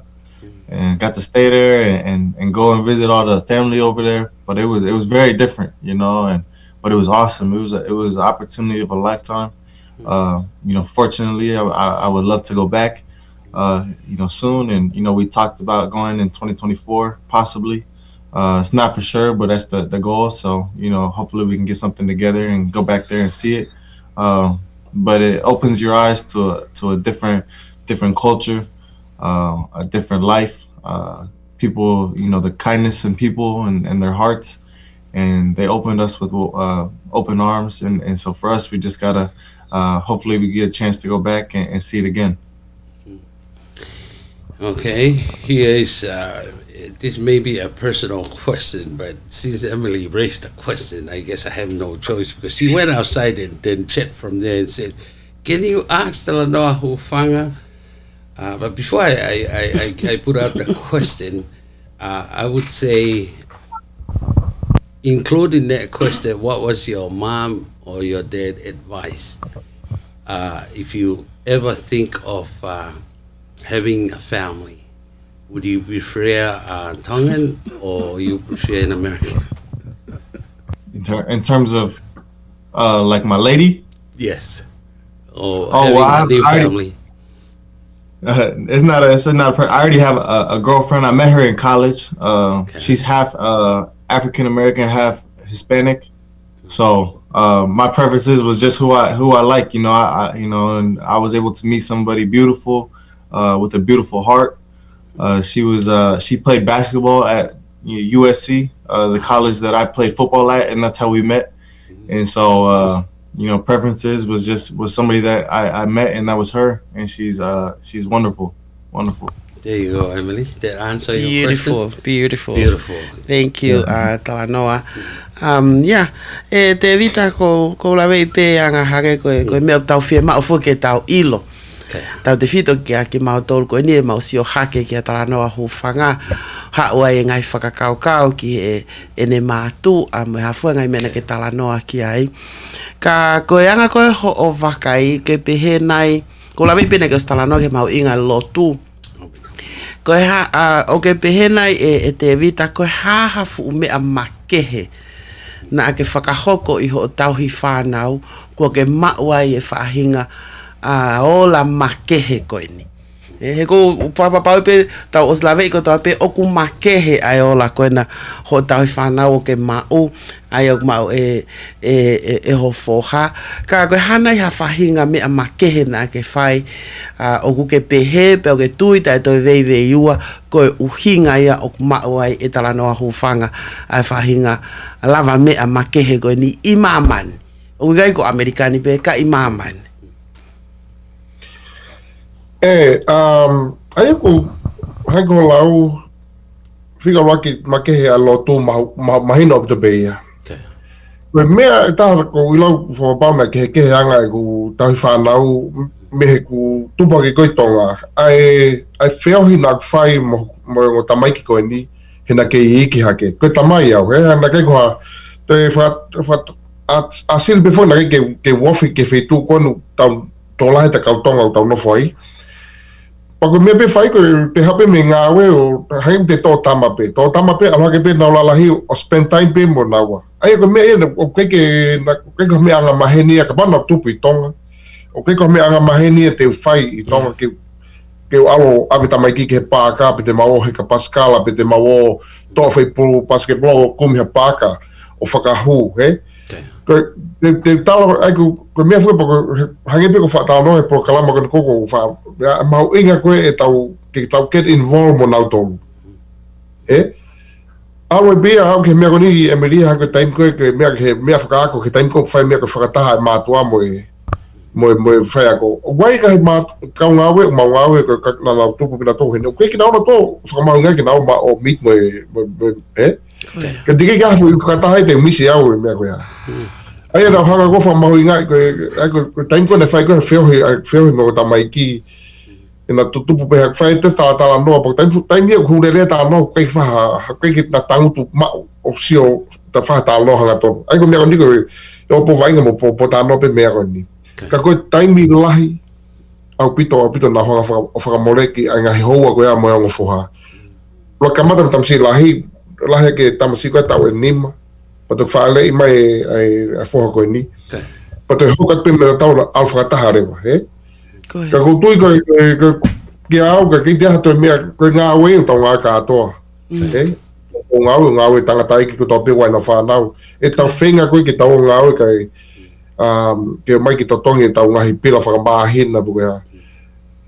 and got to stay there and go and visit all the family over there. But it was very different, but it was awesome. It was an opportunity of a lifetime. Fortunately, I would love to go back, soon. And we talked about going in 2024, possibly. It's not for sure, but that's the goal. So, hopefully we can get something together and go back there and see it. But it opens your eyes to a different culture, a different life. People, the kindness in people and their hearts, and they opened us with open arms. And so for us, we just gotta, hopefully we get a chance to go back and see it again. Okay, here is, this may be a personal question, but since Emily raised the question, I guess I have no choice, because she went outside and then chat from there and said, can you ask Talanoa Hufanga? But before I put out the question, I would say, including that question, what was your mom or your dad advice? If you ever think of having a family, would you prefer Tongan or you prefer an American? In terms of like my lady? Yes. Or having a new family? It's not a I already have a girlfriend. I met her in college. She's half African American, half Hispanic. So my preferences was just who I like. And I was able to meet somebody beautiful with a beautiful heart. She played basketball at USC, the college that I played football at, and that's how we met. And so preferences was somebody that I met, and that was her, and she's wonderful. There you go, Emily. That answer your question? Beautiful. Thank you, Talanoa. Te vita ko la vei pe anga hage ko me tau fie ma fo ke tau ilo. Tau te fito ki mau tolu ko ni mau sio hake ki Talanoa Hufanga. Ha ua e ngai whakakaukau ki e ne mātu a me hafua ngai mena ke Talanoa ki ai. Ka koe anga koe ho o wakai ke pehe nai, ko la vei pene ke Talanoa ke mau inga lotu. Koe o ke pehe nai e te vita koe hahafu mea makehe na ake whakahoko i ho o tauhi whanau kua ke mauai e whahinga o la makehe koe ni. He ko papapau pe tau oslavei ko tau pe oku makehe ai ola koe na ho tauhi whanau o ke mau ai o mau e ho foha. Ka koe hana i ha whahinga mea makehe na ake whai oku ke pehe pe o ke tui tai toi vei ua koe uhinga ia o mauai e Talanoa Hufanga ai whahinga lava mea makehe koe ni imaman. O gai ko Amerikani pe ka imaman. Ai ko hango lau figa waki makehe a lotu mahina of the bay. We mea taha ko ilau fo pauna ke anga ku tahi whanau mehe ku tupa ke koitonga. Ai whiao hina whai mo tamaiki koe ni hina ke iki hake. Koe tamai au, hana kei koha te a silbe fo na ke wofi ke whetu konu tau tolahe ta kautonga o tau nofo ai. Pako mea pe whai koe te hape me ngā we o haim te tō tamape. Tō tamape alwa ke pe naulalahi o spend time pe mo nawa. Ai ko mea ena o keke mea anga maheni a ka pana tupu I tonga. O keke mea anga maheni te whai I tonga ke o alo avita mai ki ke pāka pe te mawo he ka paskala pe te mawo tō whai pulu paske blogo kumi ha pāka o whakahu, he? Te talo ai ko mea fue pako hange pe ko whatao no he po kalama kona koko mau inga koe e tau get involved mo nau tolu. Awe bea au ke mea koni Emily hange taim koe ke mea whakaako ke taim koe whai mea ko whakataha e mātua mo mo fai ako wai ka ma ka ngawe ko na na tu pina to hene ke na to so ma nga ke na ma o mit mo ke dike ga fu ka ta hai te mi si au me ko ya ai na hanga go fa ma nga ko time ko na fai ko feo mo ta mai ki ina tu pe hak fai te ta la no pa time ye ku le ta no ke fa ke na tang tu ma opsio ta fa ta no hanga to ai ko me ko ni ko o po vai mo po ta no pe me ko ni ka koe taimi lahi au pito na honga whakamoreki a ngahi hoa koe a moe ongo whoha. Roa kamata tamsi lahi ke tamasi koe tau e nima, pato whaale i mai e whoha koe ni. Pato e hokat pime na tau na au whakataha rewa, he? Ka koutui koe ki au ka ki te hato e mea koe ngā wei o tau ngā kātoa, he? O ngā ue tangata iki ko tau pe wai na whanau. E tau whenga koe ki tau ngā ue kai ke mai ki totongi tau ngahi pila whakamahina buke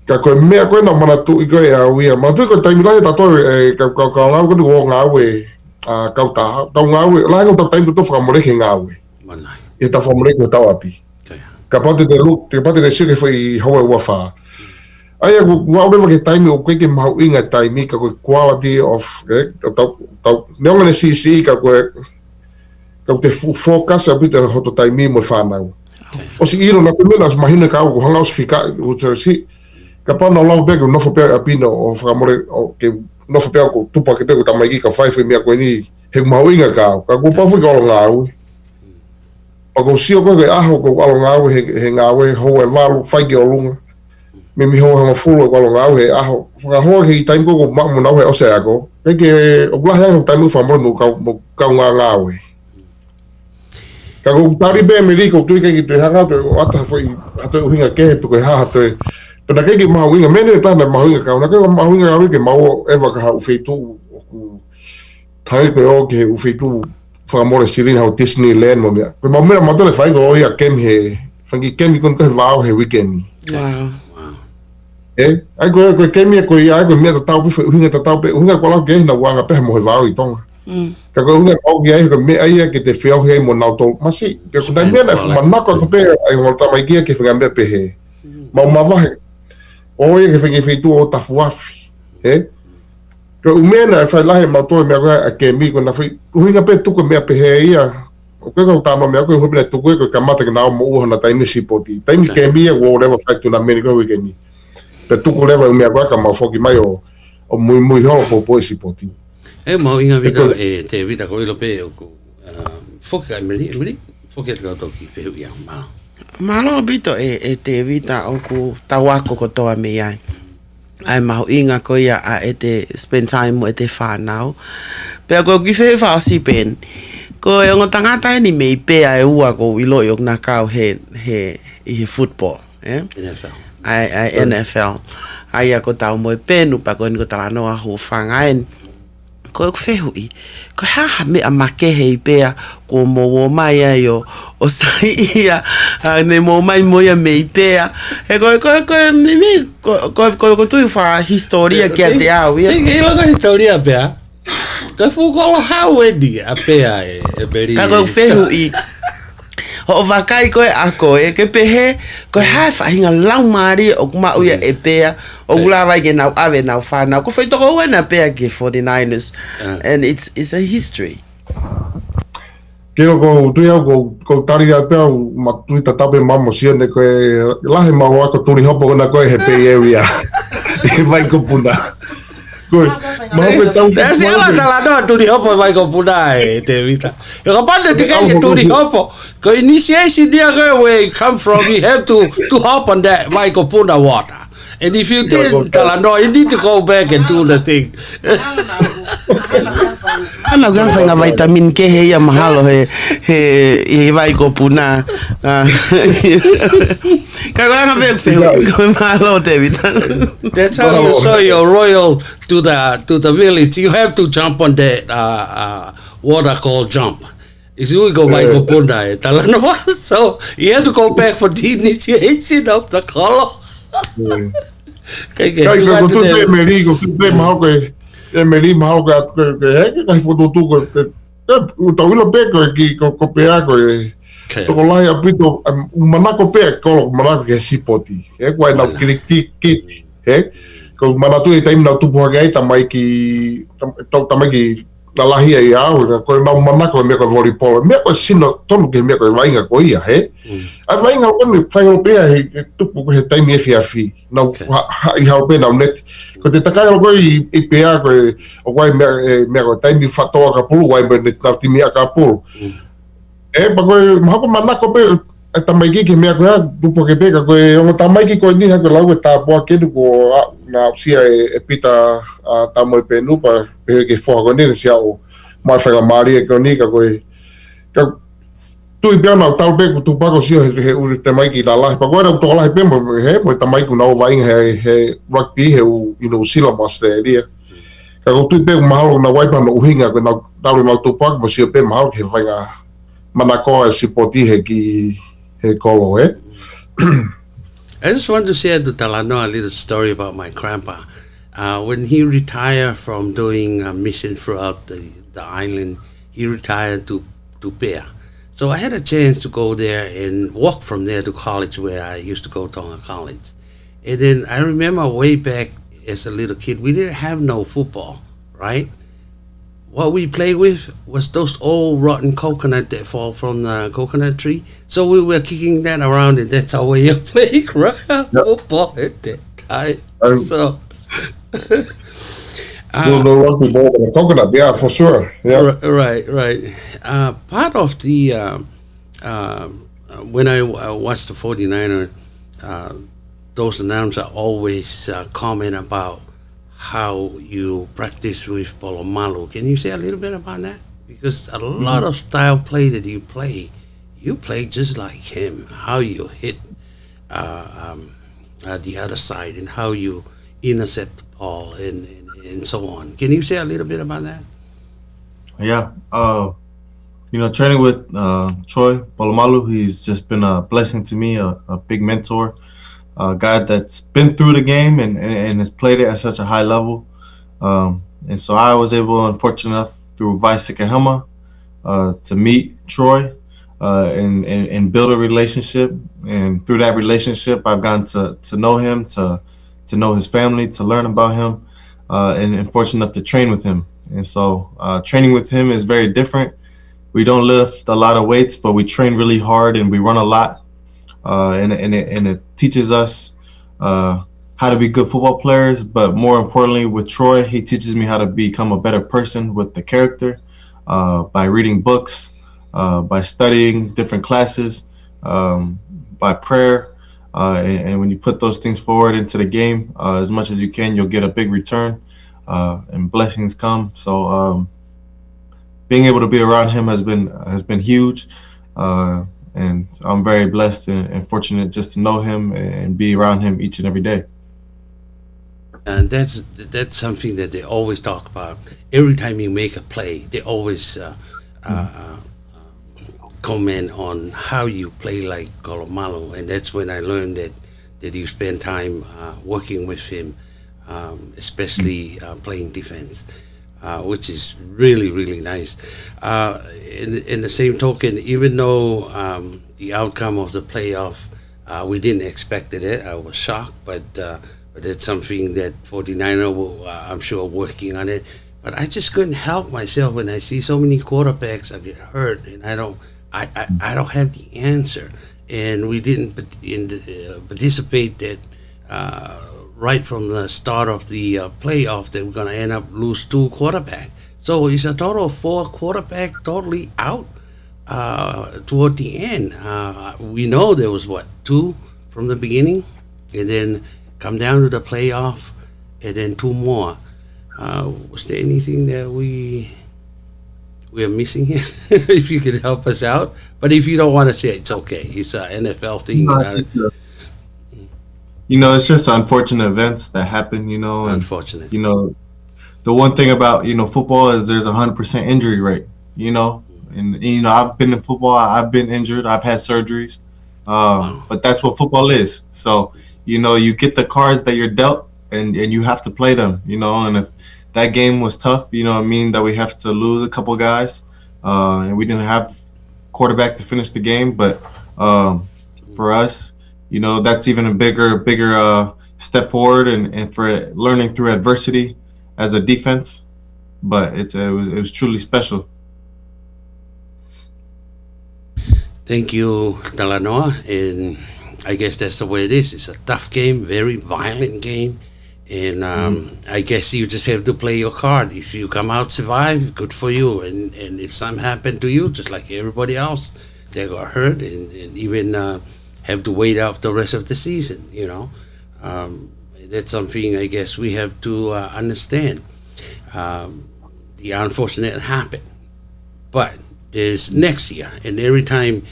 ka koe mea koe na mana tu i koe a uia mana tu i koe taimilai tato ka ngau koe o ngā ue kau taha tau ngā ue lai ngau tau taimi tu whakamoreke ngā ue e tau whakamoreke o tau api ka pate te look te pate te sike whai hawa ua wha aia ngau rewa ke taimi o koe ke mahu inga taimi ka koe quality of tau neonga ne CC ka koe kau te focus a pita hoto taimi mo whanau. O si iro na te mena mahina ka au ko hangau sifika o te si ka pana lau bego nofo pe a pino o whakamore o ke nofo pe ko tupa ke te ko tamaiki ka whaiwhi mea koe ni he mahuinga ka au. Ka ko pawhi ka alo ngā au. Pa ko sio koe ke aho ko alo ngā au he ngā au ho e walu whaiki o lunga. Me mi hoa hanga fulu ko alo ngā au he aho. Whaka hoa ke i taimi ko mamu nau he ose ako. Eke o blahe anu taimi whamore mo kau ngā au he. Ka ko tari be Amerika tu ke ki te hanga te ata foi ato hinga ke tu ko ha to pena ke ki mau hinga mene ta na mau hinga ka na ke mau hinga ke mau eva ka u feitu ku tai ko o ke u feitu fa amore sirin ha Disneyland mo me ko mau mera mo le fai go ia kem he fangi kem kon ko va he weekend wow ai ko kem ko ia ko me ta tau hinga ta tau pe hinga ko la ke na wanga pe mo va i tonga ka ko una o ge ai ko me ai ke te feo he mo na to masi ke ko dai mena ma ko ko pe ai mo ta mai ke finga pe he ma va o ye ke fingi fitu o ta fuafi he ko umena fa la he ma to me a ke mi ko na fi hinga pe tu ko me pe he ia o ke ko ta ma me ko ho pe tu ko ka mata ke na mo o na tai mi si poti tai mi ke mi e wo le fa tu na me ko ke ni pe tu ko le va me ka ma fo ki mai o muy ho po si poti e mau inga vika e te vita ko ilo pe o ko foka meri foka ka to ki pe ia malo bito e te vita o ku tawako ko toa me ai mau inga ko ia a e te spend time mo e te whanau pe ko ki fe fa si pen ko e ngo tangata ni me pe ai ua ko ilo yo na kau he football NFL ai NFL ai ko tau mo penu pa ko ni ko tala no a ho fangain ko fehui ko ha me amake he pea ko mo mai ayo o sai ia ne mo mai mo ya me pea e ko mi ko tu fa historia que te au ia que lo historia pea que fu ko ha wedi a pea e beri ko fehui o vakai ko ako e ke pehe ko ha fa hinga lau mari o kuma uia e pea o gula vai ke nau ave nau fa nau ko foi to ko na pea ke 49ers and it's a history ke ko tu ya ko tari ya pea ma tu ta tabe mamo siene ko la he ma wa ko tu ri hopo na ko he pe area e vai ko puna Good. That's ela tala no tu di hopo vai ko puna te vita. E ko pande te ke tu di hopo. Ko initiation dia go where come from you have to hop on that vai ko puna water. And if you didn't tala no you need to go back and do the thing. Ana gan fanga vitamin K he ya mahalo he vai ko puna. Kagana be fe mahalo te vita. That's how you show your royal to the village. You have to jump on that water called jump. Is you go by go punda talano. So you have to go back for the initiation of the color. Kai ko tu te meri ko tu te mau ko e meri mau ko he kai foto tu ko to ilo pe ko ki ko pe ko Toko lai apito manako pe ko manako ke sipoti. He ko na kiti he ko manatu e taim na tu boga ai tamai ki lalahi ai au ko na manako me ko volleyball me ko sino tonu ke me ko vainga ko ia he. Ai vainga ko me faio pe ai tu ko he taim e fiafi. Na I ha pe na net ko te takai ko I pe a ko o wai me ko taim I fatoa ka pulu wai me net na timi ka pulu. Bago mahako manako pe tamaiki ke mea koe tupo ke peka koe ongo tamaiki koe ni hako lau e tāpua kedu ko na sia e pita tamo e penu pa pe ke foha koe nene sia o mai whanga maari e koe ni ka koe tui pia nao tau pe ko tupako sia he uri tamaiki la lahi pa koe rau toka lahi pe mo he mo tamaiku nao vainga he rugby he u silamas te eria ka ko tui pe mahalo na waipa no uhinga koe na tauri nao tupako mo sia pe mahalo ke whainga manako e sipoti he kolo eh. I just want to share to Talanoa a little story about my grandpa. When he retired from doing a mission throughout the island, he retired to Pea. So I had a chance to go there and walk from there to college where I used to go to Tonga College. And then I remember way back as a little kid, we didn't have no football, right? What we played with was those old rotten coconut that fall from the coconut tree. So we were kicking that around, and that's our way of playing football at that time. So, no rugby ball with a coconut, yeah, for sure. Yeah. Right. Part of the when I watched the 49er, those announcers always comment about how you practice with Polomalu. Can you say a little bit about that? Because a lot of style play that you play just like him. How you hit the other side and how you intercept the ball and so on. Can you say a little bit about that? Yeah. Training with Troy Polomalu, he's just been a blessing to me, a big mentor. A guy that's been through the game and has played it at such a high level. And so I was able and fortunate enough through Vice Sikahema to meet Troy and build a relationship. And through that relationship, I've gotten to know him, to know his family, to learn about him, and fortunate enough to train with him. And so training with him is very different. We don't lift a lot of weights, but we train really hard and we run a lot. And it teaches us how to be good football players, but more importantly with Troy, he teaches me how to become a better person with the character by reading books, by studying different classes, by prayer, and when you put those things forward into the game as much as you can, you'll get a big return and blessings come. So being able to be around him has been huge. And I'm very blessed and fortunate just to know him and be around him each and every day. And that's something that they always talk about. Every time you make a play, they always comment on how you play like Polomalu. And that's when I learned that you spend time working with him, especially playing defense. Which is really, really nice. In the same token, even though the outcome of the playoff, we didn't expect it. I was shocked, but it's something that 49er will, I'm sure, working on it. But I just couldn't help myself when I see so many quarterbacks that get hurt, and I don't have the answer. And we didn't participate that. Right from the start of the playoff that we're going to end up lose 2 quarterbacks. So it's a total of 4 quarterbacks totally out toward the end. We know there was, 2 from the beginning, and then come down to the playoff, and then 2 more. Was there anything that we are missing here? If you could help us out. But if you don't want to say it, it's okay. It's an NFL thing. It's just unfortunate events that happen, and, unfortunate. The one thing about, football is there's 100% injury rate, and, I've been in football, I've been injured, I've had surgeries, but that's what football is. So, you get the cards that you're dealt and you have to play them, and if that game was tough, that we have to lose a couple guys, and we didn't have quarterback to finish the game. But for us, you know, that's even a bigger step forward and for learning through adversity as a defense. But it was truly special. Thank you, Talanoa, and I guess that's the way it is. It's a tough game, very violent game, and I guess you just have to play your card. If you come out survive, good for you, and if something happened to you, just like everybody else, they got hurt and even have to wait out the rest of the season, you know. That's something I guess we have to understand. The unfortunate happened, but there's next year, and every time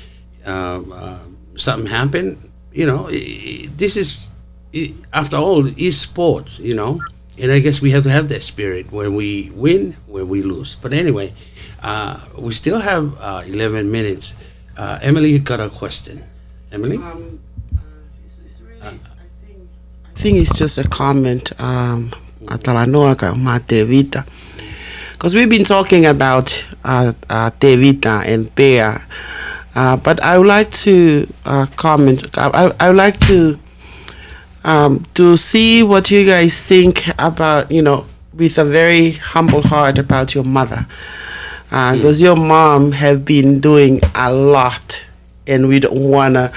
something happened, you know, this is, after all, is sports, you know, and I guess we have to have that spirit when we win, when we lose. But anyway, we still have 11 minutes. Emily, you got a question. Emily? I think it's just a comment, because we've been talking about Tevita and Pea, but I would like to comment. I would like to see what you guys think about, you know, with a very humble heart about your mother, because your mom have been doing a lot. And we don't wanna,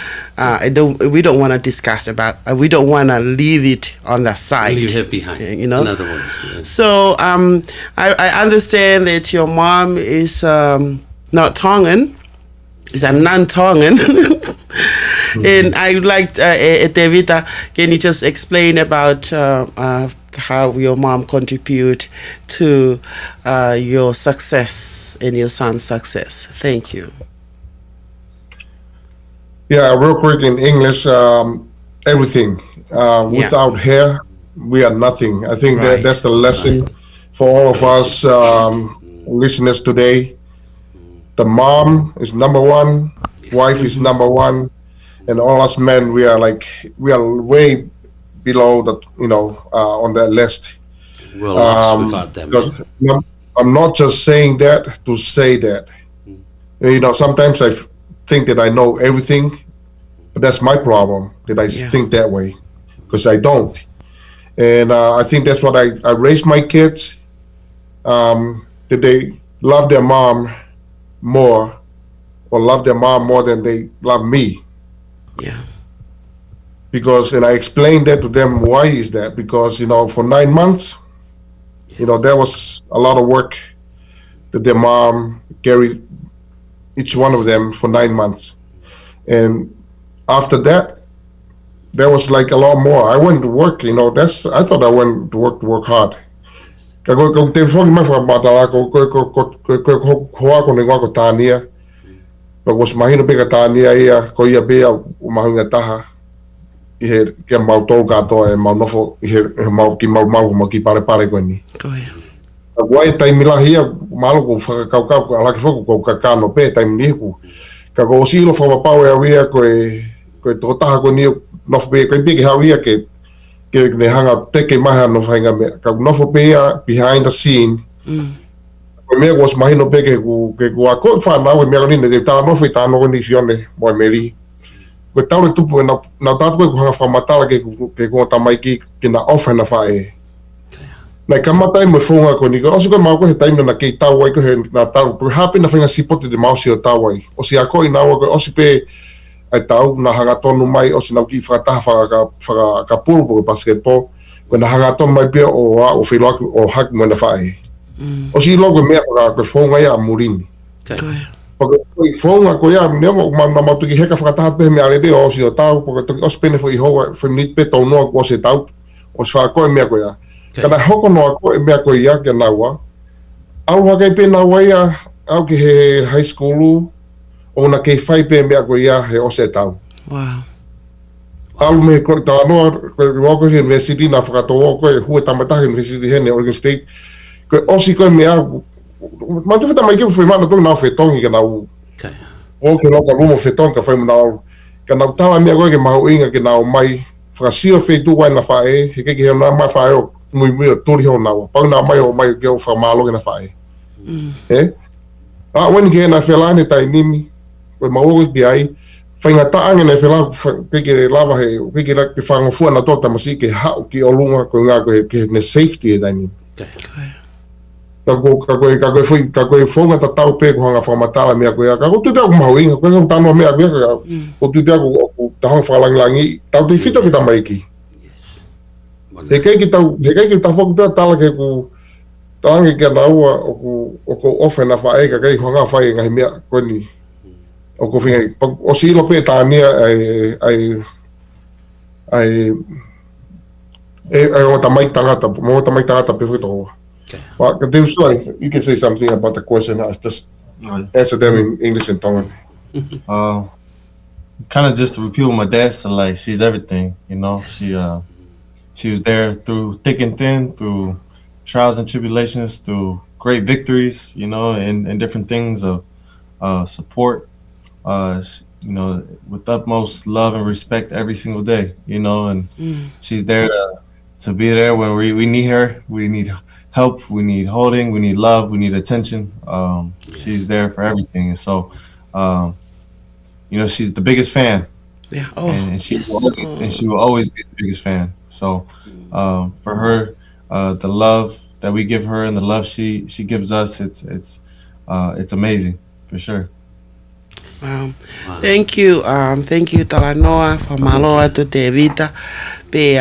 we don't wanna discuss about. We don't wanna leave it on the side. Leave it behind. You know. In other words. Yeah. So I understand that your mom is not Tongan. Is a non-Tongan. And I would like Tevita, can you just explain about how your mom contribute to your success and your son's success? Thank you. Yeah, real quick in English, everything. Without her, we are nothing. I think that's the lesson for all of us listeners today. The mom is number one, wife is number one, and all us men, we are way below the, you know, on that list. We're lost without them. Because I'm not just saying that to say that. You know, sometimes I think that I know everything, but that's my problem, that I think that way, because I don't. And I think that's what I raised my kids, that they love their mom more, or love their mom more than they love me. Yeah. Because, and I explained that to them, why is that? Because, you know, for 9 months, you know, there was a lot of work that their mom carried, each one of them, for 9 months. And after that, there was like a lot more. I went to work, you know, I thought I went to work hard. But was mahino bega tania ia ko ia bea mahunga taha I he ke mau tau katoa e mau nofo I he mau ki mau ki pare ko ni. Wai tai milahia malo ko whakakau ala ki whaku ko kakano pe tai miliku. Ka ko silo whapapau e awia ko tō taha ko ni nofo pe ko piki hawia ke ne hanga teke maha no whainga mea. Ka nofo pe behind the scene. Ko mea was mahino pe ke ku a ko whanau e mea ko nina ke tā nofo I tā noko ni sione mo e meri. Ko taure tupu e na tātu koe ku hanga whamatala ke kua tamai ki na ofa na whae. Nei ka matai mo whunga ko ni ko osi koe mau ko he taimina na kei tau ai ko he na tau. Ko hapi na whainga sipote de mausi o tau ai. Osi a koe na ko osi pe ai tau na hanga tonu mai osi nau ki whakataha whaka pulu po basketball. Ko na hanga tonu mai pia o whiloaku o haki mo na whae. Osi logo mea ko whunga ia murini. Porque fonga ko ia ne mo ma tu ki heka frata pe me ale de o si o tau porque o spene foi ho foi nit pe to no ko se tau o sfa ko me ko ia kana hoko no ko me ko ia ke nawa au ha ke pe nawa ia au ki he high school o na ke fai pe me ko ia he o se tau wow au me ko ta no ko university na frata o ko hu tamata university he ne Oregon State ko o si ko me ma tu feta mai ke foi mana tu na fetong ke na o ke no ka lumo fetong ka foi na ka na tala me ko ke mau inga ke na mai frasio fe tu wa na fae ke na mai fae o muy tu ri ho na pa na mai o mai ke o fa malo ke na fae when ke na fela ne tai nimi Koe maua ki ai, whainga taanga nei whela, peke lava he, peke la ke whanga fua na tota masi ke hao ki o lunga koe ngā koe ke ne safety e daini. Ka koe whonga ta tau pē ko hanga whamatala mea koe a, ka ko tute ako mahuinga, koe ngam tanoa mea koe, ko tute ako ta hanga whalangilangi, tau te whito ki ta maiki. He kei ki tau whakutua tala ke ku, taangi kia naua o ko ofe na whaega kei ko ngā whae ngahi mea koe ni. O ko whingai, o si ilo pē tānia ai o ta mai tangata, mo ta mai tangata pe whito hoa. But you can say something about the question. I just answer them in English and Tongan. Kind of just to repeat what my dad said, like she's everything, you know. She was there through thick and thin, through trials and tribulations, through great victories, you know, and different things of support, you know, with utmost love and respect every single day, you know, and she's there to be there when we need her. We need help, we need holding, we need love, we need attention. She's there for everything. And so, you know, she's the biggest fan. Yeah. And she will always be the biggest fan. So for her, the love that we give her and the love she gives us, it's amazing for sure. Wow. Thank you Talanoa for malo atu te vita pe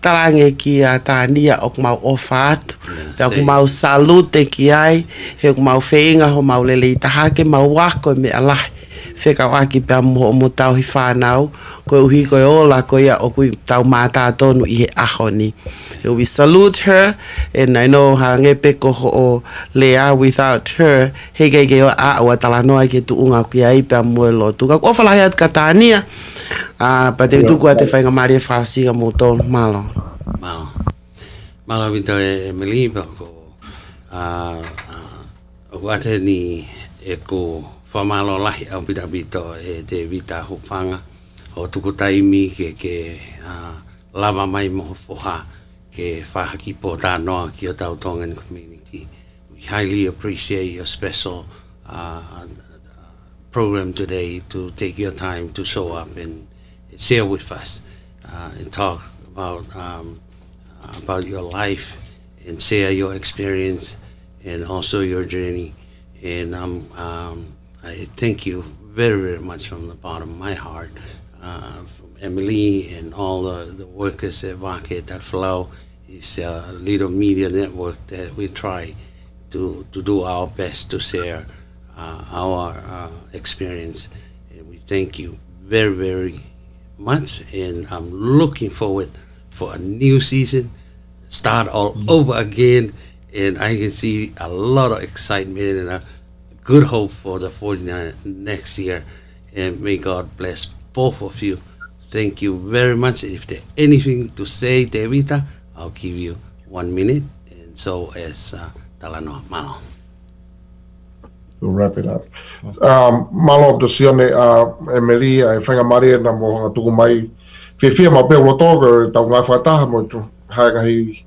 talange ki tania ok mau ofat te ok mau salute ki ai he ok mau feinga ho mau lele tahake mau wako me alai feka waki pe mo tau hi whanau ko uhi ko ola ko ia o kui tau mata tonu I he ahoni. We salute her and I know hange peko ho lea without her he ge o a wa Talanoa ke tu unga ki ai pe mo lo tu ka ofala ya katania pa te tu ko te whainga mari fasi ga mo ton malo vita e meliba ko o ate ni e ko whamalo lahi au pita e te vita hupanga o tuku taimi ke lava mai mo foha ke whahaki po tānoa ki o tau Tongan community. We highly appreciate your special program today to take your time to show up and share with us and talk about your life and share your experience and also your journey. And I thank you very, very much from the bottom of my heart, from Emily and all the workers at Vake that flow. It's a little media network that we try to do our best to share our experience. And we thank you very, very much. And I'm looking forward for a new season, start all over again. And I can see a lot of excitement and a good hope for the 49ers next year. And may God bless both of you. Thank you very much. If there's anything to say, Devita, I'll give you 1 minute. And so as Talanoa Malo. To wrap it up. Malo of the Sione, Emily, I think I'm Maria Namo to my Fifia Mabel Toger, Tanga Fata, Hagahi,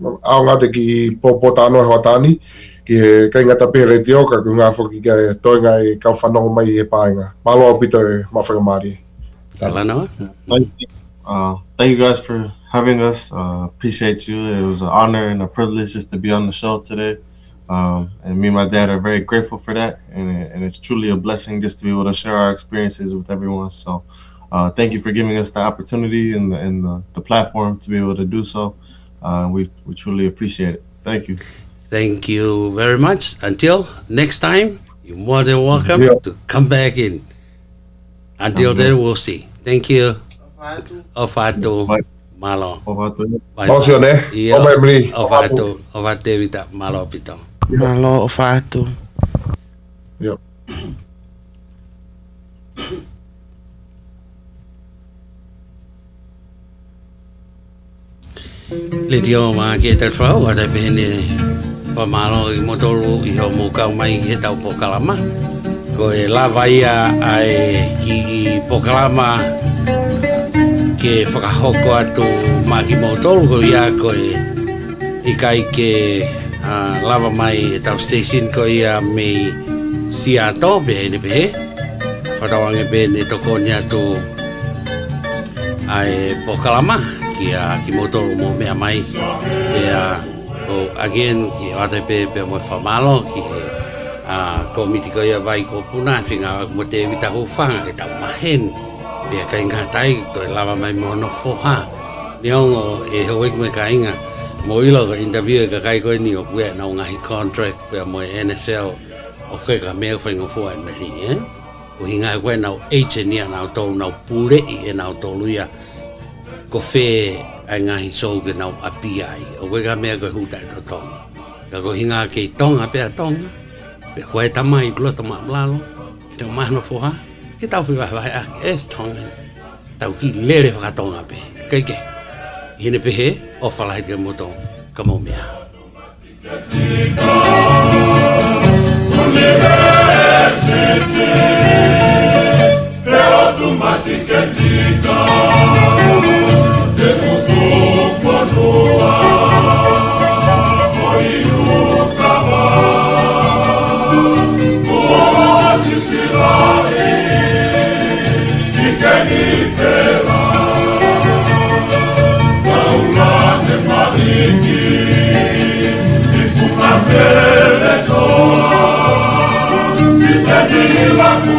Aungate ki Popotano Hotani. Ki kai ngata pere tioka ku ngā whoki kai toinga I kau whanongo mai e pāinga. Malo pito e mawhanga Māori. Thank you guys for having us. Appreciate you. It was an honor and a privilege just to be on the show today. And me and my dad are very grateful for that. And it's truly a blessing just to be able to share our experiences with everyone. So thank you for giving us the opportunity and the platform to be able to do so. We truly appreciate it. Thank you. Thank you very much. Until next time, you're more than welcome to come back in. Until then, we'll see. Thank you. Ofatu Malo. Ofatu. Ofatu Vita Malo Pito. Malo Ofatu. Yep. Le dio ma ke te trau ata pene pamalo I motoro I ho mo ka mai he tau pokalama ko e lava ia ai ki pokalama ke whakahoko atu ma ki motoro ko ia ko I kai ke lava mai tau station ko ia me Seattle be ne be whatawange bene toko nia tu ai pokalama ki motoru mo mea mai o again ki ate pe mo famalo ki komiti ko ia vai ko puna finga mo te vita ho fanga e ta mahen pe ka inga tai to lava mai mo no foha niongo e ho ik me ka inga mo ilo ka interview ka kai ko ni o we na nga hi contract pe mo NFL o ke ka me fa ngo fo ai me hi o hinga ko na HN na to na pure e na to luia ko fe ai nga hi so ke na API o we ka me ko hu tai to to ka ko hinga ke tonga pe tonga pe ko e tamai lo tama blalo ki to ma no fo ha ki tau fi va es tonga tau ki lere fa tonga pe ke hine pe he o fala ke moto kamo mea Si te di la